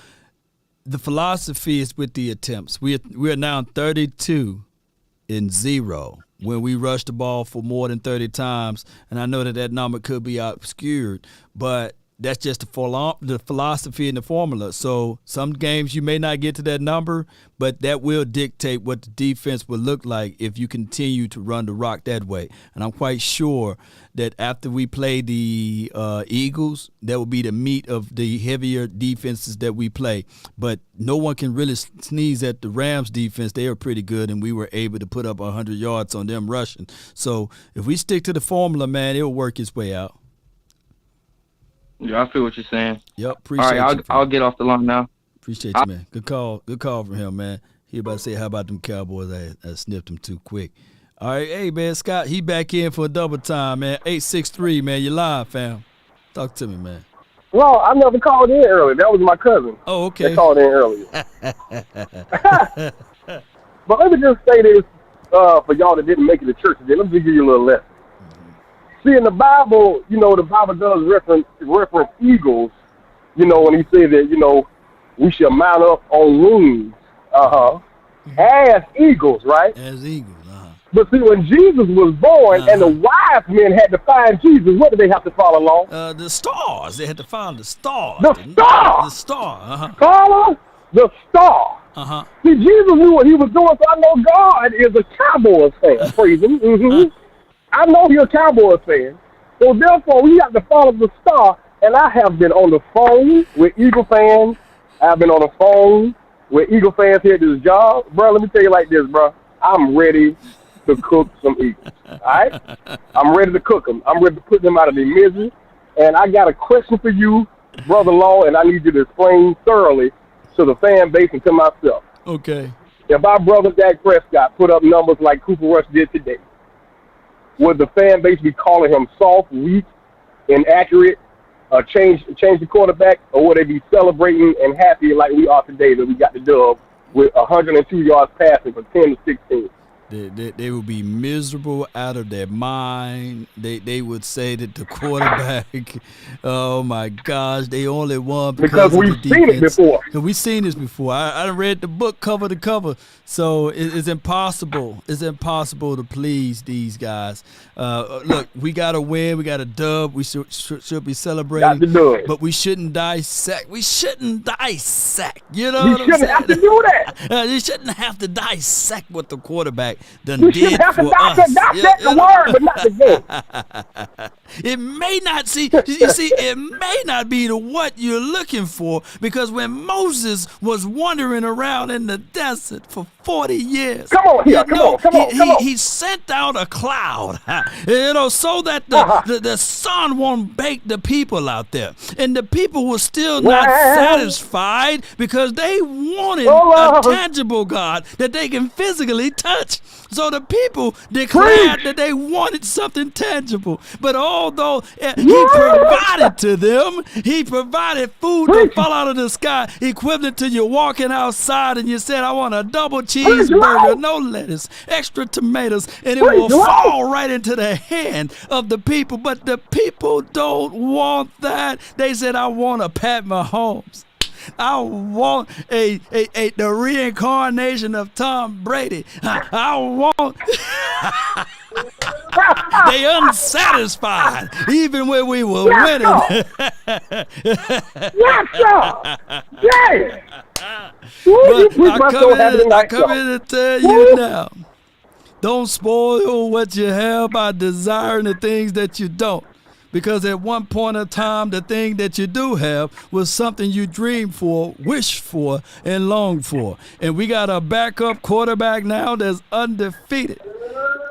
The philosophy is with the attempts. We are now 32-0 when we rush the ball for more than 30 times, and I know that number could be obscured, but that's just the philosophy and the formula. So some games you may not get to that number, but that will dictate what the defense will look like if you continue to run the rock that way. And I'm quite sure that after we play the Eagles, that will be the meat of the heavier defenses that we play. But no one can really sneeze at the Rams defense. They are pretty good, and we were able to put up 100 yards on them rushing. So if we stick to the formula, man, it will work its way out. Yeah, I feel what you're saying. Yep, appreciate All right, I'll get off the line now. Appreciate you, man. Good call from him, man. He about to say, how about them Cowboys? I snipped them too quick. All right, hey, man, Scott, he back in for a double time, man. 863, man, you live, fam. Talk to me, man. Well, I never called in earlier. That was my cousin. Oh, okay. They called in earlier. But let me just say this for y'all that didn't make it to church today. Let me just give you a little lesson. See, in the Bible, you know, the Bible does reference eagles, you know, when he said that, you know, we shall mount up on wings, as eagles, right? As eagles, But see, when Jesus was born and the wise men had to find Jesus, what did they have to follow along? The stars. They had to find the stars. The star. The star. Follow the star. See, Jesus knew what he was doing, so I know God is a Cowboys fan. Praise him. I know he's a Cowboys fan. So therefore, we have to follow the star. And I have been on the phone with Eagle fans. I've been on the phone with Eagle fans here at this job. Bro, let me tell you like this, bro. I'm ready to cook some Eagles. All right? I'm ready to cook them. I'm ready to put them out of their misery. And I got a question for you, brother-in-law, and I need you to explain thoroughly to the fan base and to myself. Okay. If our brother Dak Prescott put up numbers like Cooper Rush did today, would the fan base be calling him soft, weak, inaccurate, change the quarterback, or would they be celebrating and happy like we are today that we got the dub with 102 yards passing for 10 to 16? They would be miserable out of their mind. They would say that the quarterback, oh my gosh, they only won because we've seen it before. We've seen this before. I read the book cover to cover, so it's impossible. It's impossible to please these guys. Look, we got to win. We got a dub. We should be celebrating. Got the dub. But we shouldn't dissect. We shouldn't dissect. You know we what I'm saying? shouldn't have to do that. You shouldn't have to dissect what the quarterback done we did should have for to us. dissect the word, but not the game. It may not it may not be what you're looking for, because when Moses was wandering around in the desert for 40 years, come on, he sent out a cloud, so that the sun won't bake the people out there, and the people were still not satisfied because they wanted a tangible God that they can physically touch. So the people declared that they wanted something tangible. But although he provided to them, he provided food to fall out of the sky, equivalent to you walking outside and you said, I want a double cheeseburger, no lettuce, extra tomatoes, and it will fall right into the hand of the people. But the people don't want that. They said, I want a Pat Mahomes. I want the reincarnation of Tom Brady. I want. They unsatisfied, even when we were winning. I come in to tell you now, don't spoil what you have by desiring the things that you don't. Because at one point in time, the thing that you do have was something you dreamed for, wished for, and longed for. And we got a backup quarterback now that's undefeated.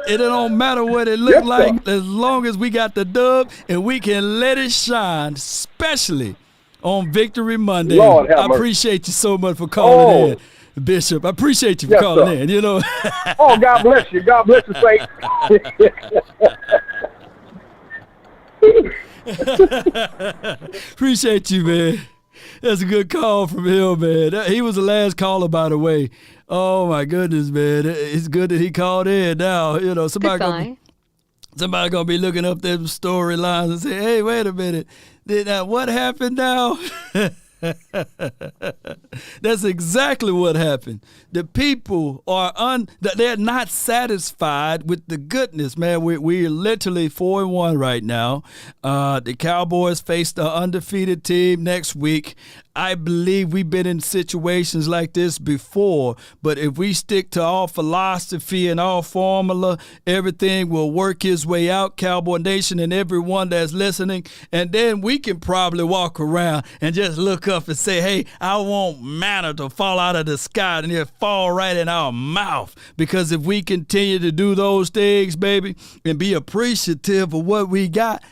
It don't matter what it looked like, as long as we got the dub and we can let it shine, especially on Victory Monday. I appreciate you so much for calling in, Bishop. I appreciate you for calling in, Oh, God bless you. God bless you, Saint. Appreciate you, man. That's a good call from him, man. He was the last caller, by the way. Oh my goodness, man. It's good that he called in now. Somebody gonna be looking up them storylines and say, hey, wait a minute. What happened now? That's exactly what happened. The people they're not satisfied with the goodness, man. We're literally 4-1 right now. The Cowboys face the undefeated team next week. I believe we've been in situations like this before, but if we stick to our philosophy and our formula, everything will work its way out, Cowboy Nation and everyone that's listening. And then we can probably walk around and just look up and say, hey, I want manna to fall out of the sky and it fall right in our mouth. Because if we continue to do those things, baby, and be appreciative of what we got,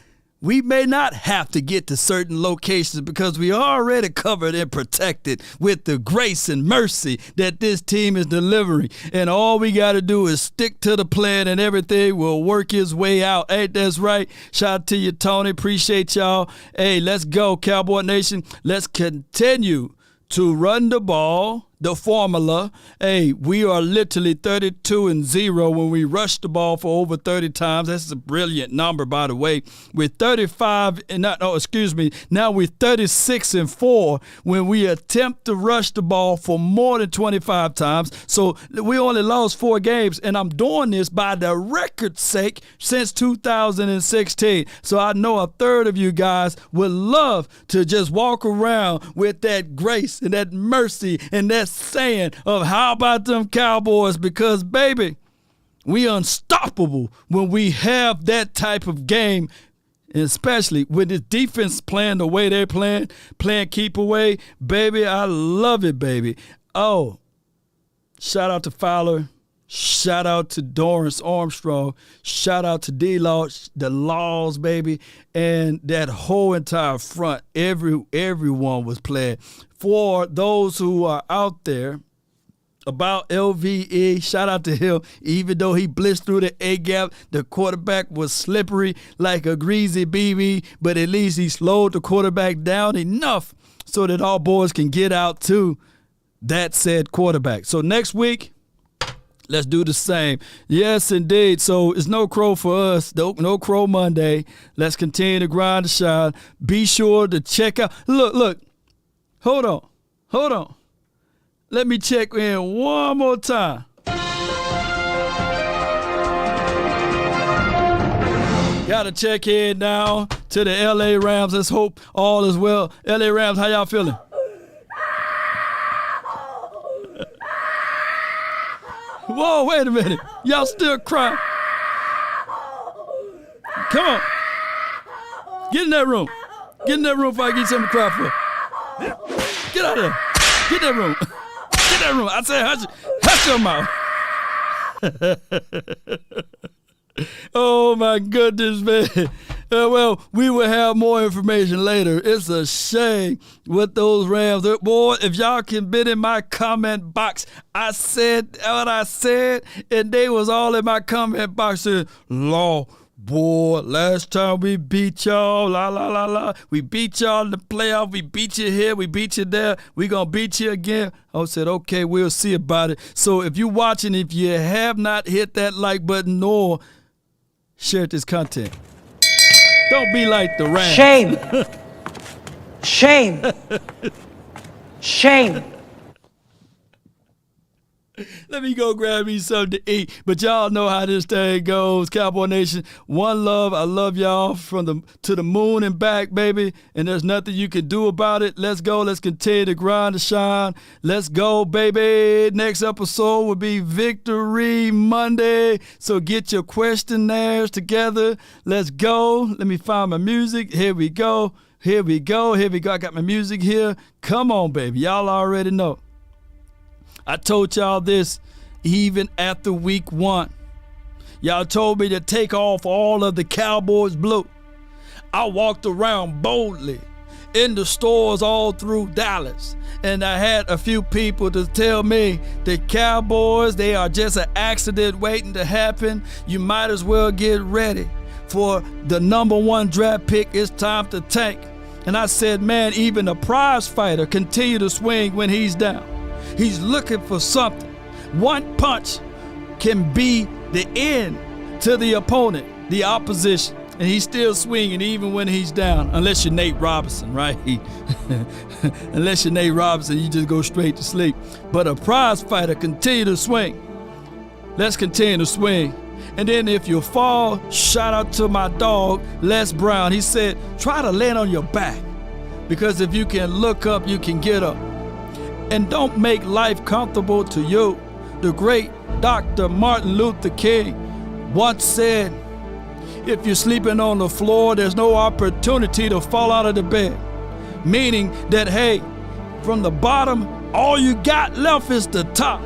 we may not have to get to certain locations because we are already covered and protected with the grace and mercy that this team is delivering. And all we got to do is stick to the plan and everything will work its way out. Ain't that's right? Shout out to you, Tony. Appreciate y'all. Hey, let's go, Cowboy Nation. Let's continue to run the ball, the formula. Hey, we are literally 32-0 when we rush the ball for over 30 times. That's a brilliant number, by the way. We're 36-4 when we attempt to rush the ball for more than 25 times. So we only lost 4 games, and I'm doing this by the record's sake since 2016. So I know a third of you guys would love to just walk around with that grace and that mercy and that saying of how about them Cowboys, because baby, we unstoppable when we have that type of game, and especially with the defense playing the way they're playing keep away. Baby, I love it, baby. Oh, shout out to Fowler. Shout out to Dorrance Armstrong. Shout out to D-Law, the Laws, baby, and that whole entire front. Everyone was playing. For those who are out there about LVE, shout out to him. Even though he blitzed through the A-gap, the quarterback was slippery like a greasy BB, but at least he slowed the quarterback down enough so that all boys can get out to that said quarterback. So next week, let's do the same. Yes, indeed. So it's no crow for us. No crow Monday. Let's continue to grind the shine. Be sure to check out. Look. Hold on. Let me check in one more time. Gotta check in now to the LA Rams. Let's hope all is well. LA Rams, how y'all feeling? Whoa, wait a minute. Y'all still crying. Come on. Get in that room. Get in that room before I get you something to cry for. Get out of there. Get that room. Get that room. I said, hush your mouth. Oh, my goodness, man. Well, we will have more information later. It's a shame what those Rams. Boy, if y'all can been in my comment box, I said what I said, and they was all in my comment box saying, Law, boy, last time we beat y'all, la. We beat y'all in the playoff. We beat you here. We beat you there. We going to beat you again. I said, okay, we'll see about it. So if you're watching, if you have not hit that like button nor shared this content, don't be like the Rams. Shame. Let me go grab me something to eat. But y'all know how this thing goes. Cowboy Nation, one love. I love y'all to the moon and back, baby. And there's nothing you can do about it. Let's go. Let's continue to grind and shine. Let's go, baby. Next episode will be Victory Monday. So get your questionnaires together. Let's go. Let me find my music. Here we go. I got my music here. Come on, baby. Y'all already know. I told y'all this even after week 1. Y'all told me to take off all of the Cowboys blue. I walked around boldly in the stores all through Dallas, and I had a few people to tell me the Cowboys, they are just an accident waiting to happen. You might as well get ready for the number 1 draft pick. It's time to tank. And I said, man, even a prize fighter continue to swing when he's down. He's looking for something. One punch can be the end to the opponent, the opposition. And he's still swinging even when he's down. Unless you're Nate Robinson, right? Unless you're Nate Robinson, you just go straight to sleep. But a prize fighter continue to swing. Let's continue to swing. And then if you fall, shout out to my dog, Les Brown. He said, try to land on your back. Because if you can look up, you can get up. And don't make life comfortable to you. The great Dr. Martin Luther King once said, if you're sleeping on the floor, there's no opportunity to fall out of the bed. Meaning that, hey, from the bottom, all you got left is the top.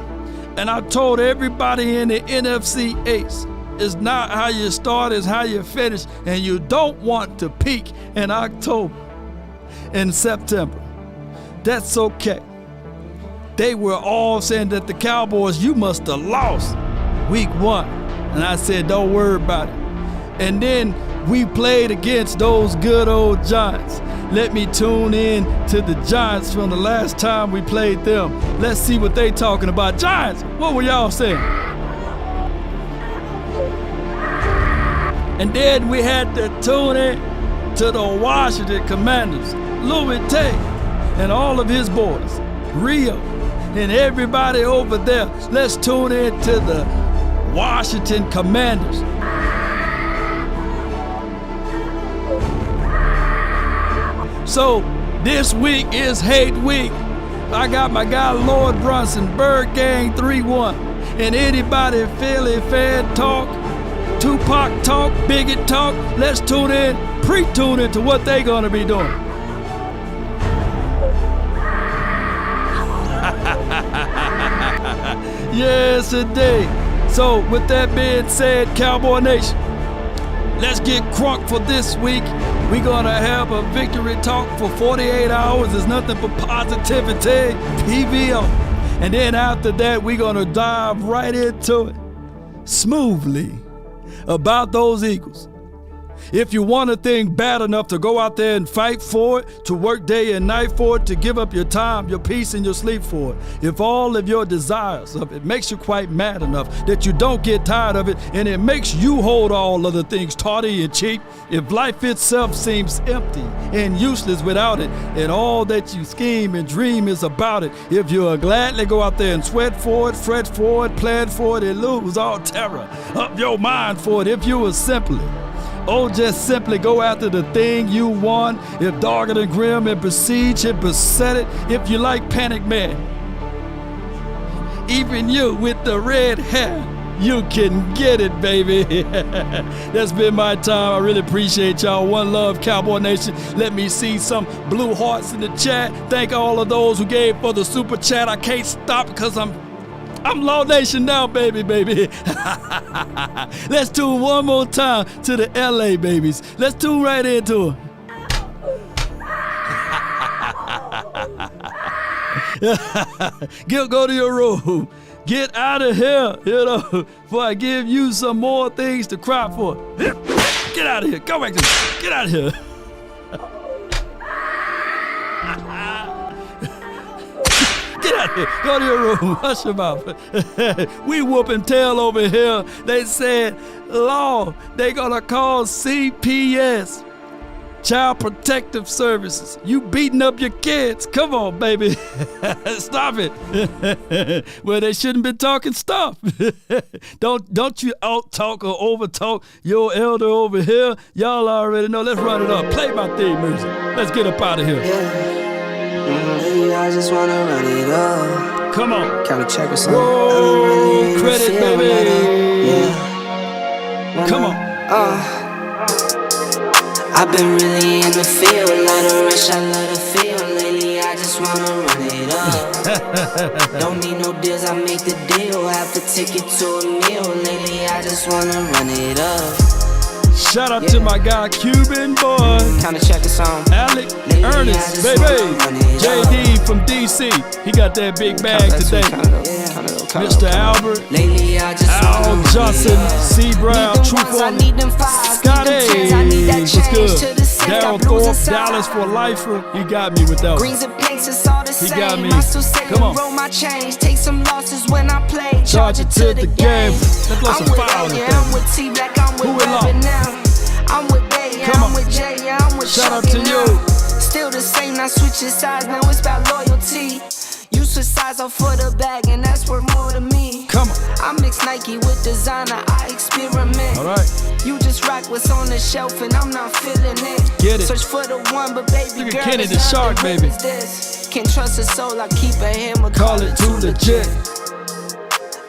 And I told everybody in the NFC East, it's not how you start, it's how you finish. And you don't want to peak in October, in September. That's okay. They were all saying that the Cowboys, you must have lost week 1. And I said, don't worry about it. And then we played against those good old Giants. Let me tune in to the Giants from the last time we played them. Let's see what they talking about. Giants, what were y'all saying? And then we had to tune in to the Washington Commanders. Louis Tay and all of his boys, Rio and everybody over there. Let's tune in to the Washington Commanders. So this week is hate week. I got my guy Lord Brunson, Bird Gang 3-1. And anybody Philly fan talk, Tupac talk, Bigot talk, let's tune in, pre-tune into what they gonna be doing. Yes, indeed. So with that being said, Cowboy Nation, let's get crunk for this week. We're gonna have a victory talk for 48 hours. There's nothing but positivity, PVO. And then after that, we're gonna dive right into it smoothly about those Eagles. If you want a thing bad enough to go out there and fight for it, to work day and night for it, to give up your time, your peace, and your sleep for it, if all of your desires of it makes you quite mad enough that you don't get tired of it, and it makes you hold all other things tawdry and cheap, if life itself seems empty and useless without it, and all that you scheme and dream is about it, if you'll gladly go out there and sweat for it, fret for it, plan for it, and lose all terror of your mind for it, if you will simply just simply go after the thing you want, if dogged and grim and besiege and beset it, if you like Panic Man. Even you with the red hair, you can get it, baby. That's been my time. I really appreciate y'all. One love, Cowboy Nation. Let me see some blue hearts in the chat. Thank all of those who gave for the super chat. I can't stop because I'm Law Nation now, baby. Let's tune one more time to the LA babies. Let's tune right into it. Go to your room. Get out of here, before I give you some more things to cry for. Get out of here. Go back to me. Get out of here. Get out of here. Go to your room. Hush your mouth. We whooping tail over here. They said, Law, they gonna call CPS, Child Protective Services. You beating up your kids. Come on, baby. Stop it. Well, they shouldn't be talking stuff. Don't you out-talk or over-talk your elder over here. Y'all already know. Let's run it up. Play my theme music. Let's get up out of here. I just wanna run it up. Come on. Count a check or something. Whoa, credit, baby. Yeah. Come on. I've been really in the field, love the rush, I love the feel. Lately, I just wanna run it up. Don't need no deals, I make the deal. Have to take it to a meal. Lately, I just wanna run it up. Shout out to my guy, Cuban Boy. Kinda check us on. Alec, Ernest, baby. JD from DC. He got that big bag today. Mr. Albert, Al Johnson, C. Brown, Truth on Scotty. What's good? Daryl Thorpe, Dallas for lifer. He got me with that one. He got me. Come on. Take some losses when I play. Charge it to the game. Let's blow some fire on it. Who in law? I'm with Bay, yeah, I'm with Jay, yeah, I'm with Shout out to you. Still the same, not switching sides, now it's about loyalty. You switch sides off for the bag, and that's worth more to me. Come on. I mix Nike with designer, I experiment. All right. You just rock what's on the shelf, and I'm not feeling it. Get it. Search for the one, but baby girl, Kenny the Shark, baby. Can't trust a soul, I keep a hammer, call it too legit.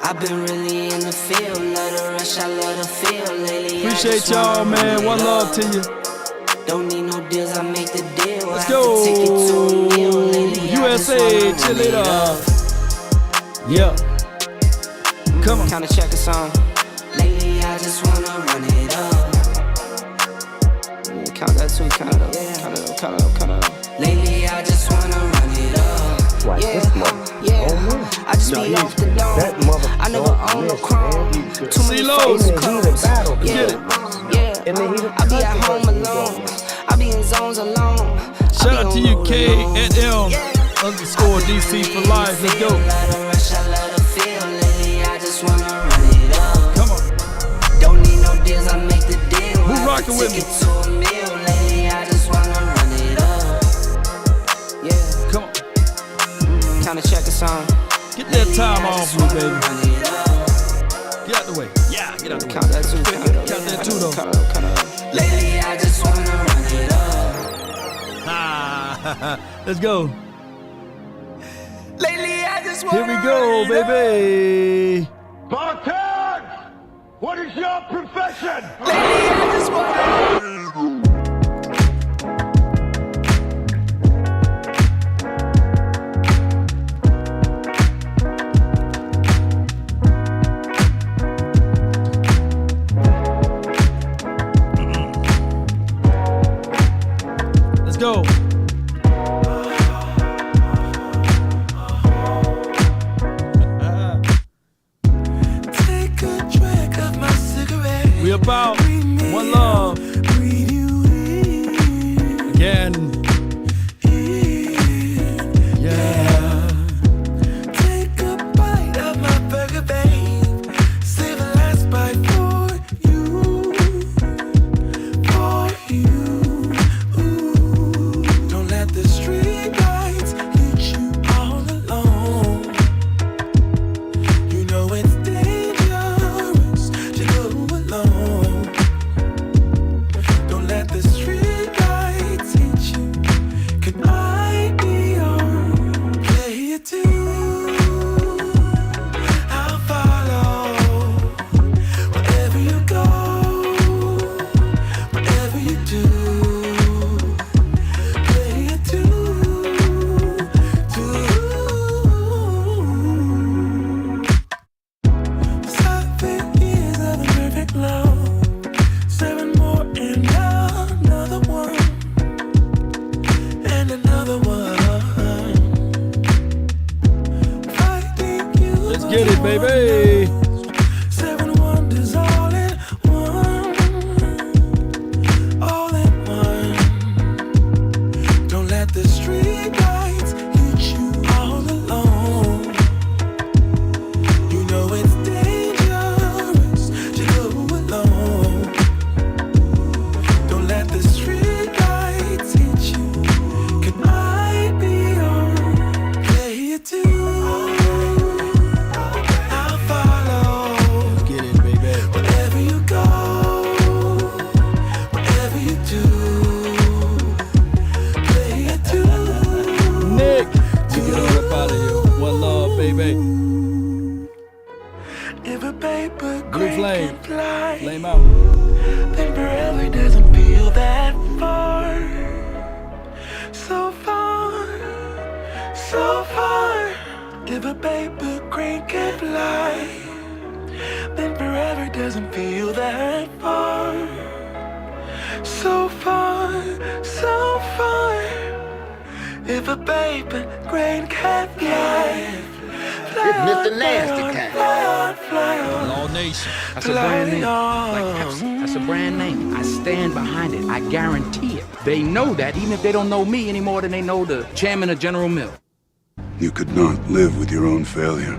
I've been really in the field, love the rush, I love the feel. Lately, appreciate y'all, man. One love to you. Don't need no deals, I make the deal. Let's go. USA, chill it up. Yeah. Come on. Kinda check us on. Lately, I just wanna run it up. Count that too, count it up. Count it up, count it up, count it up. Lately, I just wanna run it up. Yeah. I just be off the dome. I never own no chrome. Too many CeeLo. clothes. Yeah. I be at home alone. I be in zones alone. Shout out to you, K&M_DC for life. Let's go. I love the feel lately. I just wanna run it up. Come on. Don't need no deals, I make the deal. Who rocking with me? To a meal lately. I just wanna run it up. Yeah. Come on. Kinda check the song. Get that time off me, baby. Get out the way. Yeah, get out the way. Count that too. Count that too, though. Lately, I just wanna run it up. Let's go. Lately, I just wanna Here we go, baby. Spartan! What is your profession? Lately, I just wanna. Let's go. Take a drag of my cigarette. We about one love. Again. Yeah. Take a bite of my burger, babe. Save the last bite for you. For you. Ooh. Don't let the street lights lead you all alone. You know it's dangerous to go alone. Don't let the street lights hit you. Can I be your player too? I'll follow wherever you go, whatever you do. Player too. 7 years of the perfect love. 7 more and another one. And another one. Fighting you. Let's get it, baby. 7 wonders all in one. All in one. Don't let the street lights lead you all alone. You know it's dangerous to go alone. Don't let the street lights hit you. Can I be your player too? I'll follow Get it, baby. wherever you go, whatever you do. Player too. Nick, you get on up out of here. One love, baby. If a paper Blue crane flame. can fly, Flame out. then forever doesn't feel that far. So far, so far. If a paper crane can fly, then forever doesn't feel that far. So far, so far. If a paper crane can fly, It's Mr. Nasty Cat. fly on. All Nation. That's a brand name. Like Pepsi. That's a brand name. I stand behind it. I guarantee it. They know that, even if they don't know me any more than they know the chairman of General Mills. You could not live with your own failure.